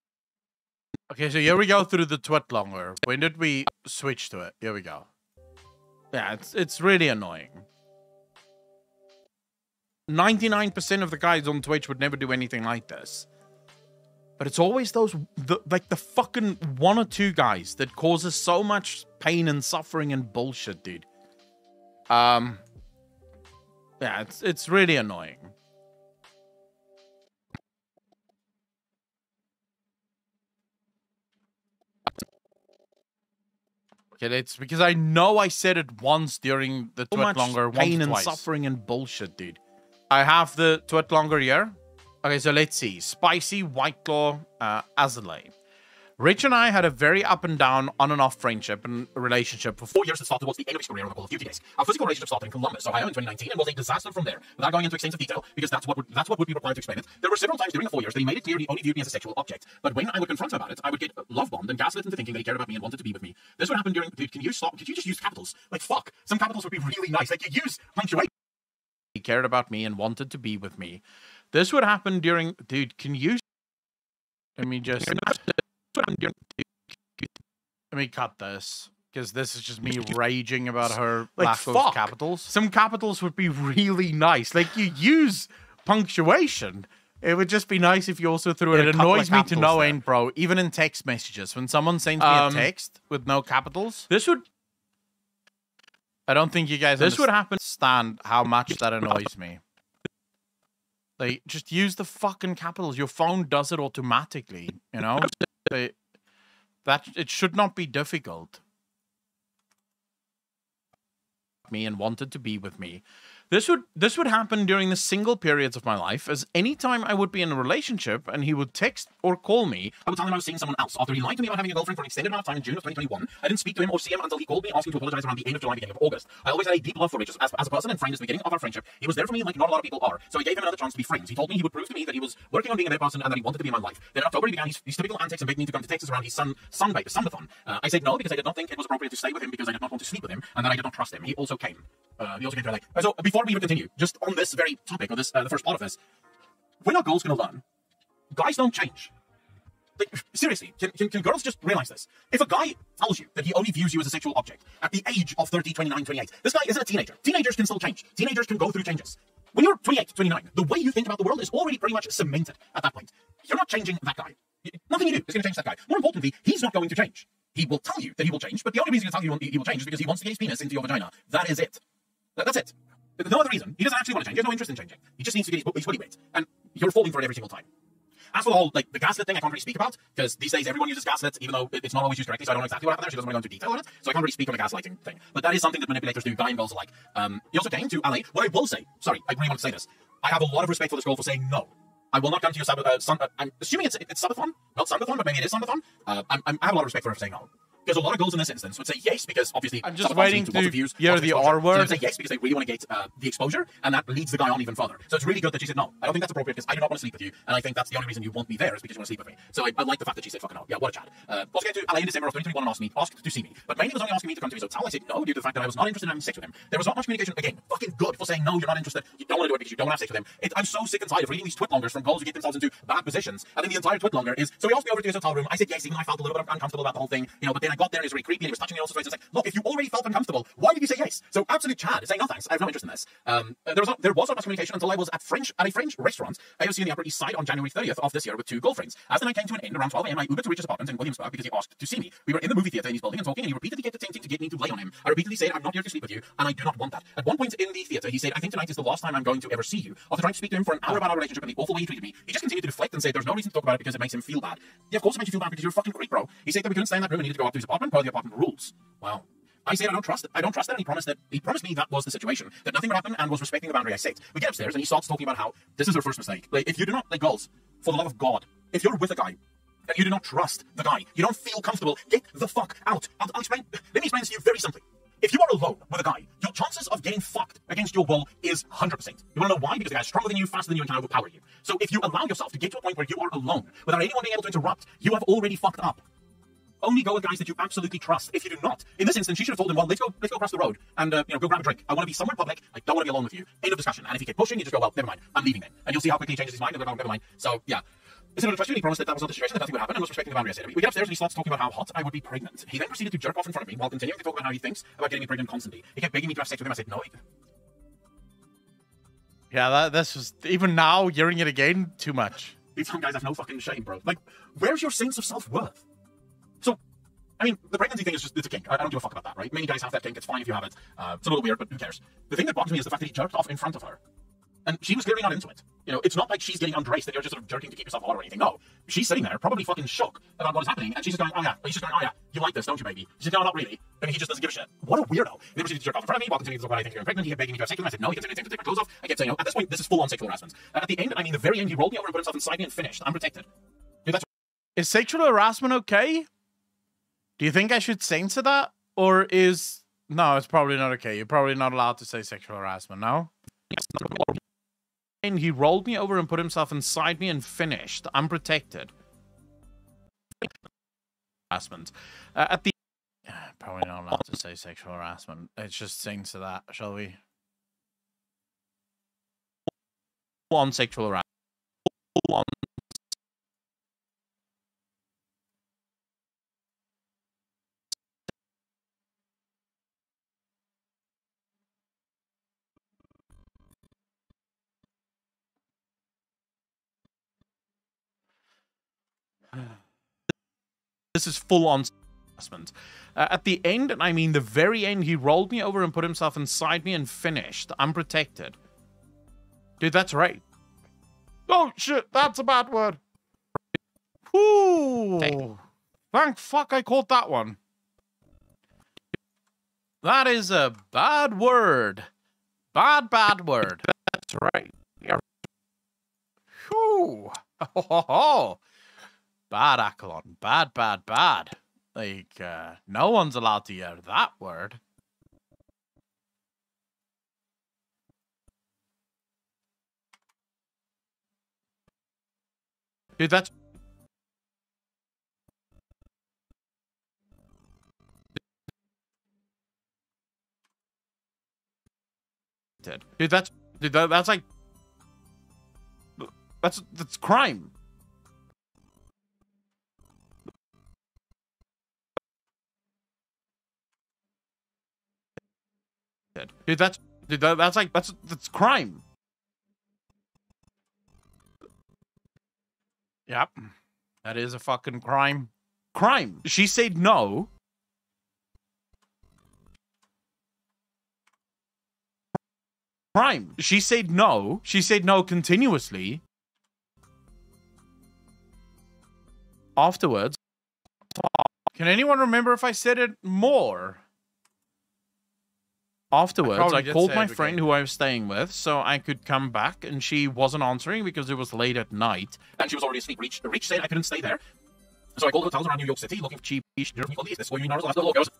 Speaker 1: Okay, so here we go through the tweet longer. When did we switch to it? Here we go. Yeah, it's really annoying. 99% of the guys on Twitch would never do anything like this. But it's always like the fucking 1 or 2 guys that causes so much pain and suffering and bullshit, dude. Yeah, it's really annoying. Okay, it's because I know I said it once during the tweet longer. Pain and suffering and bullshit, dude. I have the tweet longer here. Okay, so let's see. Spicy, White Claw, Azalea. Rich and I had a very up and down, on and off friendship and relationship for
Speaker 10: 4 years that started towards the end of his career on the Call of Duty days. Our physical relationship started in Columbus, Ohio in 2019 and was a disaster from there, without going into extensive detail, because that's what would be required to explain it. There were several times during the 4 years that he made it clear he only viewed me as a sexual object. But when I would confront him about it, I would get love bombed and gaslit into thinking that he cared about me and wanted to be with me. This would happen during, dude, can you just use capitals? Like, fuck, some capitals would be really nice. Like, you use punctuation.
Speaker 1: He cared about me and wanted to be with me. This would happen during, dude, can you, let me just, Let me cut this, because this is just me raging about her
Speaker 9: Like,
Speaker 1: lack
Speaker 9: fuck.
Speaker 1: of capitals. Some capitals would be really nice. Like, you use punctuation. It would just be nice if you also threw in
Speaker 9: It
Speaker 1: a couple
Speaker 9: annoys
Speaker 1: of
Speaker 9: me to
Speaker 1: capitals
Speaker 9: no
Speaker 1: there.
Speaker 9: end,
Speaker 1: bro. Even in text messages, when someone sends me a text with no capitals,
Speaker 9: This would
Speaker 1: I don't think you guys understand how much that annoys me. Like, just use the fucking capitals. Your phone does it automatically, you know? It should not be difficult. Me and wanted to be with me. This would happen during the single periods of my life, as any time I would be in a relationship and he would text or call me.
Speaker 10: I would tell him I was seeing someone else. After he lied to me about having a girlfriend for an extended amount of time in June of 2021, I didn't speak to him or see him until he called me asking to apologize around the end of July, beginning of August. I always had a deep love for Rich as a person and friend at the beginning of our friendship. He was there for me like not a lot of people are. So I gave him another chance to be friends. He told me he would prove to me that he was working on being a better person and that he wanted to be in my life. Then in October he began his typical antics and begged me to come to Texas around his sunbathon. I said no because I did not think it was appropriate to stay with him because I did not want to sleep with him and that I did not trust him. He also came. To like. So before we even continue, just on this very topic, or this the first part of this, when are girls going to learn? Guys don't change. Like, seriously, can girls just realize this? If a guy tells you that he only views you as a sexual object at the age of 30, 29, 28, this guy isn't a teenager. Teenagers can still change. Teenagers can go through changes. When you're 28, 29, the way you think about the world is already pretty much cemented at that point. You're not changing that guy. Nothing you do is going to change that guy. More importantly, he's not going to change. He will tell you that he will change, but the only reason he'll tell you he will change is because he wants to get his penis into your vagina. That is it. That's it. There's no other reason. He doesn't actually want to change. He has no interest in changing. He just needs to get his body weight. And you're falling for it every single time. As for the whole, like, the gaslit thing, I can't really speak about, because these days everyone uses gaslets, even though it's not always used correctly, so I don't know exactly what happened there. She doesn't want to go into detail on it, so I can't really speak on the gaslighting thing. But that is something that manipulators do, guy and girls alike. He also came to LA. What I will say, sorry, I really want to say this. I have a lot of respect for this girl for saying no. I will not come to your I'm assuming it's subathon, not sunbathon, but maybe it is sunbathon. I have a lot of respect for her for saying no. Because a lot of girls in this instance would say yes because obviously
Speaker 1: I'm just waiting to hear the R word.
Speaker 10: So they say yes because they really want to get the exposure, and that leads the guy on even further. So it's really good that she said no. I don't think that's appropriate because I do not want to sleep with you, and I think that's the only reason you want me there is because you want to sleep with me. So I like the fact that she said fucking no. Yeah, what a chat. Also came to LA in December of 2021 and asked to see me, but mainly was only asking me to come to his hotel. I said no due to the fact that I was not interested in having sex with him. There was not much communication. Again, fucking good for saying no, you're not interested. You don't want to do it because you don't want to have sex with him. I'm so sick and tired of reading these twit longers from girls who get themselves into bad positions, and then the entire twit longer is so he asked me over to his hotel room. I said yes, even though I felt a little bit uncomfortable about the whole thing, but then I got there and it was really creepy and he was touching me all sorts of ways. It's like, look, if you already felt uncomfortable, why did you say yes? So absolute Chad is saying no thanks. I have no interest in this. There was not much communication until I was at a French restaurant, AOC in the Upper East Side on January 30th of this year with two girlfriends. As the night came to an end around 12 a.m., I Ubered to Rich's apartment in Williamsburg because he asked to see me. We were in the movie theater in his building and talking, and he repeatedly kept attempting to get me to lay on him. I repeatedly said, I'm not here to sleep with you, and I do not want that. At one point in the theater, he said, I think tonight is the last time I'm going to ever see you. After trying to speak to him for an hour about our relationship and the awful way he treated me, he just continued to deflect and say, there's no reason to talk about it because it makes him feel bad. Yeah, of course it makes you feel bad because you're a fucking creep, bro. He said that we couldn't stay in that room and needed to go up to his apartment per the apartment rules. Wow. I said I don't trust it. I don't trust it, and he promised me that was the situation, that nothing would happen, and was respecting the boundary I set. We get upstairs, and he starts talking about how this is their first mistake. Like, if you do not, like, girls, for the love of God, if you're with a guy, and you do not trust the guy, you don't feel comfortable, get the fuck out. I'll explain. Let me explain this to you very simply. If you are alone with a guy, your chances of getting fucked against your will is 100%. You want to know why? Because the guy is stronger than you, faster than you, and can overpower you. So if you allow yourself to get to a point where you are alone, without anyone being able to interrupt, you have already fucked up. Only go with guys that you absolutely trust. If you do not, in this instance, she should have told him, well, let's go across the road and go grab a drink. I want to be somewhere public. I don't want to be alone with you. End of discussion. And if he kept pushing, you just go, well, never mind. I'm leaving then. And you'll see how quickly he changes his mind. And go, never mind. So yeah. Instead of trusting, he promised that was not the situation, that nothing would happen, and was respecting the boundary I set. We get upstairs and he starts talking about how hot I would be pregnant. He then proceeded to jerk off in front of me while continuing to talk about how he thinks about getting me pregnant constantly. He kept begging me to have sex with him. I said no.
Speaker 1: Yeah, that's just, even now, hearing it again, too much.
Speaker 10: These some guys have no fucking shame, bro. Like, where's your sense of self-worth? So, I mean, the pregnancy thing is just, it's a kink. I don't give a fuck about that, right? Many guys have that kink. It's fine if you have it. It's a little weird, but who cares? The thing that bothers me is the fact that he jerked off in front of her. And she was clearly not into it. It's not like she's getting undressed and you're just sort of jerking to keep yourself hot or anything. No. She's sitting there, probably fucking shook about what is happening, and she's just going, oh yeah, you like this, don't you, baby? She's like, no, not really. I mean, he just doesn't give a shit. What a weirdo. He then proceeded to jerk off in front of me while continuing to talk about I think you're pregnant. He kept begging me to have sex with him. I said no. He continued to take my clothes off. I kept saying no. At this point, this is full-on sexual harassment. At the end, I mean, the very end, he rolled me over and put himself inside me and finished. I'm protected. Dude, that's...
Speaker 1: Is sexual harassment okay? Do you think I should censor that? Or is... No, it's probably not okay. You're probably not allowed to say sexual harassment, no? And he rolled me over and put himself inside me and finished. I'm protected. Harassment. At the... Probably not allowed to say sexual harassment. Let's just censor that, shall we? On sexual harassment. On This is full-on harassment. At the end, and I mean the very end, he rolled me over and put himself inside me and finished. Unprotected. Dude, that's right. Oh, shit, that's a bad word. Whoo! Hey. Thank fuck I caught that one. That is a bad word. Bad word. That's right. Yeah. Whew. Oh. Bad, Akalon. Bad. Like, no one's allowed to hear that word. Dude, that's... Dude, that's like... That's crime. Dude, that's crime. Yep. That is a fucking crime. Crime. She said no. Crime. She said no. She said no continuously. Afterwards. Can anyone remember if I said it more? Afterwards, I called my friend who I was staying with so I could come back, and she wasn't answering because it was late at night.
Speaker 10: And she was already asleep. Reach said I couldn't stay there. So I called hotels around New York City looking for cheap. This is what you know, last little goes.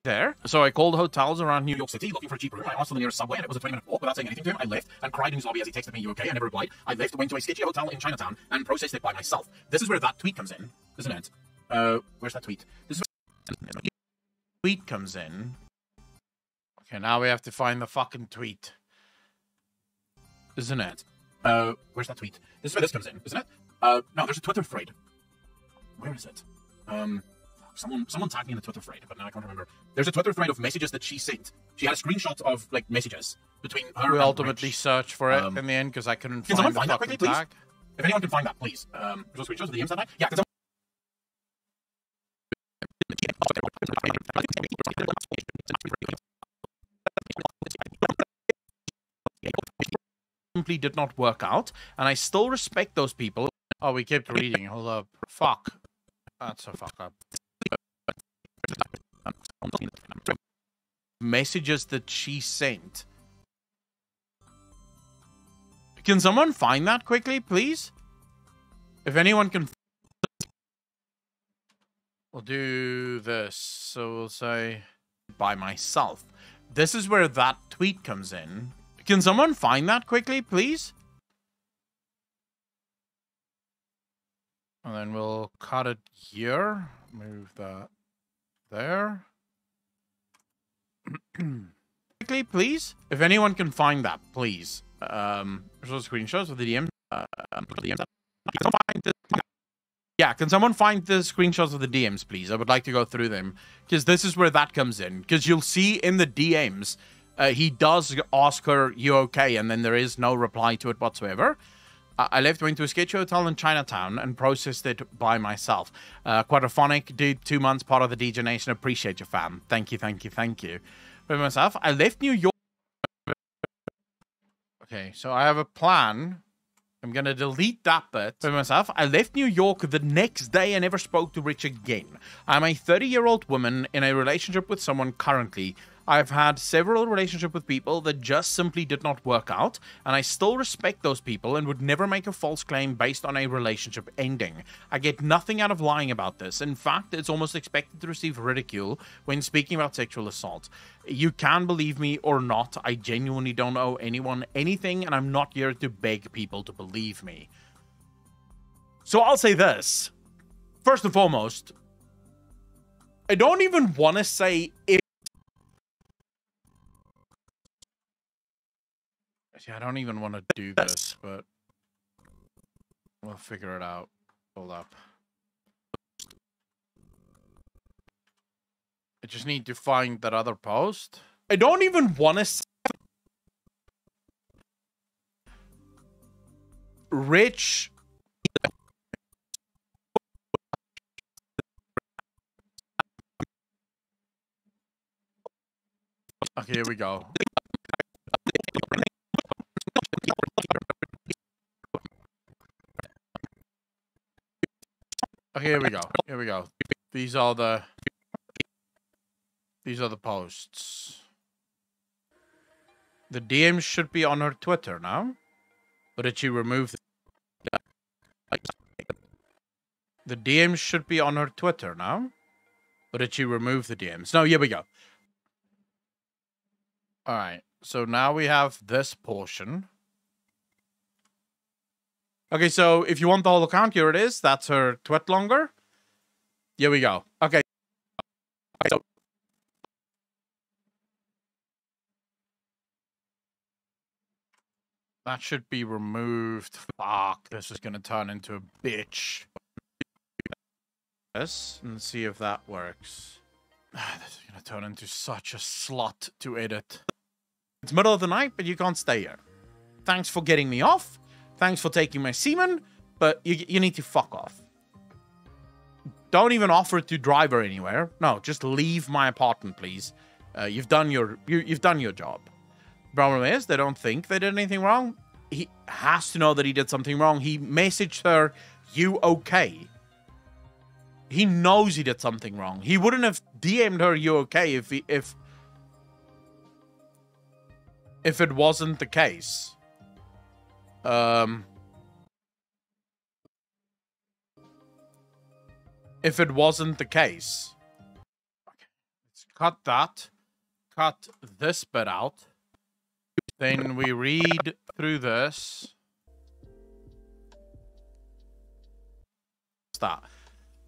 Speaker 1: There. So I called hotels around
Speaker 10: New York City looking for a cheap room. I asked for the nearest subway, and it was a 20-minute walk. Without saying anything to him, I left and cried in his lobby as he texted me, "You okay?" I never replied. I left, went to a sketchy hotel in Chinatown, and processed it by myself. This is where that tweet comes in, isn't it? Where's that tweet? This is where
Speaker 1: tweet comes in. Okay, now we have to find the fucking tweet, isn't it?
Speaker 10: Where's that tweet? This is where this comes in, isn't it? No, there's a Twitter thread. Where is it? Someone tagged me in the Twitter thread, but now I can't remember. There's a Twitter thread of messages that she sent. She had a screenshot of like messages between her.
Speaker 1: We
Speaker 10: and
Speaker 1: ultimately
Speaker 10: Rich.
Speaker 1: searched for it in the end because I couldn't find
Speaker 10: someone
Speaker 1: the
Speaker 10: find that
Speaker 1: fucking
Speaker 10: quickly,
Speaker 1: tag.
Speaker 10: please? If anyone can find that, please. There's no screenshots of the DMs that night. Yeah,
Speaker 1: simply did not work out, and I still respect those people. Oh, we kept reading. Hold up. Fuck. That's a fuck up. Messages that she sent. Can someone find that quickly, please? If anyone can... We'll do this. So we'll say... by myself. This is where that tweet comes in. Can someone find that quickly, please? And then we'll cut it here. Move that there. Quickly, please. If anyone can find that, please. There's screenshots of the DM. Yeah, can someone find the screenshots of the DMs, please? I would like to go through them. Because this is where that comes in. Because you'll see in the DMs, he does ask her, "You okay?" And then there is no reply to it whatsoever. I left, went to a sketch hotel in Chinatown and processed it by myself. Quadraphonic, dude, 2 months, part of the DJ Nation. Appreciate you, fam. Thank you. By myself, I left New York. Okay, so I have a plan. I'm going to delete that bit. By myself, I left New York the next day and never spoke to Rich again. I'm a 30-year-old woman in a relationship with someone currently. I've had several relationships with people that just simply did not work out, and I still respect those people and would never make a false claim based on a relationship ending. I get nothing out of lying about this. In fact, it's almost expected to receive ridicule when speaking about sexual assault. You can believe me or not, I genuinely don't owe anyone anything, and I'm not here to beg people to believe me. So I'll say this. First and foremost, I don't even want to say if... Yeah, I don't even want to do this, but we'll figure it out. Hold up. I just need to find that other post. I don't even want to... Rich... Okay, here we go. Okay, here we go. Here we go. These are the posts. The DMs should be on her Twitter now. Or did she remove them? The DMs should be on her Twitter now. Or did she remove the DMs? No, here we go. Alright, so now we have this portion. Okay, so if you want the whole account, here it is. That's her twit longer. Here we go. Okay. So that should be removed. Fuck, this is going to turn into a bitch. This, and see if that works. This is going to turn into such a slut to edit. It's middle of the night, but you can't stay here. Thanks for getting me off. Thanks for taking my semen, but you need to fuck off. Don't even offer to drive her anywhere. No, just leave my apartment, please. You've done your job. Problem is, they don't think they did anything wrong. He has to know that he did something wrong. He messaged her, "You okay?" He knows he did something wrong. He wouldn't have DM'd her, "You okay?" if it wasn't the case. If it wasn't the case. Okay. Let's cut that. Cut this bit out. Then we read through this. Start.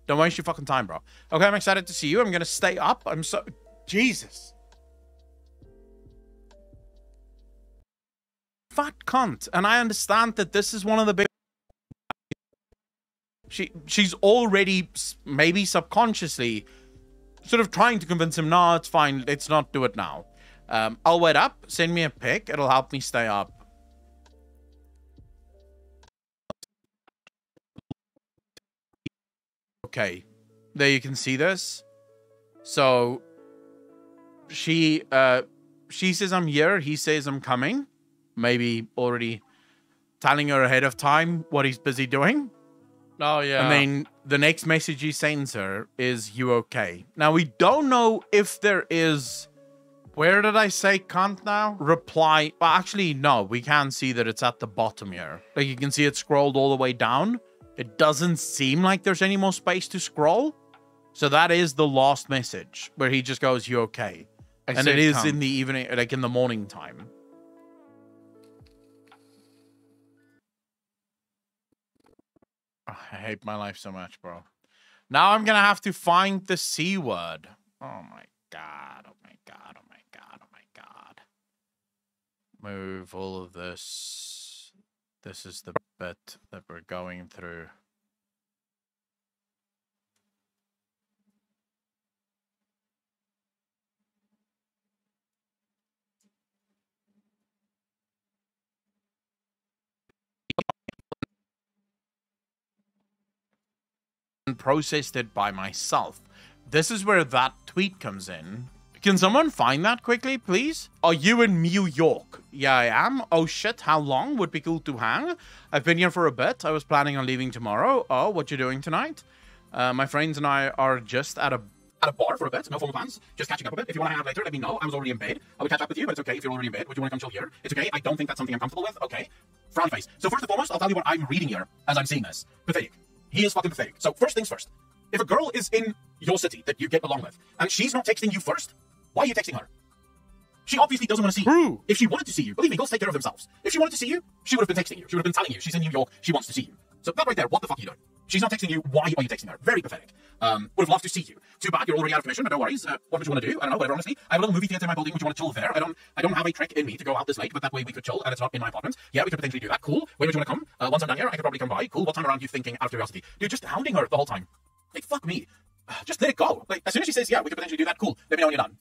Speaker 1: Don't waste your fucking time, bro. Okay, I'm excited to see you. I'm gonna stay up. I'm so... Jesus. Fat cunt. And I understand that this is one of the big... She's already, maybe subconsciously, sort of trying to convince him, no, it's fine, let's not do it now. I'll wait up, send me a pic, it'll help me stay up. Okay, there you can see this. So, she says I'm here, he says I'm coming. Maybe already telling her ahead of time what he's busy doing. Oh, yeah. And then the next message he sends her is, "You okay?" Now, we don't know if there is... Where did I say cunt now? Reply. Well, actually, no. We can see that it's at the bottom here. Like, you can see it scrolled all the way down. It doesn't seem like there's any more space to scroll. So that is the last message, where he just goes, "You okay?" And it is in the evening, like in the morning time. I hate my life so much, bro. Now I'm gonna have to find the C word. Oh my god, oh my god, oh my god, oh my god. Move all of this. This is the bit that we're going through. Processed it by myself. This is where that tweet comes in. Can someone find that quickly, please? Are you in New York? Yeah, I am. Oh shit, how long? Would be cool to hang. I've been here for a bit. I was planning on leaving tomorrow. Oh, what you doing tonight? My friends and I are just at a bar for a bit. No formal plans. Just catching up a bit. If you want to hang out later, let me know. I was already in bed. I would catch up with you, but it's okay if you're already in bed. Would you want to come chill here? It's okay. I don't think that's something I'm comfortable with. Okay. Frowny face. So first and foremost, I'll tell you what I'm reading here as I'm seeing this. Pathetic. He is fucking pathetic. So first things first. If a girl is in your city that you get along with, and she's not texting you first, why are you texting her? She obviously doesn't want to see you. If she wanted to see you, believe me, girls take care of themselves. If she wanted to see you, she would have been texting you. She would have been telling you she's in New York, she wants to see you. So that right there, what the fuck are you doing? She's not texting you, why are you texting her? Very pathetic. Would have loved to see you. Too bad you're already out of commission, but no worries. What would you want to do? I don't know, whatever, honestly. I have a little movie theater in my building. Would you want to chill there? I don't have a trick in me to go out this late, but that way we could chill, and it's not in my apartment. Yeah, we could potentially do that. Cool. When would you want to come? Once I'm down here, I could probably come by. Cool. What time around you thinking, out of curiosity? Dude, just hounding her the whole time. Like, fuck me.
Speaker 10: just let it go. Like, as soon as she says, yeah, we could potentially do that, cool. Let me know when you're done.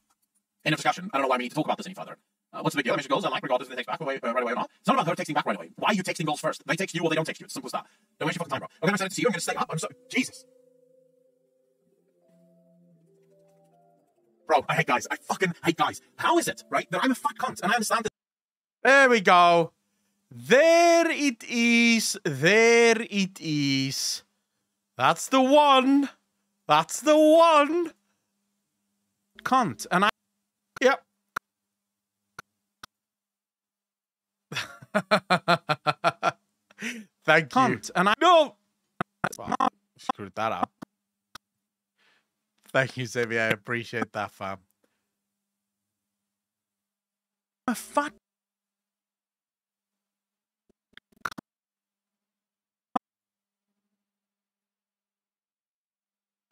Speaker 10: End of discussion. I don't know why we need to talk about this any further. What's the big deal? I mentioned goals, unlike regardless if they text back right away or not. It's not about her texting back right away. Why are you texting goals first? They text you or they don't text you. It's simple as that. Don't waste your fucking time, bro. Okay, I'm excited to see you. I'm going to stay up. I'm so... Jesus. Bro, I hate guys. I fucking hate guys. How is it, right, that I'm a fat cunt and I understand that...
Speaker 1: There we go. There it is. There it is. That's the one. That's the one. Cunt. And I... Yep. Thank you. And I... No! Well, screwed that up. Thank you, Xavier. I appreciate that, fam. A fat...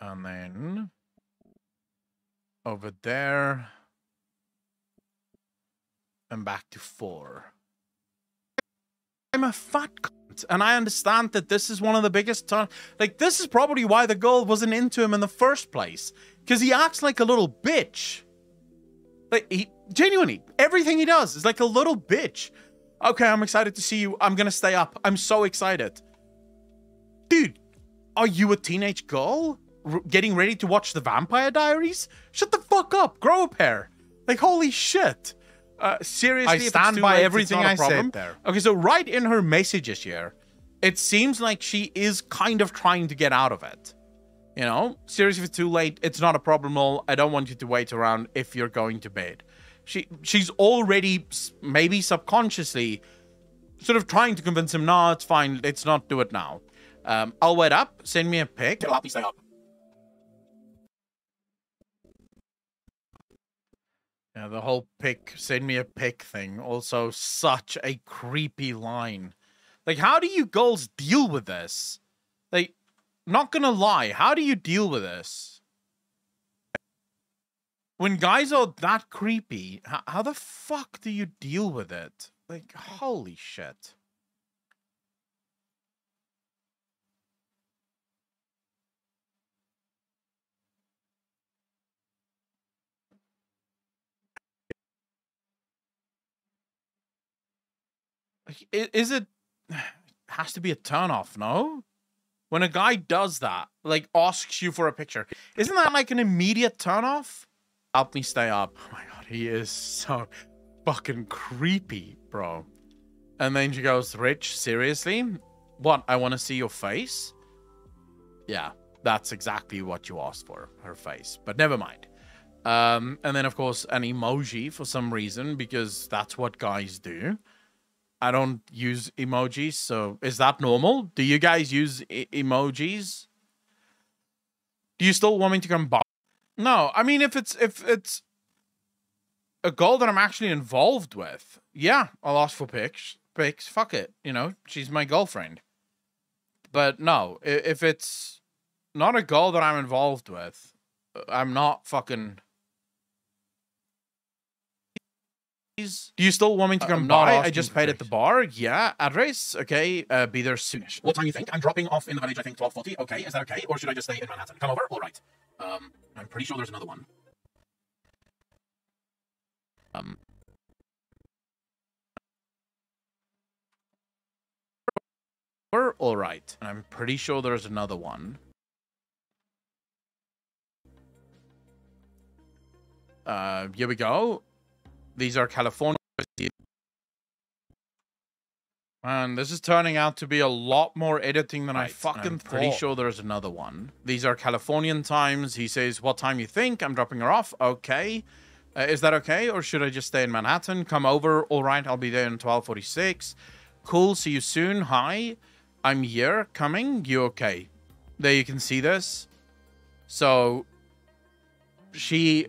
Speaker 1: And then... over there. And back to 4. I'm a fat cunt, and I understand that this is one of the biggest like, this is probably why the girl wasn't into him in the first place, because he acts like a little bitch. Like, he genuinely, everything he does is like a little bitch. Okay, I'm excited to see you. I'm gonna stay up. I'm so excited. Dude, are you a teenage girl getting ready to watch the Vampire Diaries? Shut the fuck up. Grow a pair. Like, holy shit. Seriously, I stand by everything I said there. Okay, so right in her messages here, it seems like she is kind of trying to get out of it. You know, seriously, if it's too late, it's not a problem at all. I don't want you to wait around if you're going to bed. She's already, maybe subconsciously, sort of trying to convince him, no, it's fine, let's not do it now. I'll wait up, send me a pic.
Speaker 10: It'll help me stay up.
Speaker 1: Yeah, the whole pic, send me a pic thing, also such a creepy line. Like, how do you girls deal with this? Like, not gonna lie, how do you deal with this? When guys are that creepy, how the fuck do you deal with it? Like, holy shit. Is it has to be a turnoff, no? When a guy does that, like asks you for a picture, isn't that like an immediate turnoff? Help me stay up. Oh my god, he is so fucking creepy, bro. And then she goes, Rich, seriously? What, I want to see your face? Yeah, that's exactly what you asked for, her face. But never mind. And then, of course, an emoji for some reason, because that's what guys do. I don't use emojis, so is that normal? Do you guys use emojis? Do you still want me to come back? No, I mean, if it's a girl that I'm actually involved with, yeah, I'll ask for pics. Fuck it, you know, she's my girlfriend. But no, if it's not a girl that I'm involved with, I'm not fucking... Do you still want me to come by? I just paid at the bar. Yeah, address. Okay, be there soon.
Speaker 10: What time you think? I'm dropping off in the village, I think 12:40. Okay, is that okay? Or should I just stay in Manhattan? Come over? All right. I'm pretty sure there's another one.
Speaker 1: We're all right. I'm pretty sure there's another one. Here we go. These are California. And this is turning out to be a lot more editing than I fucking thought. Pretty sure there's another one. These are Californian times. He says, what time you think? I'm dropping her off. Okay. Is that okay? Or should I just stay in Manhattan? Come over. All right. I'll be there in 12:46. Cool. See you soon. Hi. I'm here. Coming. You okay? There you can see this. So she...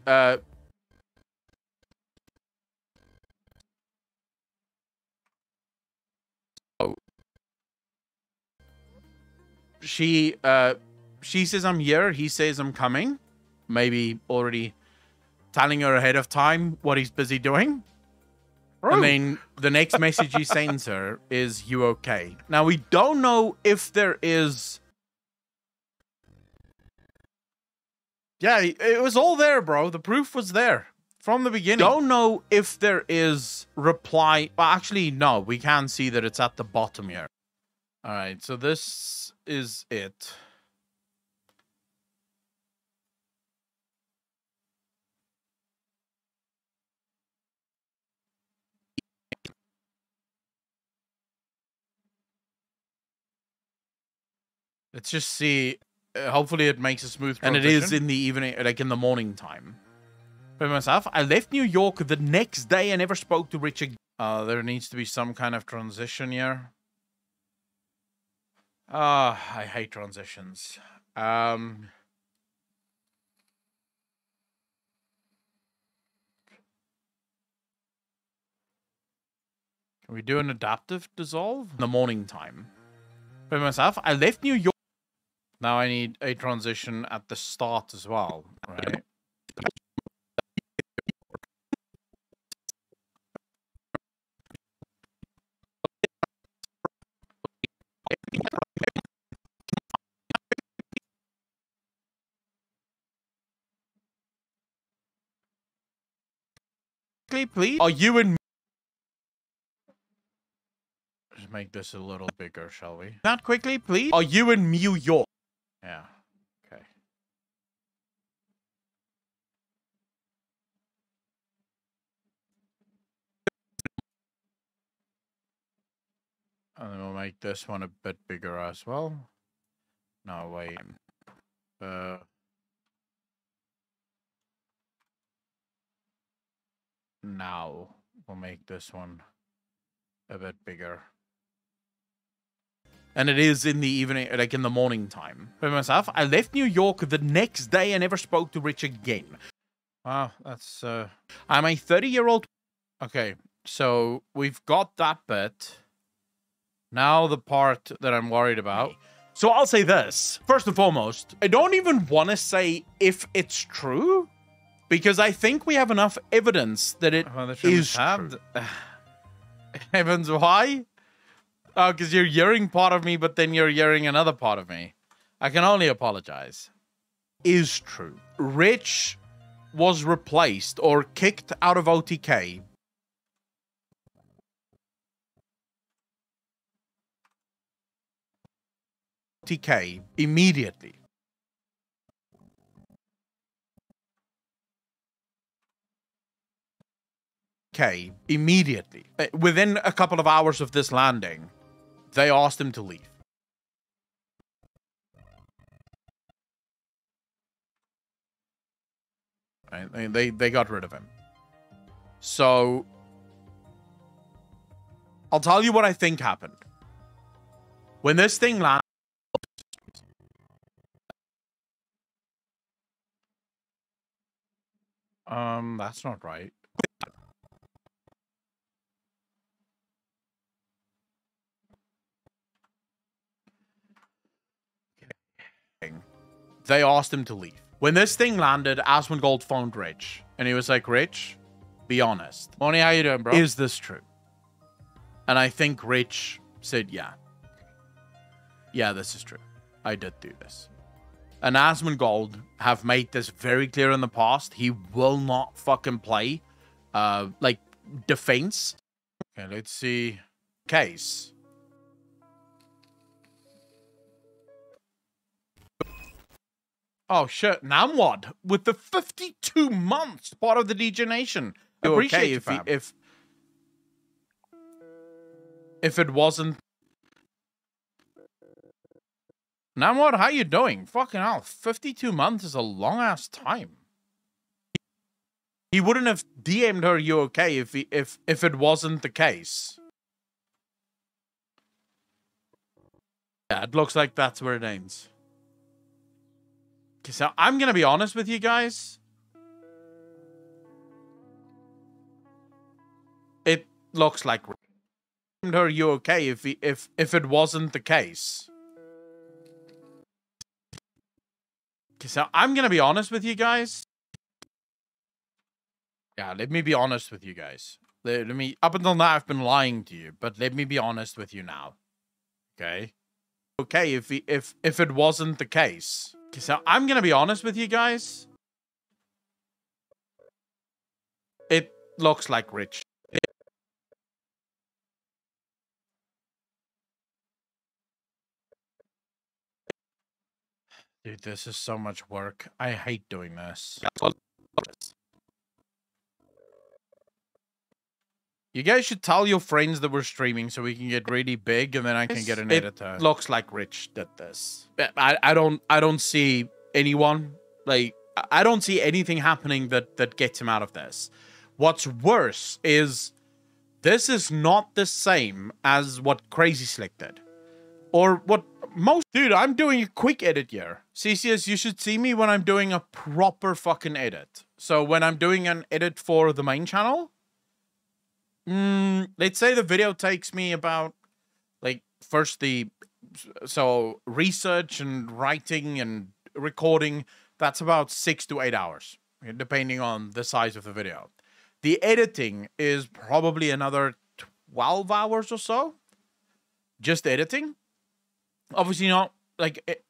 Speaker 1: She says I'm here, he says I'm coming. Maybe already telling her ahead of time what he's busy doing. And then the next message he sends her is, you okay? Now, we don't know if there is Yeah, it was all there, bro. The proof was there from the beginning. Don't know if there is reply. Well, actually, no. We can see that it's at the bottom here. All right, so this is it. Let's just see. Hopefully it makes a smooth transition. And it is in the evening, like in the morning time. For myself, I left New York the next day. I never spoke to Rich again. There needs to be some kind of transition here. I hate transitions. Can we do an adaptive dissolve? In the morning time. For myself, I left New York. Now I need a transition at the start as well, right? Please? Are you in... Just make this a little bigger, shall we? Not quickly, please? Are you in New York? Yeah. Okay. And then we'll make this one a bit bigger as well. No, wait. Now we'll make this one a bit bigger. And it is in the evening, like in the morning time. For myself, I left New York the next day. I never spoke to Rich again. Wow, that's... I'm a 30-year-old... Okay, so we've got that bit. Now the part that I'm worried about. So I'll say this. First and foremost, I don't even want to say if it's true. Because I think we have enough evidence that it is true. Evans, why? Oh, because you're hearing part of me, but then you're hearing another part of me. I can only apologize. Is true. Rich was replaced or kicked out of OTK. OTK immediately. Immediately. Within a couple of hours of this landing, they asked him to leave. Right? They got rid of him. So, I'll tell you what I think happened. When this thing landed... That's not right. They asked him to leave. When this thing landed, Asmongold phoned Rich. And he was like, Rich, be honest. Money, how you doing, bro? Is this true? And I think Rich said, yeah. Yeah, this is true. I did do this. And Asmongold have made this very clear in the past. He will not fucking play, like, defense. Okay, let's see. Case. Oh, shit. Now what? With the 52 months part of the DJ Nation. Appreciate it, if it wasn't... Now what? How you doing? Fucking hell. 52 months is a long-ass time. He wouldn't have DM'd her you okay if it wasn't the case. Yeah, it looks like that's where it ends. So I'm gonna be honest with you guys. It looks like her you okay if it wasn't the case. So I'm gonna be honest with you guys. Yeah, let me be honest with you guys. Let me. Up until now, I've been lying to you, but let me be honest with you now. Okay. Okay, if it wasn't the case. So I'm gonna be honest with you guys. It looks like Rich. Dude, this is so much work. I hate doing this. You guys should tell your friends that we're streaming so we can get really big and then I can get an editor. It looks like Rich did this. I don't see anyone, like, I don't see anything happening that gets him out of this. What's worse is this is not the same as what Crazy Slick did. Or what most... Dude, I'm doing a quick edit here. CCS, you should see me when I'm doing a proper fucking edit. So when I'm doing an edit for the main channel... let's say the video takes me about, like, first so research and writing and recording, that's about 6 to 8 hours, depending on the size of the video. The editing is probably another 12 hours or so. Just editing. Obviously not, like,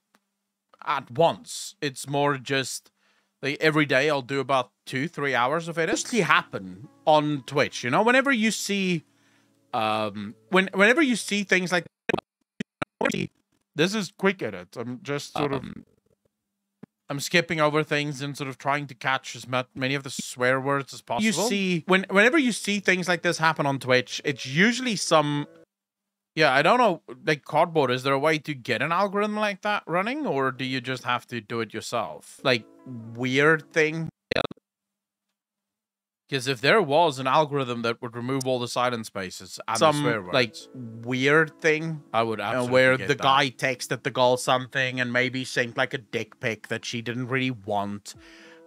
Speaker 1: at once. It's more just... like every day I'll do about 2-3 hours of edit. Mostly happen on Twitch, you know, whenever you see whenever you see things like this is quick edit. I'm just sort of I'm skipping over things and sort of trying to catch as many of the swear words as possible. You see whenever you see things like this happen on Twitch, it's usually some... yeah, I don't know, like Cardboard, is there a way to get an algorithm like that running, or do you just have to do it yourself? Like, weird thing? Because if there was an algorithm that would remove all the silent spaces and the swear words, like, weird thing, I would absolutely where the guy texted the girl something and maybe sent, like, a dick pic that she didn't really want,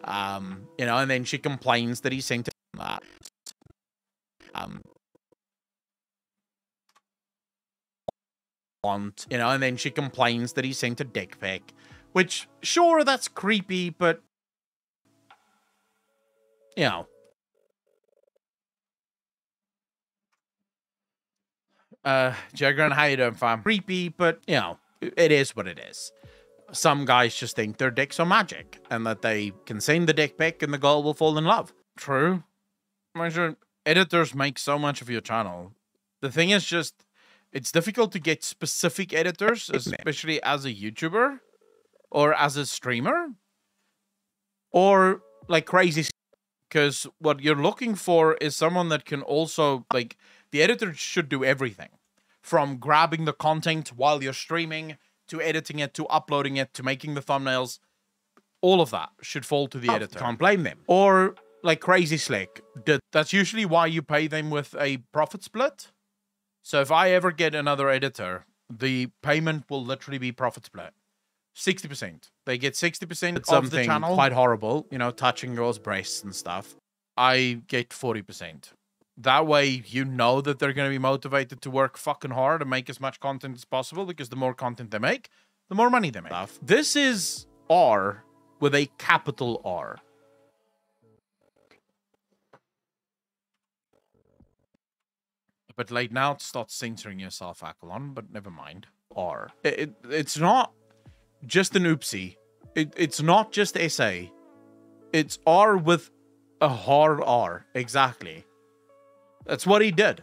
Speaker 1: you know, and then she complains that he sent that. You know, and then she complains that he sent a dick pic, which, sure, that's creepy, but, you know. Jagran, how you doing, fam? Creepy, but, you know, it is what it is. Some guys just think their dicks are magic, and that they can send the dick pic and the girl will fall in love. True. I'm sure editors make so much of your channel. The thing is just... it's difficult to get specific editors, especially as a YouTuber or as a streamer or like Crazy, because what you're looking for is someone that can also, like, the editor should do everything from grabbing the content while you're streaming to editing it to uploading it to making the thumbnails. All of that should fall to the editor. Can't blame them. Or like Crazy Slick, that's usually why you pay them with a profit split. So if I ever get another editor, the payment will literally be profit split. 60%. They get 60% of the channel. Quite horrible, you know, touching girls' breasts and stuff. I get 40%. That way, you know that they're going to be motivated to work fucking hard and make as much content as possible, because the more content they make, the more money they make. This is R with a capital R. But like now to start censoring yourself, Akalon, but never mind. R. It's not just an oopsie. It's not just SA. It's R with a hard R. Exactly. That's what he did.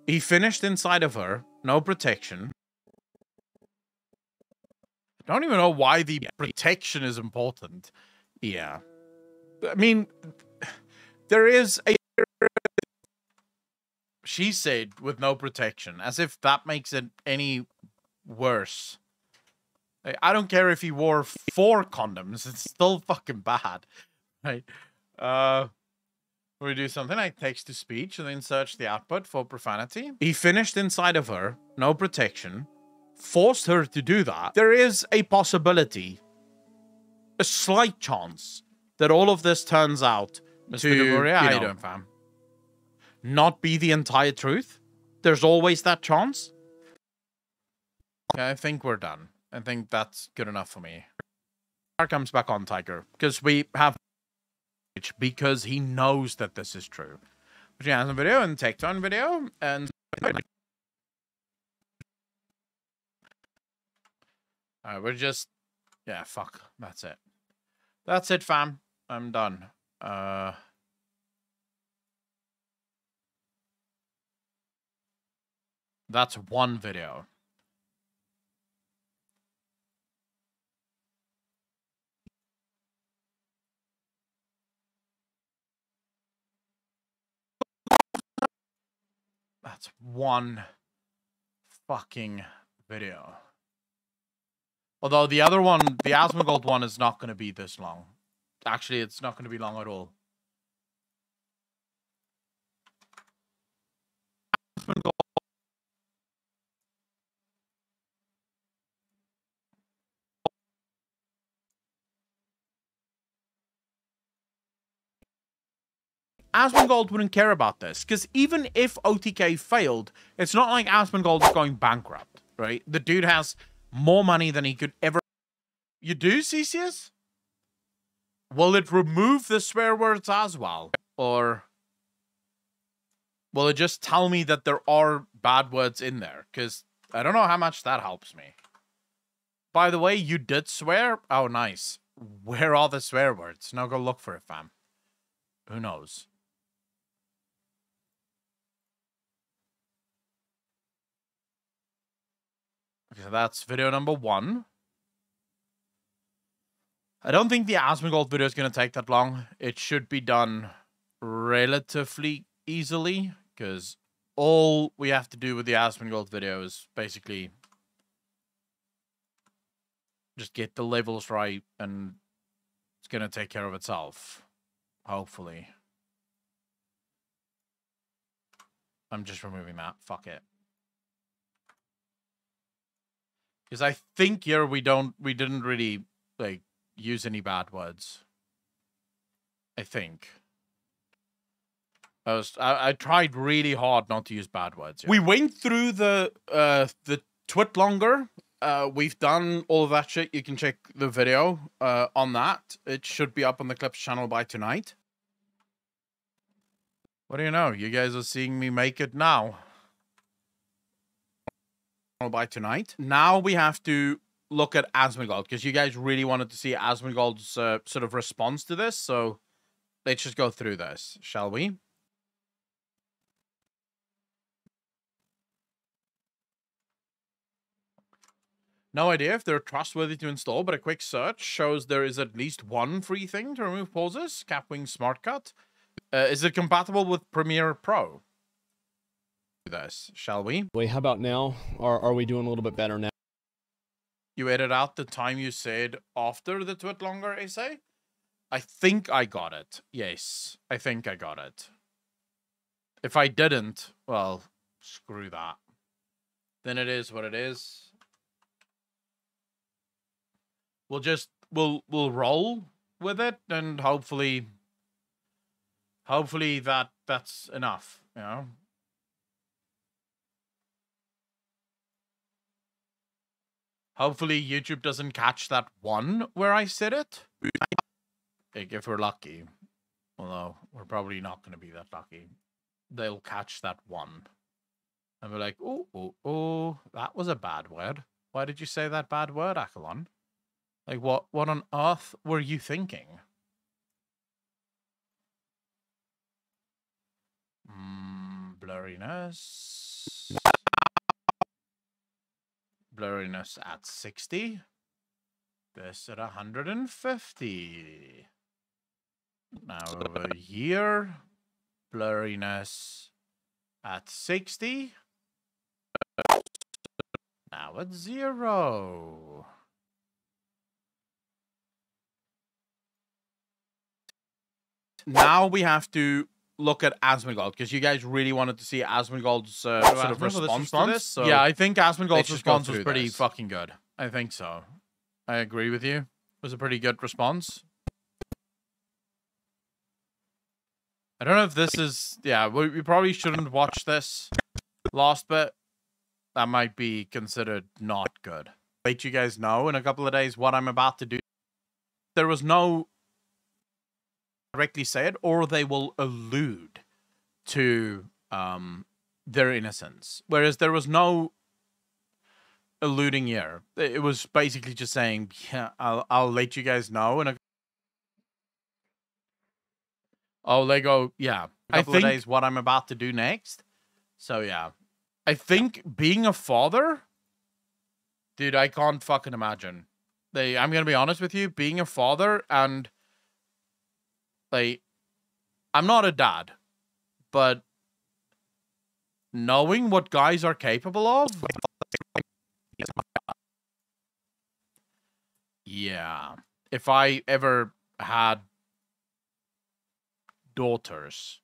Speaker 1: He finished inside of her. No protection. I don't even know why the protection is important. Yeah. I mean, there is a... she said with no protection, as if that makes it any worse. I don't care if he wore 4 condoms, it's still fucking bad. Right? We do something like text to speech and then search the output for profanity. He finished inside of her, no protection, forced her to do that. There is a possibility, a slight chance, that all of this turns out to, fam, not be the entire truth. There's always that chance. Okay, I think we're done. I think that's good enough for me. Comes back on Tiger, because we have, because he knows that this is true. Which has a video and Tecton video, and we're just Yeah, fuck. That's it. That's it, fam. I'm done. That's one video. That's one fucking video. Although the other one, the Asmongold one, is not going to be this long. Actually, it's not going to be long at all. Asmongold wouldn't care about this, because even if OTK failed, it's not like Asmongold is going bankrupt, right? The dude has more money than he could ever... You do, Cesius? Will it remove the swear words as well? Or will it just tell me that there are bad words in there? Because I don't know how much that helps me. By the way, you did swear? Oh, nice. Where are the swear words? Now go look for it, fam. Who knows? Okay, so that's video number 1. I don't think the Asmongold video is going to take that long. It should be done relatively easily, because all we have to do with the Asmongold video is basically just get the levels right, and it's going to take care of itself. Hopefully. I'm just removing that. Fuck it. Because I think here we didn't really, like, use any bad words. I think. I tried really hard not to use bad words. Yeah. We went through the twit longer. We've done all of that shit. You can check the video on that. It should be up on the Clips channel by tonight. What do you know? You guys are seeing me make it now. By tonight. Now we have to look at Asmongold, because you guys really wanted to see Asmongold's sort of response to this, so let's just go through this, shall we? No idea if they're trustworthy to install, but a quick search shows there is at least one free thing to remove pauses. Capwing Smart Cut. Is it compatible with Premiere Pro? This, shall we?
Speaker 2: Wait, how about now? Are we doing a little bit better now?
Speaker 1: You edit out the time you said after the twit longer essay? I think I got it. Yes, I think I got it. If I didn't, well, screw that. Then it is what it is. We'll roll with it, and hopefully that's enough, you know? Hopefully YouTube doesn't catch that one where I said it. Like, if we're lucky. Although, we're probably not going to be that lucky. They'll catch that one. And be like, oh, that was a bad word. Why did you say that bad word, Achelon? Like, what on earth were you thinking? Blurriness. Blurriness at 60. This at 150. Now over here. Blurriness at 60. Now at 0. Now we have to look at Asmongold, because you guys really wanted to see Asmongold's sort of response to this. So yeah, I think Asmongold's response was pretty fucking good. I think so. I agree with you. It was a pretty good response. I don't know if this is... Yeah, we probably shouldn't watch this last bit. That might be considered not good. Let you guys know in a couple of days what I'm about to do. There was no... directly say it, or they will allude to their innocence. Whereas there was no alluding here. It was basically just saying, yeah, I'll let you guys know. And oh, they go, yeah, a couple of days what I'm about to do next. So yeah, I think being a father, dude, I can't fucking imagine. I'm gonna be honest with you, being a father and I'm not a dad, but knowing what guys are capable of, yeah. If I ever had daughters,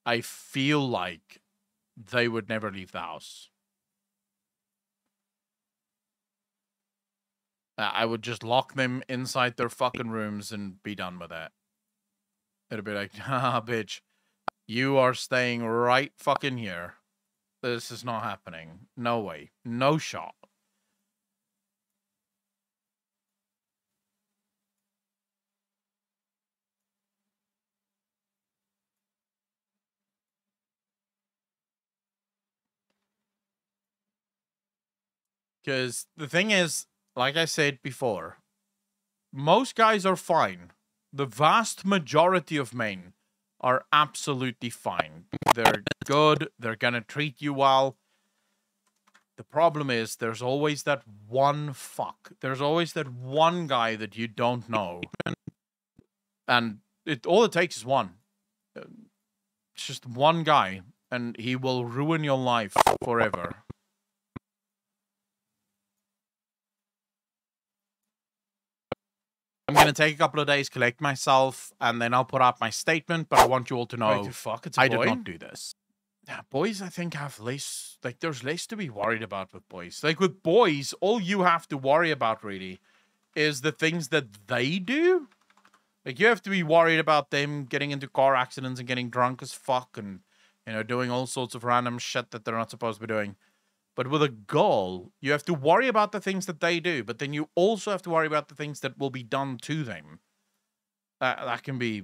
Speaker 1: I feel like they would never leave the house. I would just lock them inside their fucking rooms and be done with it. It'd be like, ah, bitch, you are staying right fucking here. This is not happening. No way. No shot. Because the thing is, like I said before, most guys are fine. The vast majority of men are absolutely fine. They're good. They're going to treat you well. The problem is there's always that one fuck. There's always that one guy that you don't know. And all it takes is one. It's just one guy. And he will ruin your life forever. I'm going to take a couple of days, collect myself, and then I'll put out my statement, but I want you all to know I did not do this. Yeah, boys, I think, have less, there's less to be worried about with boys. With boys, all you have to worry about, really, is the things that they do. You have to be worried about them getting into car accidents and getting drunk as fuck and, doing all sorts of random shit that they're not supposed to be doing. But with a girl, you have to worry about the things that they do, but then you also have to worry about the things that will be done to them. That can be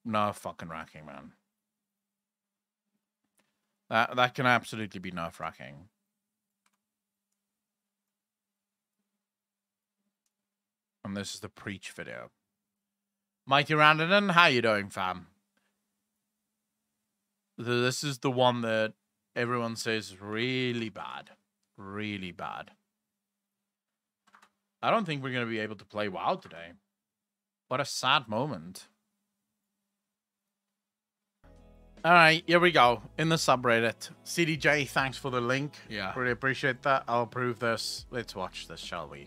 Speaker 1: nerve fucking wracking, man. That can absolutely be nerve wracking. And this is the preach video. Mighty Randon, how you doing, fam? This is the one that everyone says really bad. Really bad. I don't think we're going to be able to play WoW today. What a sad moment. Alright, here we go. In the subreddit. CDJ, thanks for the link. Yeah. Really appreciate that. I'll approve this. Let's watch this, shall we?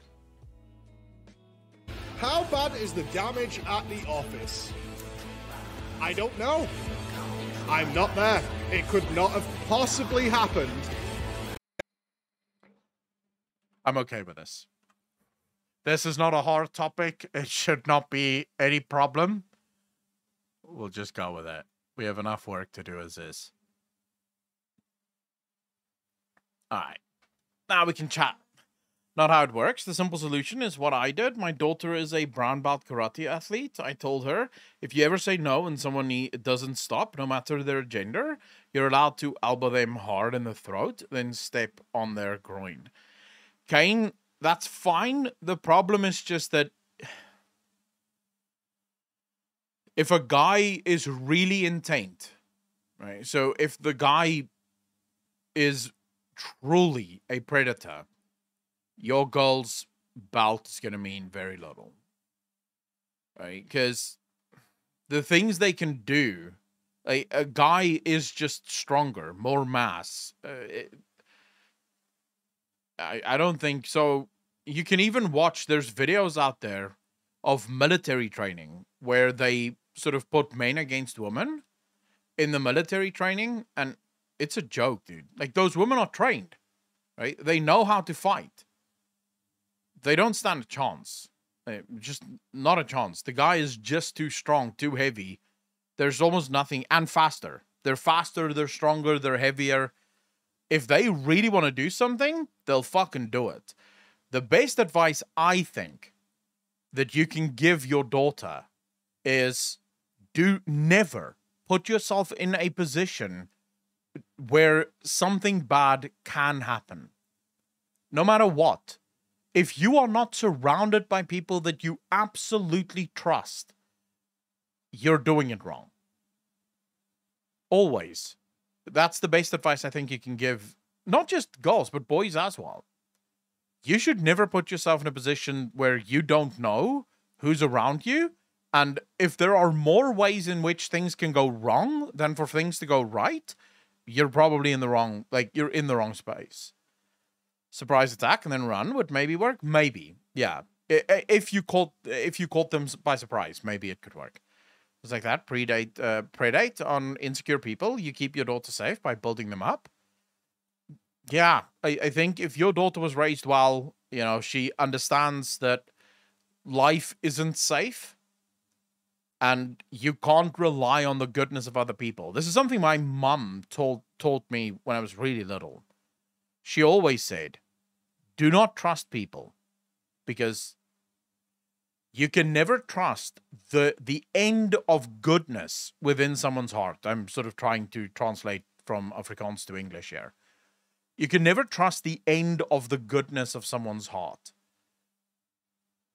Speaker 7: How bad is the damage at the office? I don't know. I'm not there. It could not have possibly happened.
Speaker 1: I'm okay with this. This is not a hard topic. It should not be any problem. We'll just go with it. We have enough work to do as is. Alright. Now we can chat. Not how it works. The simple solution is what I did. My daughter is a brown belt karate athlete. I told her, if you ever say no and someone doesn't stop, no matter their gender, you're allowed to elbow them hard in the throat, then step on their groin. Kane, that's fine. The problem is just that if a guy is really intent, right? So if the guy is truly a predator, your girl's belt is going to mean very little. Right? Because the things they can do, a guy is just stronger, more mass. I don't think so. You can even watch, there's videos out there of military training where they sort of put men against women in the military training, and it's a joke, dude. Those women are trained, right? They know how to fight. They don't stand a chance. Just not a chance. The guy is just too strong, too heavy. There's almost nothing. And faster. They're faster, they're stronger, they're heavier. If they really want to do something, they'll fucking do it. The best advice, I think, that you can give your daughter is do never put yourself in a position where something bad can happen. no matter what, if you are not surrounded by people that you absolutely trust, you're doing it wrong. Always. That's the best advice I think you can give, not just girls, but boys as well. You should never put yourself in a position where you don't know who's around you. And if there are more ways in which things can go wrong than for things to go right, you're probably in the wrong, you're in the wrong space. Surprise attack and then run would maybe work. Maybe. Yeah. If you caught them by surprise, maybe it could work. It's like that. Predate on insecure people. You keep your daughter safe by building them up. Yeah. I think if your daughter was raised well, you know, she understands that life isn't safe and you can't rely on the goodness of other people. This is something my mum taught me when I was really little. She always said, do not trust people, because you can never trust the end of goodness within someone's heart. I'm sort of trying to translate from Afrikaans to English here. You can never trust the end of the goodness of someone's heart.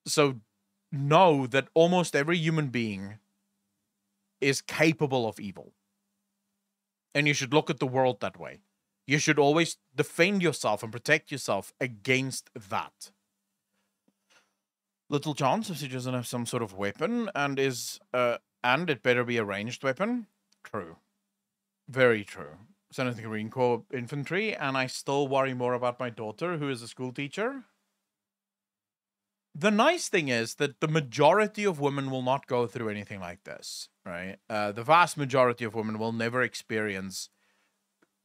Speaker 1: So know that almost every human being is capable of evil. And you should look at the world that way. You should always defend yourself and protect yourself against that. Little chance if she doesn't have some sort of weapon and and it better be a ranged weapon. True. Very true. Send it to Green Corps infantry, and I still worry more about my daughter, who is a school teacher. The nice thing is that the majority of women will not go through anything like this, right? The vast majority of women will never experience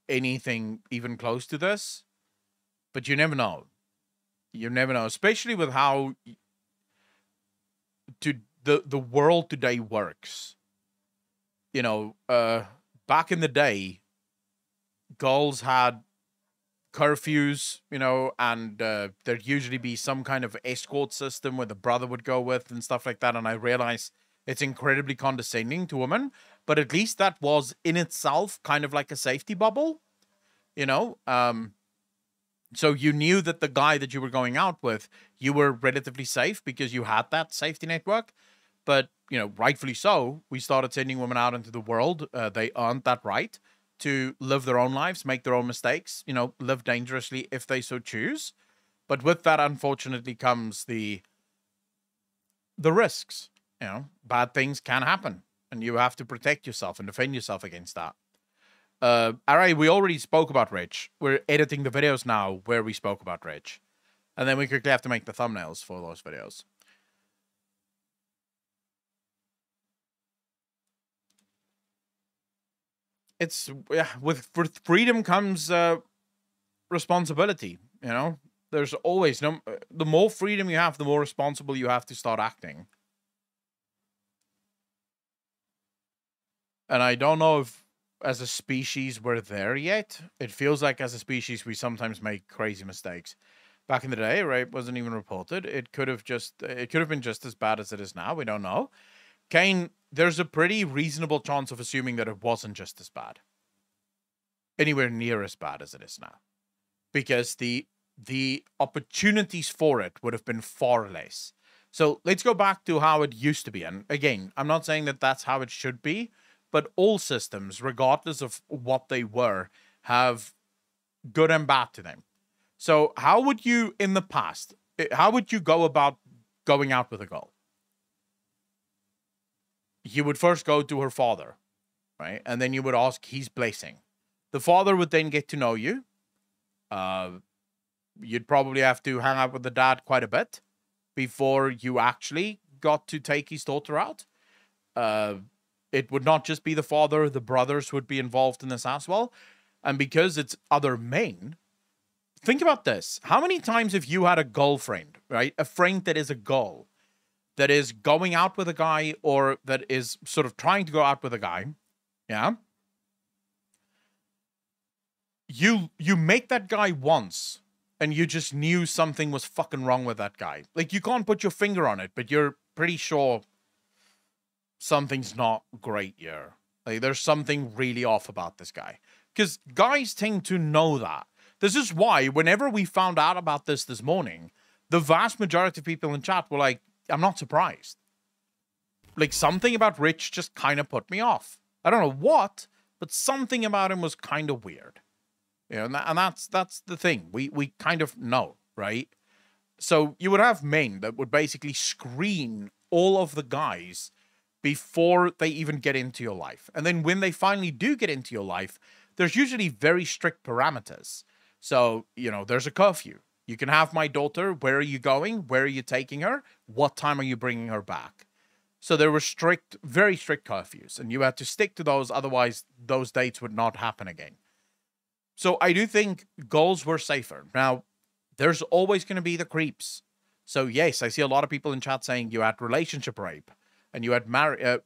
Speaker 1: anything even close to this, but you never know. You never know, especially with how the world today works. You know, back in the day, girls had curfews, you know, and there'd usually be some kind of escort system where the brother would go with and stuff like that. And I realize it's incredibly condescending to women, but at least that was in itself kind of like a safety bubble, you know. So you knew that the guy that you were going out with, you were relatively safe because you had that safety network. But, you know, rightfully so, we started sending women out into the world. They earned that right to live their own lives, make their own mistakes, you know, live dangerously if they so choose. But with that, unfortunately, comes the risks. You know, bad things can happen, and you have to protect yourself and defend yourself against that. All right, we already spoke about Rich. We're editing the videos now where we spoke about Rich. And then we quickly have to make the thumbnails for those videos. It's, yeah, with freedom comes responsibility, you know? There's always, the more freedom you have, the more responsible you have to start acting. And I don't know if, as a species, we're there yet. It feels like as a species, we sometimes make crazy mistakes. Back in the day, rape wasn't even reported. It could have been just as bad as it is now. We don't know. Kane, there's a pretty reasonable chance of assuming that it wasn't just as bad. Anywhere near as bad as it is now. Because the opportunities for it would have been far less. So let's go back to how it used to be. And again, I'm not saying that that's how it should be, but all systems, regardless of what they were, have good and bad to them. So how would you, in the past, how would you go about going out with a girl? You would first go to her father, right? And then you would ask his blessing. The father would then get to know you. You'd probably have to hang out with the dad quite a bit before you actually got to take his daughter out. It would not just be the father, the brothers would be involved in this as well. And because it's other men, think about this. How many times have you had a girlfriend, right? A friend that is a girl, that is going out with a guy, or that is sort of trying to go out with a guy, yeah? You make that guy once, and you just knew something was fucking wrong with that guy. Like, you can't put your finger on it, but you're pretty sure something's not great here. Like, there's something really off about this guy. Because guys tend to know that. This is why whenever we found out about this morning, the vast majority of people in chat were like, I'm not surprised. Like, something about Rich just kind of put me off. I don't know what, but something about him was kind of weird. You know, and that's the thing. We kind of know, right? So you would have men that would basically screen all of the guys before they even get into your life. And then when they finally do get into your life, there's usually very strict parameters. So, you know, there's a curfew. You can have my daughter. Where are you going? Where are you taking her? What time are you bringing her back? So there were strict, very strict curfews, and you had to stick to those. Otherwise, those dates would not happen again. So I do think goals were safer. Now, there's always going to be the creeps. So yes, I see a lot of people in chat saying you had relationship rape and you had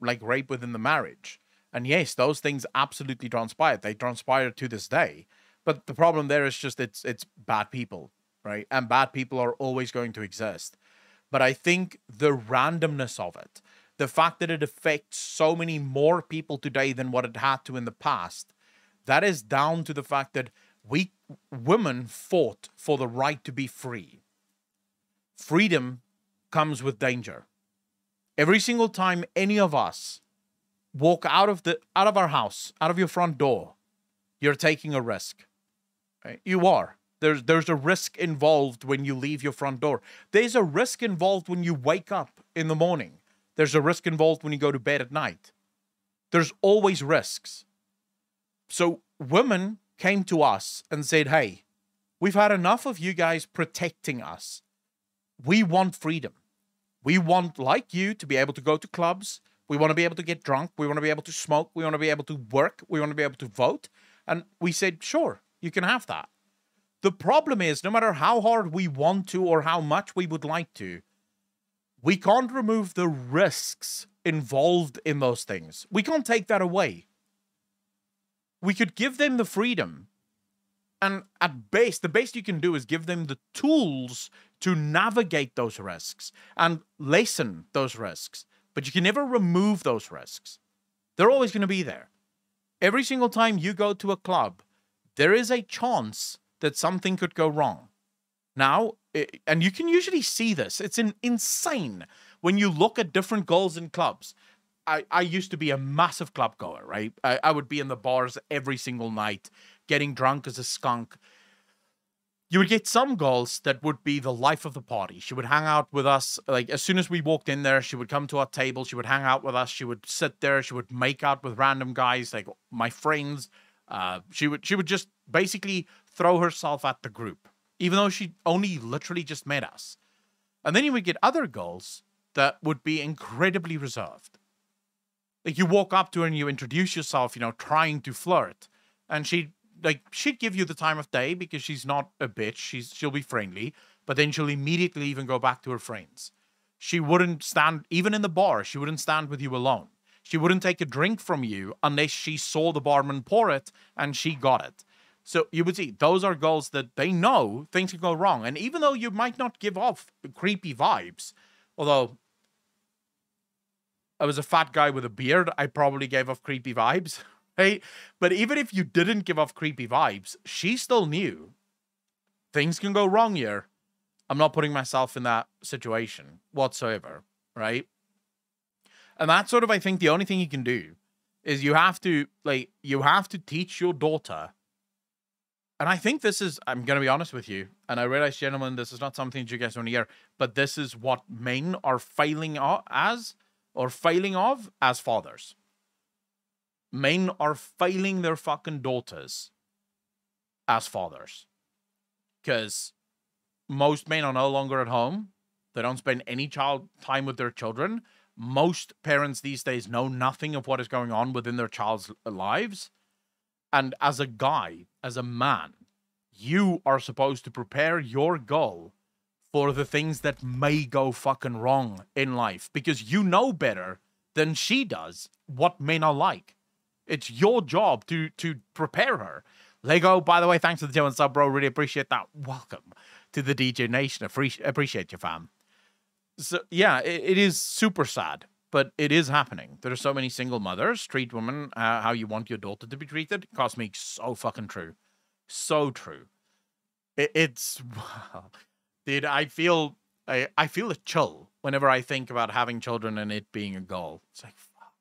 Speaker 1: like rape within the marriage. And yes, those things absolutely transpired. They transpired to this day. But the problem there is just it's bad people, right? And bad people are always going to exist. But I think the randomness of it, the fact that it affects so many more people today than what it had to in the past, that is down to the fact that women fought for the right to be free. Freedom comes with danger. Every single time any of us walk out of our house, out of your front door, you're taking a risk. Right? You are. There's a risk involved when you leave your front door. There's a risk involved when you wake up in the morning. There's a risk involved when you go to bed at night. There's always risks. So women came to us and said, hey, we've had enough of you guys protecting us. We want freedom. We want, like you, to be able to go to clubs. We want to be able to get drunk. We want to be able to smoke. We want to be able to work. We want to be able to vote. And we said, sure, you can have that. The problem is, no matter how hard we want to or how much we would like to, we can't remove the risks involved in those things. We can't take that away. We could give them the freedom. And at best, the best you can do is give them the tools to navigate those risks and lessen those risks. But you can never remove those risks. They're always going to be there. Every single time you go to a club, there is a chance that something could go wrong. Now, and you can usually see this. It's insane when you look at different goals in clubs. I used to be a massive club goer, right? I would be in the bars every single night, getting drunk as a skunk. You would get some girls that would be the life of the party. She would hang out with us. Like, as soon as we walked in there, she would come to our table. She would hang out with us. She would sit there. She would make out with random guys, like my friends. She would just basically throw herself at the group, even though she only literally just met us. And then you would get other girls that would be incredibly reserved. Like, you walk up to her and you introduce yourself, you know, trying to flirt. And she'd give you the time of day because she's not a bitch. She'll be friendly, but then she'll immediately even go back to her friends. She wouldn't stand, even in the bar, she wouldn't stand with you alone. She wouldn't take a drink from you unless she saw the barman pour it and she got it. So you would see, those are girls that they know things can go wrong. And even though you might not give off creepy vibes, although I was a fat guy with a beard, I probably gave off creepy vibes, right? But even if you didn't give off creepy vibes, she still knew things can go wrong here. I'm not putting myself in that situation whatsoever, right? And that's sort of, I think, the only thing you can do is you have to teach your daughter. And I think this is, I'm going to be honest with you, and I realize, gentlemen, this is not something that you guys want to hear, but this is what men are failing as fathers. Men are failing their fucking daughters as fathers. Because most men are no longer at home. They don't spend any time with their children. Most parents these days know nothing of what is going on within their child's lives. And as a guy, as a man, you are supposed to prepare your girl for the things that may go fucking wrong in life. Because you know better than she does what men are like. It's your job to prepare her. Lego, by the way, thanks for the deal and sub, bro. Really appreciate that. Welcome to the DJ Nation. Appreciate you, fam. So, yeah, it is super sad, but it is happening. There are so many single mothers. Treat women how you want your daughter to be treated. Cosmic, so fucking true. So true. It's, dude, I feel a chill whenever I think about having children and it being a goal. It's like, fuck.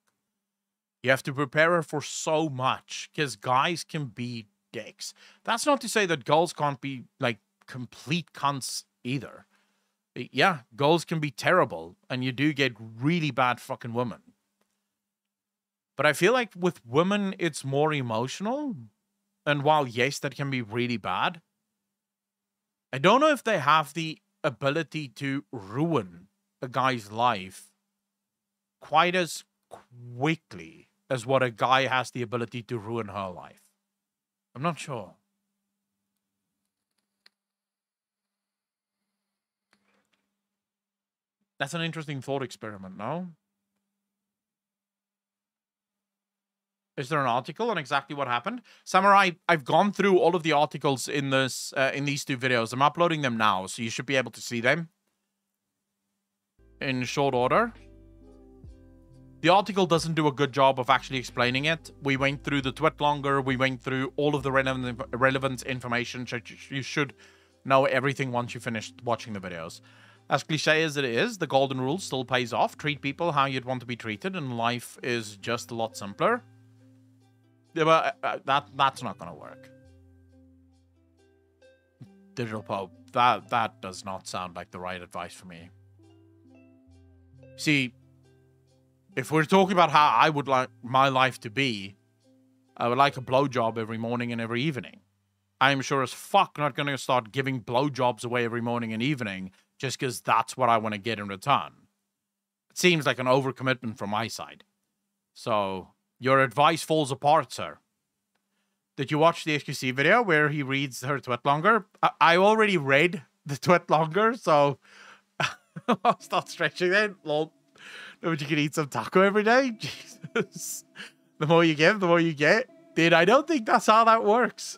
Speaker 1: You have to prepare her for so much because guys can be dicks. That's not to say that girls can't be like complete cunts either. Yeah, girls can be terrible and you do get really bad fucking women. But I feel like with women, it's more emotional. And while, yes, that can be really bad, I don't know if they have the ability to ruin a guy's life quite as quickly as what a guy has the ability to ruin her life. I'm not sure. That's an interesting thought experiment, no? Is there an article on exactly what happened? Samurai, I've gone through all of the articles in this in these two videos. I'm uploading them now, so you should be able to see them in short order. The article doesn't do a good job of actually explaining it. We went through the tweet longer. We went through all of the relevant information. You should know everything once you finished watching the videos. As cliche as it is, the golden rule still pays off. Treat people how you'd want to be treated, and life is just a lot simpler. Yeah, but that's not going to work. Digital Pope, that does not sound like the right advice for me. See, if we're talking about how I would like my life to be, I would like a blowjob every morning and every evening. I am sure as fuck not going to start giving blowjobs away every morning and evening just because that's what I want to get in return. It seems like an overcommitment from my side. So, your advice falls apart, sir. Did you watch the HQC video where he reads her tweet longer? I already read the tweet longer, so I'll start stretching then. Lol. But you can eat some taco every day? Jesus. The more you give, the more you get. Dude, I don't think that's how that works.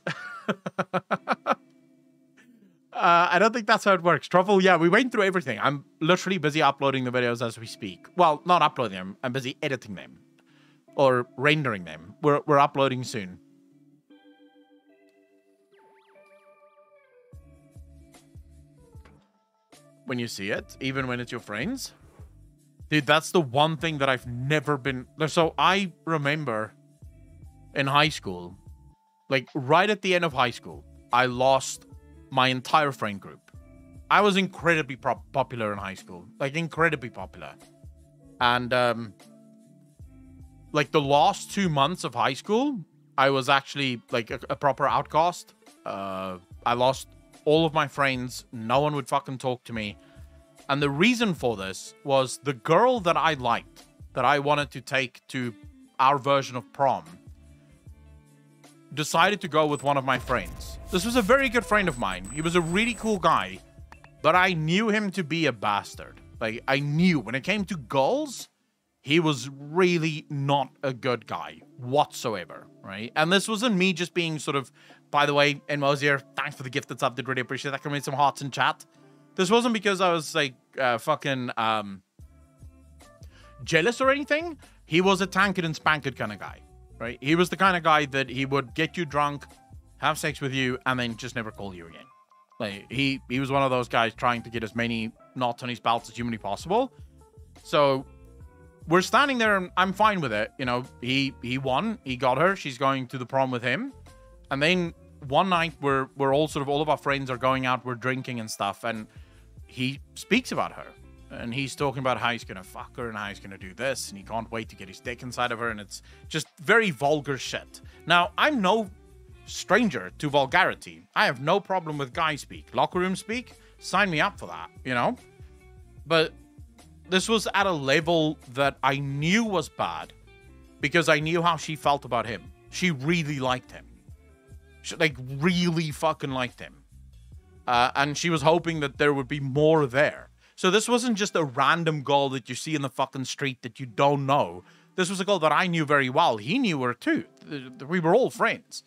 Speaker 1: I don't think that's how it works. Truffle, yeah, we went through everything. I'm literally busy uploading the videos as we speak. Well, not uploading them. I'm busy editing them. Or rendering them. We're uploading soon. When you see it, even when it's your friends. Dude, that's the one thing that I've never been... So I remember in high school, like right at the end of high school, I lost my entire friend group. I was incredibly popular in high school. Like incredibly popular. And like the last 2 months of high school, I was actually like a proper outcast. I lost all of my friends. No one would fucking talk to me. And the reason for this was the girl that I liked, that I wanted to take to our version of prom, decided to go with one of my friends. This was a very good friend of mine. He was a really cool guy, but I knew him to be a bastard. Like, I knew when it came to girls, he was really not a good guy whatsoever, right? And this wasn't me just being sort of, by the way, Enmo's here, thanks for the gift that's up, did really appreciate that. Can we read some hearts in chat? This wasn't because I was like fucking jealous or anything. He was a tank it and spank it kind of guy, right? He was the kind of guy that he would get you drunk, have sex with you, and then just never call you again. Like he was one of those guys trying to get as many knots on his belt as humanly possible. So we're standing there and I'm fine with it. You know, he won, he got her, she's going to the prom with him. And then one night we're all sort of, all of our friends are going out, we're drinking and stuff, and he speaks about her. And he's talking about how he's going to fuck her and how he's going to do this. And he can't wait to get his dick inside of her. And it's just very vulgar shit. Now, I'm no stranger to vulgarity. I have no problem with guy speak. Locker room speak, sign me up for that, you know? But this was at a level that I knew was bad because I knew how she felt about him. She really liked him. She, like, really fucking liked him. And she was hoping that there would be more there. So this wasn't just a random girl that you see in the fucking street that you don't know. This was a girl that I knew very well. He knew her too. We were all friends.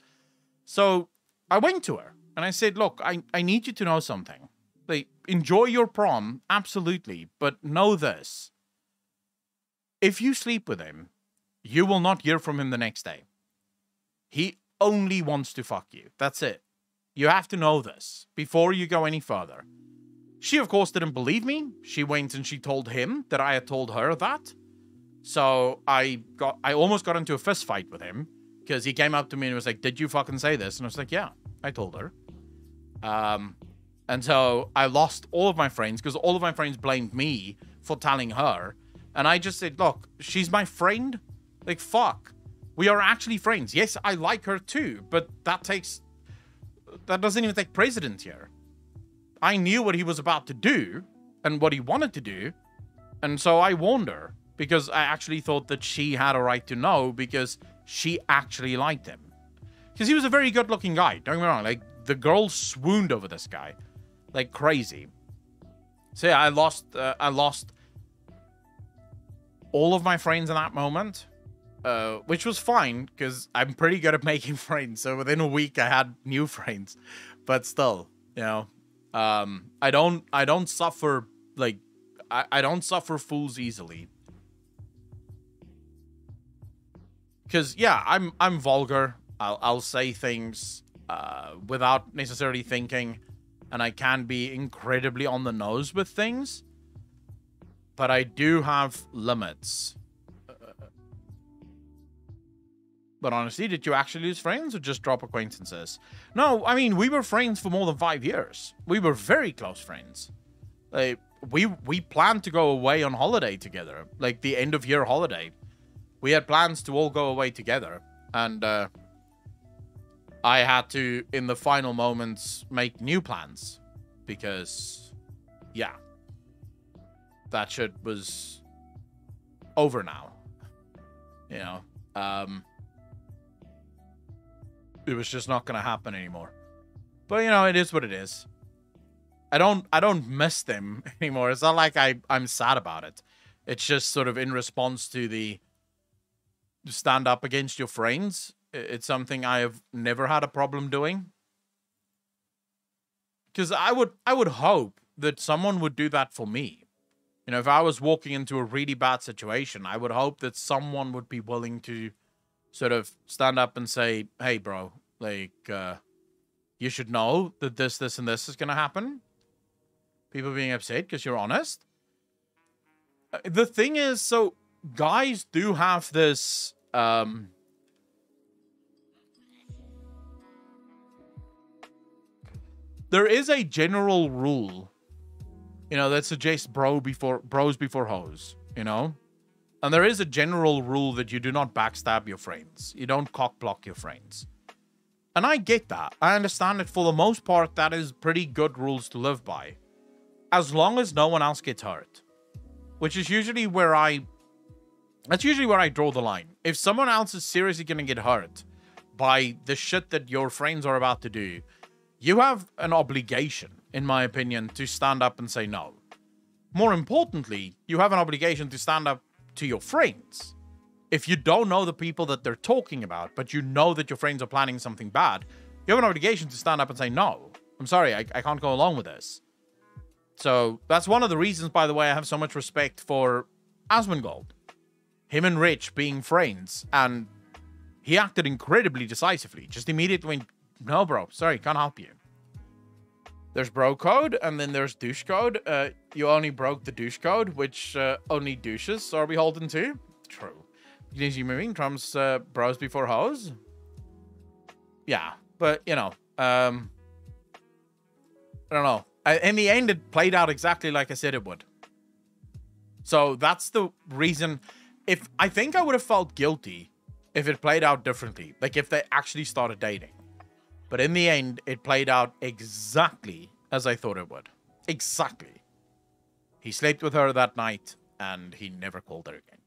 Speaker 1: So I went to her and I said, look, I need you to know something. Like, enjoy your prom, absolutely. But know this. If you sleep with him, you will not hear from him the next day. He only wants to fuck you. That's it. You have to know this before you go any further. She, of course, didn't believe me. She went and she told him that I had told her that. So I almost got into a fist fight with him because he came up to me and was like, "Did you fucking say this?" And I was like, "Yeah, I told her." And so I lost all of my friends because all of my friends blamed me for telling her. And I just said, "Look, she's my friend. Like, fuck. We are actually friends. Yes, I like her too, but that doesn't even take precedence here. I knew what he was about to do and what he wanted to do. And so I warned her because I actually thought that she had a right to know because she actually liked him. Because he was a very good looking guy. Don't get me wrong. Like, the girl swooned over this guy like crazy. So yeah, I lost all of my friends in that moment. Which was fine because I'm pretty good at making friends. So within a week, I had new friends. But still, you know, I don't suffer like I don't suffer fools easily. Because yeah, I'm vulgar. I'll say things without necessarily thinking, and I can be incredibly on the nose with things. But I do have limits. But honestly, did you actually lose friends or just drop acquaintances? No, I mean, we were friends for more than 5 years. We were very close friends. Like, we planned to go away on holiday together. Like, the end of year holiday. We had plans to all go away together. And I had to, in the final moments, make new plans. Because, yeah. That shit was over now. You know? It was just not going to happen anymore. But, you know, it is what it is. I don't miss them anymore. It's not like I'm sad about it. It's just sort of in response to the stand up against your friends. It's something I have never had a problem doing. Because I would hope that someone would do that for me. You know, if I was walking into a really bad situation, I would hope that someone would be willing to sort of stand up and say, "Hey, bro, like, you should know that this, and this is going to happen." People being upset because you're honest. The thing is, so guys do have this, there is a general rule, you know, that suggests bros before hoes, you know? And there is a general rule that you do not backstab your friends. You don't cock-block your friends. And I get that. I understand that for the most part, that is pretty good rules to live by. As long as no one else gets hurt. Which is usually where that's usually where I draw the line. If someone else is seriously going to get hurt by the shit that your friends are about to do, you have an obligation, in my opinion, to stand up and say no. More importantly, you have an obligation to stand up to your friends. If you don't know the people that they're talking about, but you know that your friends are planning something bad, you have an obligation to stand up and say, "No, I'm sorry, I can't go along with this." So that's one of the reasons, by the way, I have so much respect for Asmongold. Him and Rich being friends, and he acted incredibly decisively. Just immediately went, "No, bro, sorry, can't help you." There's bro code, and then there's douche code. You only broke the douche code, which only douches are beholden to. True. Easy moving trumps bros before hoes. Yeah, but, you know, I don't know. In the end, it played out exactly like I said it would. So that's the reason. I think I would have felt guilty if it played out differently. Like, if they actually started dating. But in the end, it played out exactly as I thought it would. Exactly. He slept with her that night, and he never called her again.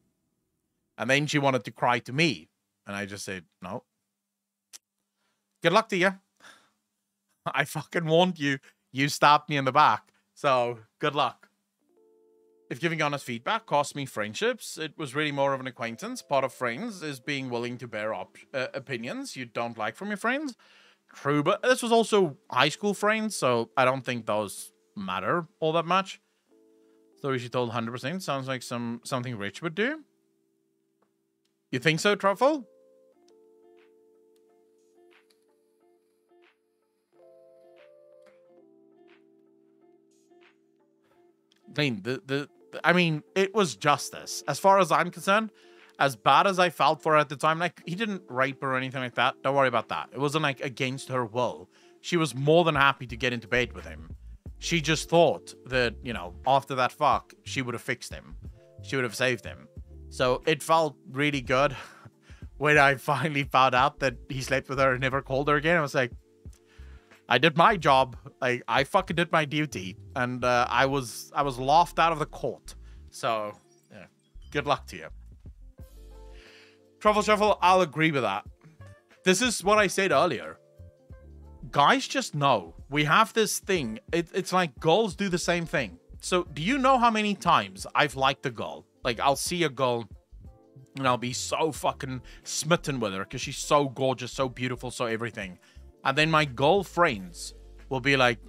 Speaker 1: And then she wanted to cry to me. And I just said, "No. Good luck to you. I fucking warned you. You stabbed me in the back. So, good luck." If giving honest feedback cost me friendships, it was really more of an acquaintance. Part of friends is being willing to bear opinions you don't like from your friends. True, but this was also high school friends, so I don't think those matter all that much. Story she told 100% sounds like something Rich would do. You think so, Truffle? clean. I mean, it was justice. As far as I'm concerned, as bad as I felt for her at the time, like, he didn't rape her or anything like that. Don't worry about that. It wasn't, like, against her will. She was more than happy to get into bed with him. She just thought that, you know, after that fuck, she would have fixed him. She would have saved him. So it felt really good when I finally found out that he slept with her and never called her again. I was like, I did my job. Like, I fucking did my duty. And I was laughed out of the court. So, yeah, good luck to you. Truffle Shuffle, I'll agree with that. This is what I said earlier. Guys just know. We have this thing. It's like girls do the same thing. So, do you know how many times I've liked a girl? Like, I'll see a girl and I'll be so fucking smitten with her because she's so gorgeous, so beautiful, so everything. And then my girlfriends will be like,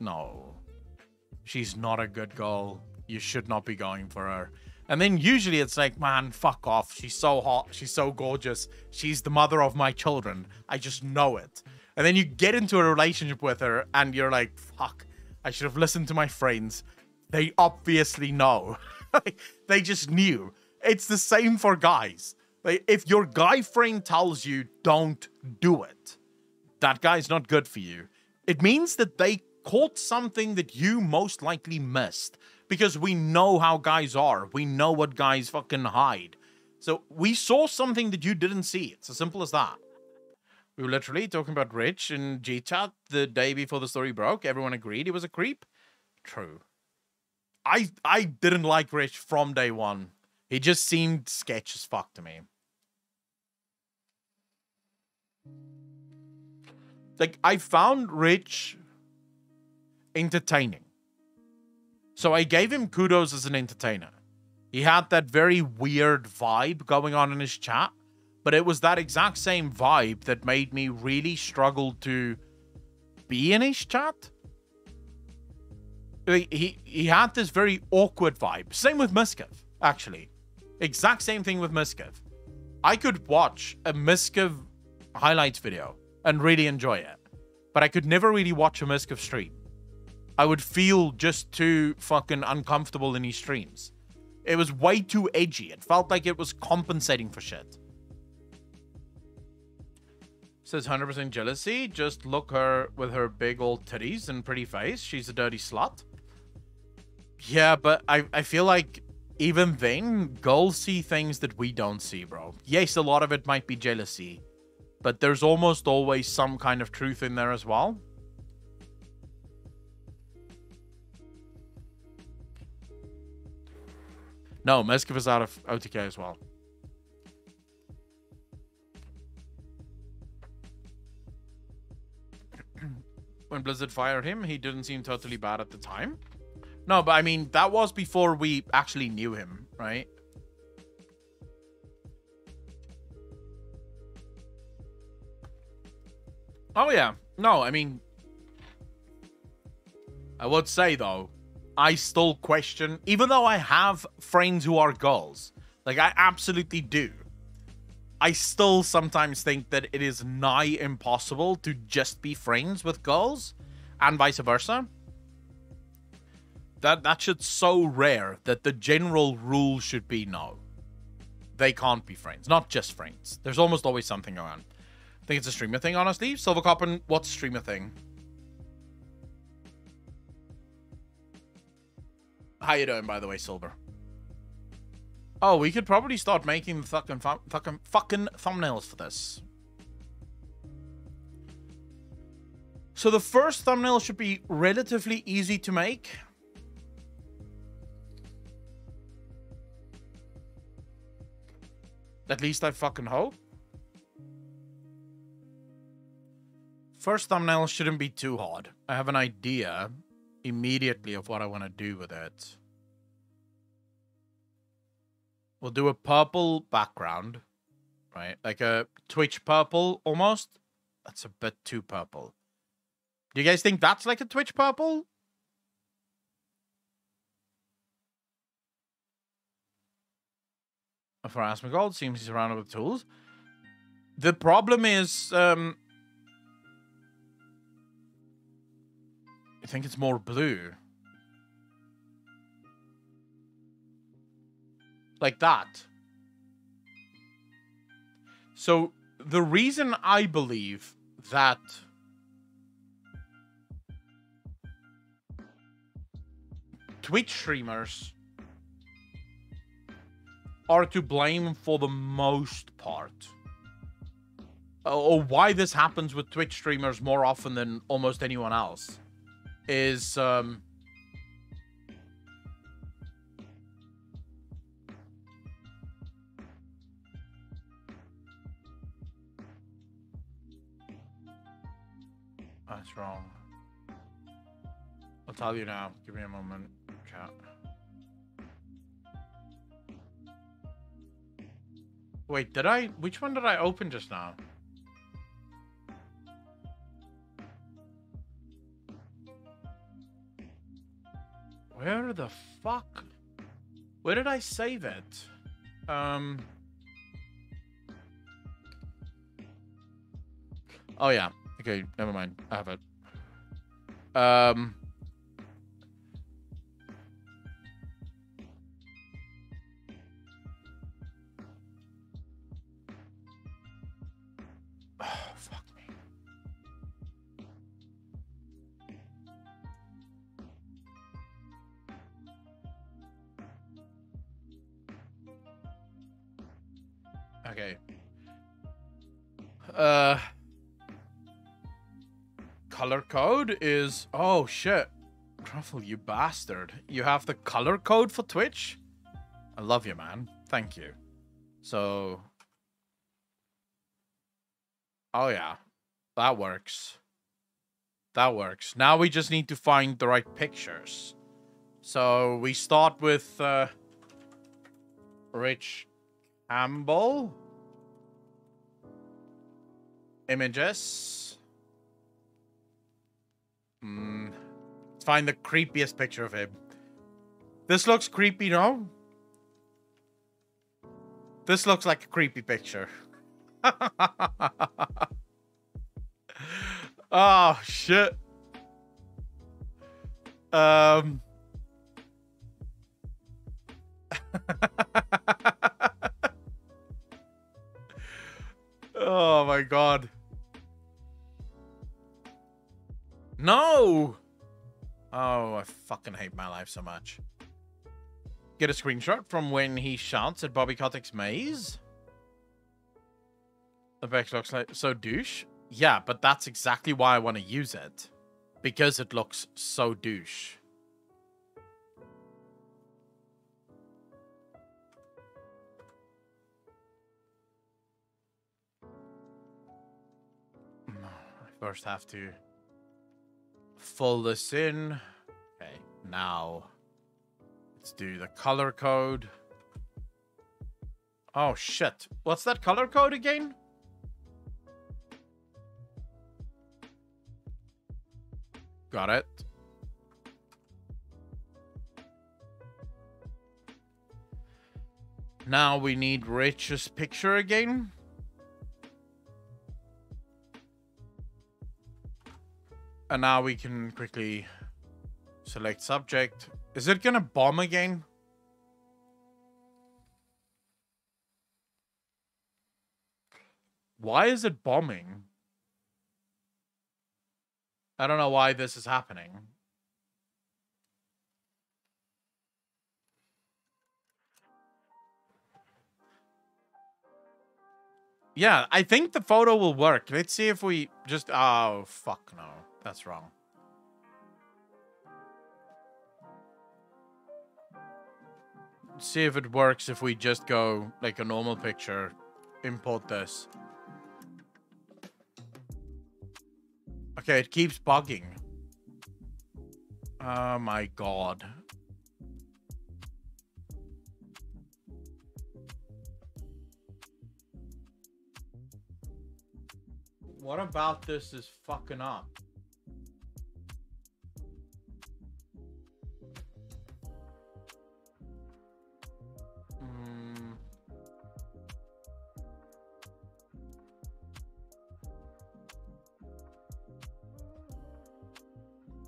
Speaker 1: no, she's not a good girl. You should not be going for her. And then usually it's like, man, fuck off. She's so hot. She's so gorgeous. She's the mother of my children. I just know it. And then you get into a relationship with her and you're like, fuck, I should have listened to my friends. They obviously know. They just knew. It's the same for guys. Like, if your guy friend tells you don't do it, that guy's not good for you. It means that they caught something that you most likely missed. Because we know how guys are. We know what guys fucking hide. So we saw something that you didn't see. It's as simple as that. We were literally talking about Rich in G-Chat the day before the story broke. Everyone agreed he was a creep. True. I didn't like Rich from day one. He just seemed sketch as fuck to me. Like, I found Rich entertaining. So I gave him kudos as an entertainer. He had that very weird vibe going on in his chat, but it was that exact same vibe that made me really struggle to be in his chat. He had this very awkward vibe. Same with Miskiv, actually. Exact same thing with Miskiv. I could watch a Miskiv highlights video and really enjoy it, but I could never really watch a Miskiv stream. I would feel just too fucking uncomfortable in his streams. It was way too edgy. It felt like it was compensating for shit. Says 100% jealousy. Just look her with her big old titties and pretty face. She's a dirty slut. Yeah, but I feel like even then, girls see things that we don't see, bro. Yes, a lot of it might be jealousy, but there's almost always some kind of truth in there as well. No, Miskiv is out of OTK as well. When Blizzard fired him, he didn't seem totally bad at the time. No, but I mean, that was before we actually knew him, right? Oh, yeah. No, I mean, I would say, though, I still question, even though I have friends who are girls, like I absolutely do, I still sometimes think that it is nigh impossible to just be friends with girls and vice versa. That shit's so rare that the general rule should be no. They can't be friends, not just friends. There's almost always something going on. I think it's a streamer thing, honestly. Silvercoppin, what's streamer thing? How you doing, by the way, Silver? Oh, we could probably start making the fucking thumbnails for this. So the first thumbnail should be relatively easy to make. At least I fucking hope. First thumbnail shouldn't be too hard. I have an idea immediately of what I want to do with it. We'll do a purple background, right? Like a Twitch purple almost. That's a bit too purple. Do you guys think that's like a Twitch purple? For Asmongold, seems he's surrounded with tools. The problem is, I think it's more blue. Like that. So the reason I believe that Twitch streamers are to blame for the most part, or why this happens with Twitch streamers more often than almost anyone else, is that's wrong. I'll tell you now. Give me a moment, chat. Wait, did I? Which one did I open just now? Where the fuck? Where did I save it? Oh yeah. Okay, never mind. I have it. Oh, fuck me. Okay. Color code is... Oh, shit. Truffle, you bastard. You have the color code for Twitch? I love you, man. Thank you. So... Oh, yeah. That works. That works. Now we just need to find the right pictures. So we start with Rich Campbell. Images. Let's find the creepiest picture of him. This looks creepy, no? This looks like a creepy picture. Oh, shit. Oh my god. No! Oh, I fucking hate my life so much. Get a screenshot from when he shouts at Bobby Kotick's maze. The back looks like so douche. Yeah, but that's exactly why I want to use it. Because it looks so douche. I first have to fill this in. Okay, now let's do the color code. Oh shit. What's that color code again? Got it. Now we need Rich's picture again. And now we can quickly select subject. Is it gonna bomb again? Why is it bombing? I don't know why this is happening. Yeah, I think the photo will work. Let's see if we just... Oh, fuck no. That's wrong. Let's see if it works if we just go like a normal picture. Import this. Okay, it keeps bugging. Oh my god. What about this is fucking up?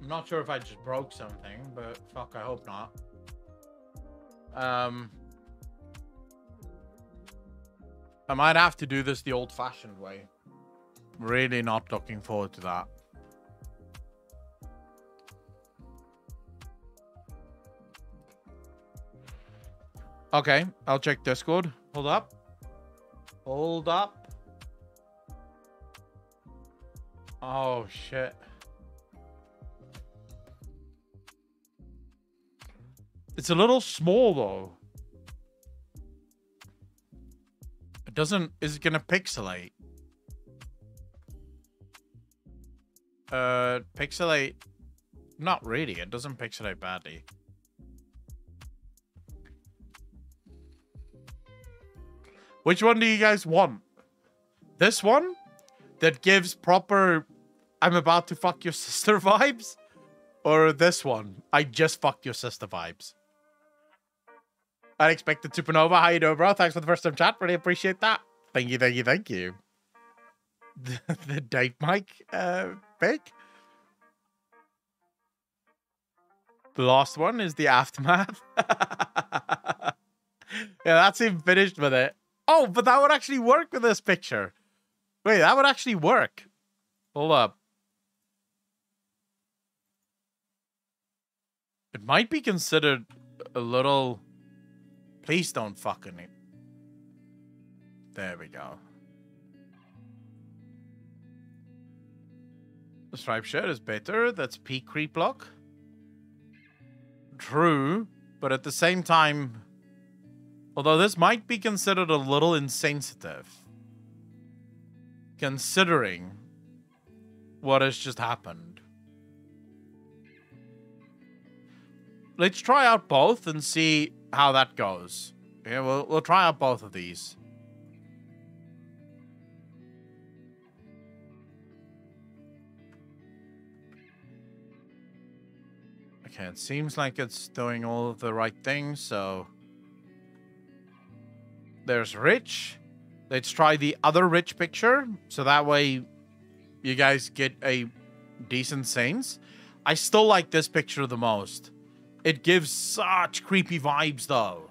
Speaker 1: I'm not sure if I just broke something, but fuck, I hope not. I might have to do this the old-fashioned way. Really not looking forward to that. Okay, I'll check Discord. Hold up. Hold up. Oh, shit. It's a little small, though. It doesn't... Is it gonna pixelate? Pixelate... Not really. It doesn't pixelate badly. Which one do you guys want? This one? That gives proper... I'm about to fuck your sister vibes? Or this one? I just fucked your sister vibes. Unexpected Supernova. How you doing, bro? Thanks for the first time chat. Really appreciate that. Thank you, thank you, thank you. The date mic pick. The last one is the aftermath. Yeah, that's him finished with it. Oh, but that would actually work with this picture. Wait, that would actually work. Hold up. It might be considered a little... Please don't fucking it. There we go. The striped shirt is better. That's peak creep look. True, but at the same time... Although this might be considered a little insensitive. Considering what has just happened. Let's try out both and see how that goes. Yeah, we'll try out both of these. Okay, it seems like it's doing all of the right things, so... There's Rich. Let's try the other Rich picture, so that way you guys get a decent sense. I still like this picture the most. It gives such creepy vibes, though.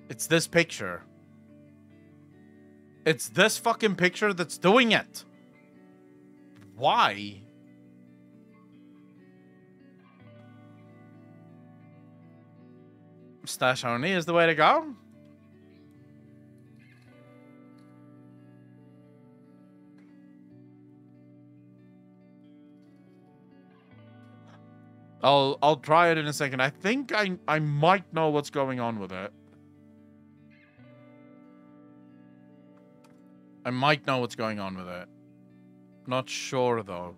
Speaker 1: It's this picture. It's this fucking picture that's doing it. Why? Stash only is the way to go. I'll try it in a second. I think I might know what's going on with it. I might know what's going on with it. Not sure though.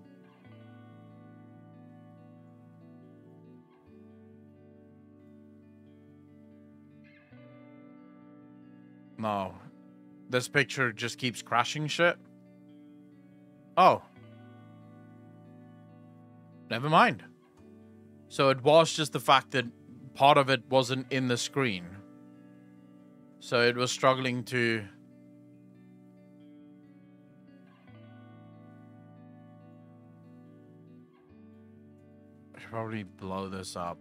Speaker 1: No. This picture just keeps crashing shit. Oh. Never mind. So it was just the fact that part of it wasn't in the screen. So it was struggling to... I should probably blow this up.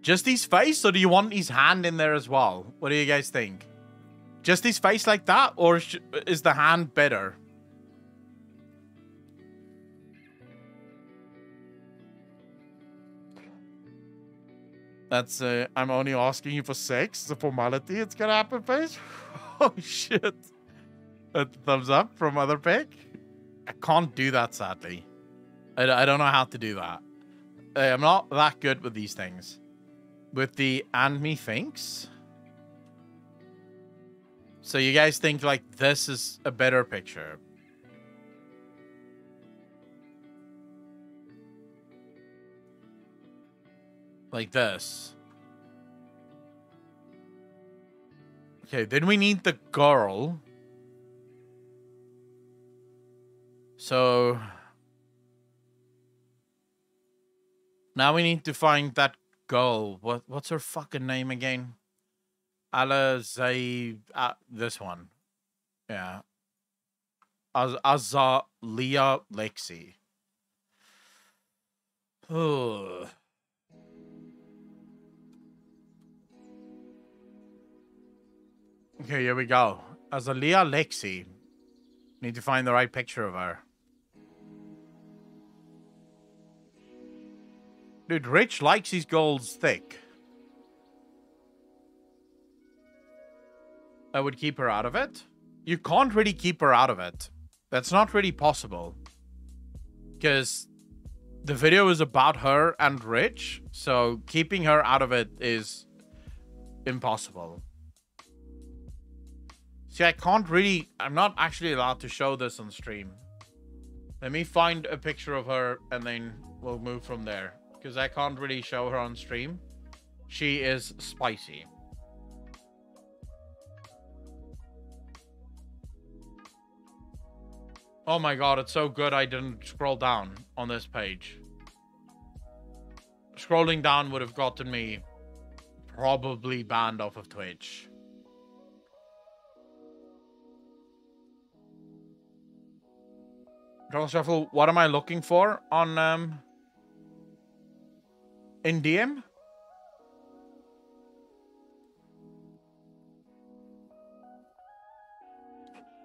Speaker 1: Just his face, or do you want his hand in there as well? What do you guys think? Just his face like that, or is the hand better? That's I'm only asking you for sex. It's a formality. It's gonna happen, face. Oh shit! A thumbs up from other pick. I can't do that, sadly. I don't know how to do that. I'm not that good with these things. With the and me thinks. So you guys think like this is a better picture? Like this. Okay, then we need the girl. So now we need to find that girl. What's her fucking name again? Alazay, this one. Yeah. Azalea Lexi. Ugh. Okay, here we go. Azalea Lexi. Need to find the right picture of her. Dude, Rich likes his goals thick. I would keep her out of it. You can't really keep her out of it. That's not really possible. Because the video is about her and Rich, so keeping her out of it is impossible. See, I can't really... I'm not actually allowed to show this on stream. Let me find a picture of her and then we'll move from there. Because I can't really show her on stream. She is spicy. Oh my god, it's so good I didn't scroll down on this page. Scrolling down would have gotten me probably banned off of Twitch. Dragon Shuffle, what am I looking for on in DM?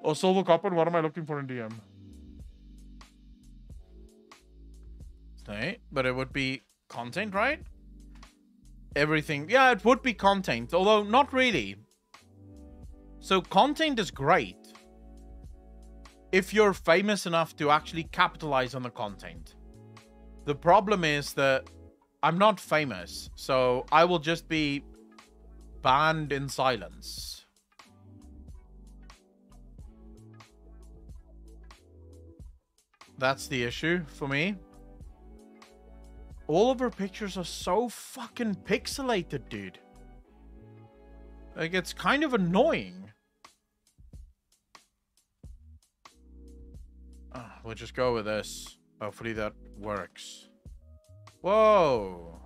Speaker 1: Oh, Silver Copper, what am I looking for in DM? Okay, but it would be content, right? Everything. Yeah, it would be content, although not really. So content is great if you're famous enough to actually capitalize on the content. The problem is that I'm not famous, so I will just be banned in silence. That's the issue for me. All of her pictures are so fucking pixelated, dude. Like, it's kind of annoying. We'll just go with this. Hopefully that works. Whoa.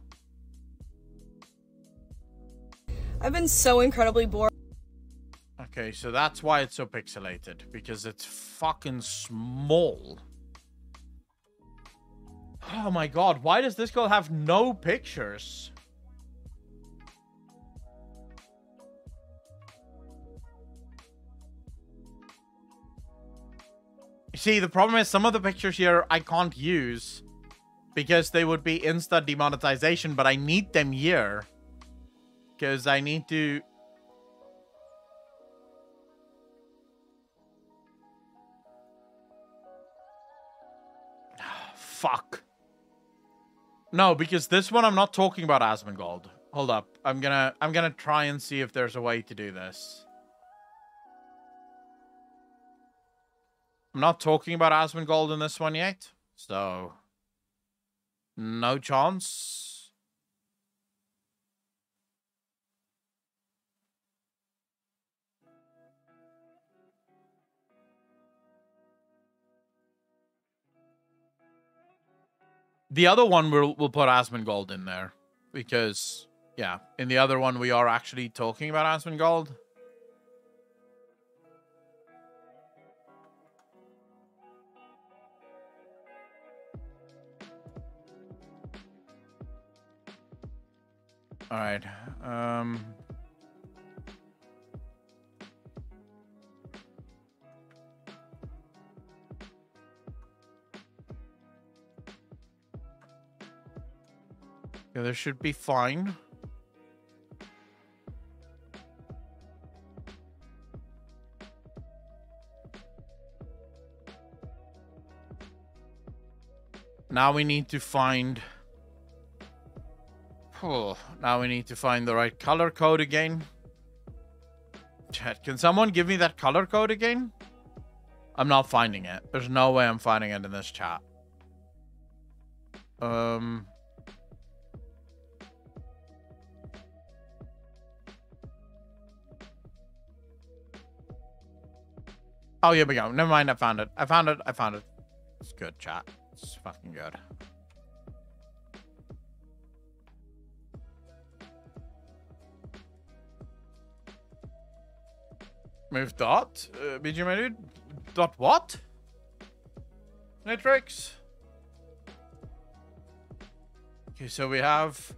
Speaker 9: I've been so incredibly bored.
Speaker 1: Okay, so that's why it's so pixelated. Because it's fucking small. Oh my god, why does this girl have no pictures? You see, the problem is some of the pictures here I can't use because they would be insta demonetization, but I need them here because I need to... Fuck. No, because this one I'm not talking about Asmongold. Hold up. I'm gonna try and see if there's a way to do this. I'm not talking about Asmongold in this one yet, so no chance. The other one we'll put Asmongold in there because, yeah, in the other one we are actually talking about Asmongold. All right. Yeah, this should be fine. Now we need to find... Oh, now we need to find the right color code again. Chat, can someone give me that color code again? I'm not finding it. There's no way I'm finding it in this chat. Oh, here we go. Never mind, I found it. I found it. It's good, chat. It's fucking good. Move dot. BGM dude. Dot what? Matrix. Okay, so we have...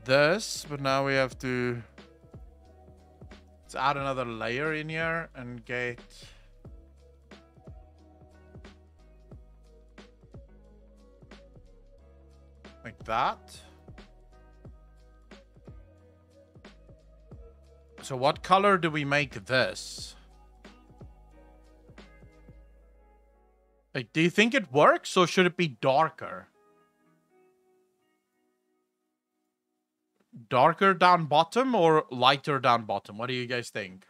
Speaker 1: this, but now we have to... Let's add another layer in here and get... like that. So what color do we make this? Like, do you think it works, or should it be darker? Darker down bottom or lighter down bottom? What do you guys think?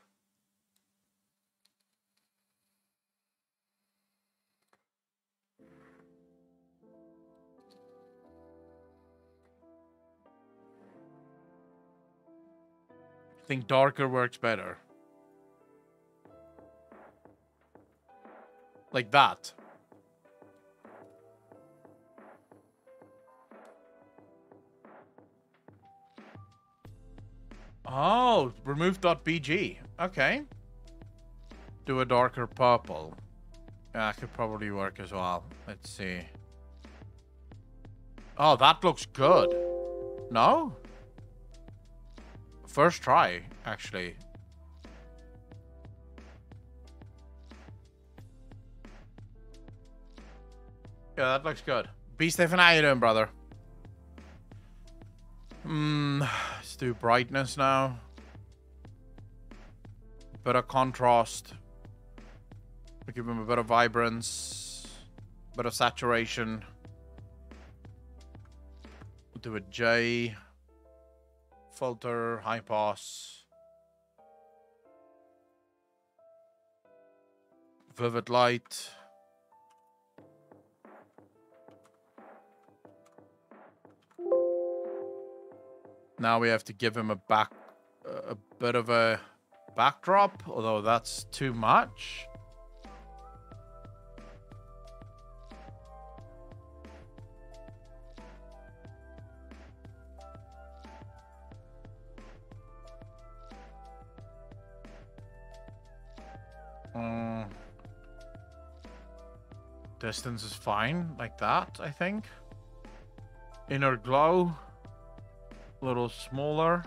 Speaker 1: I think darker works better. Like that. Oh, remove .bg. Okay. Do a darker purple. Yeah, that could probably work as well. Let's see. Oh, that looks good. No? First try, actually. Yeah, that looks good. B. Stephen, how you doing, brother? Let's do brightness now. Bit of contrast. We give him a bit of vibrance. Bit of saturation. We'll do a J. Filter, high pass. Vivid light. Now we have to give him a bit of a backdrop, although that's too much. Distance is fine, like that, I think. Inner glow. A little smaller.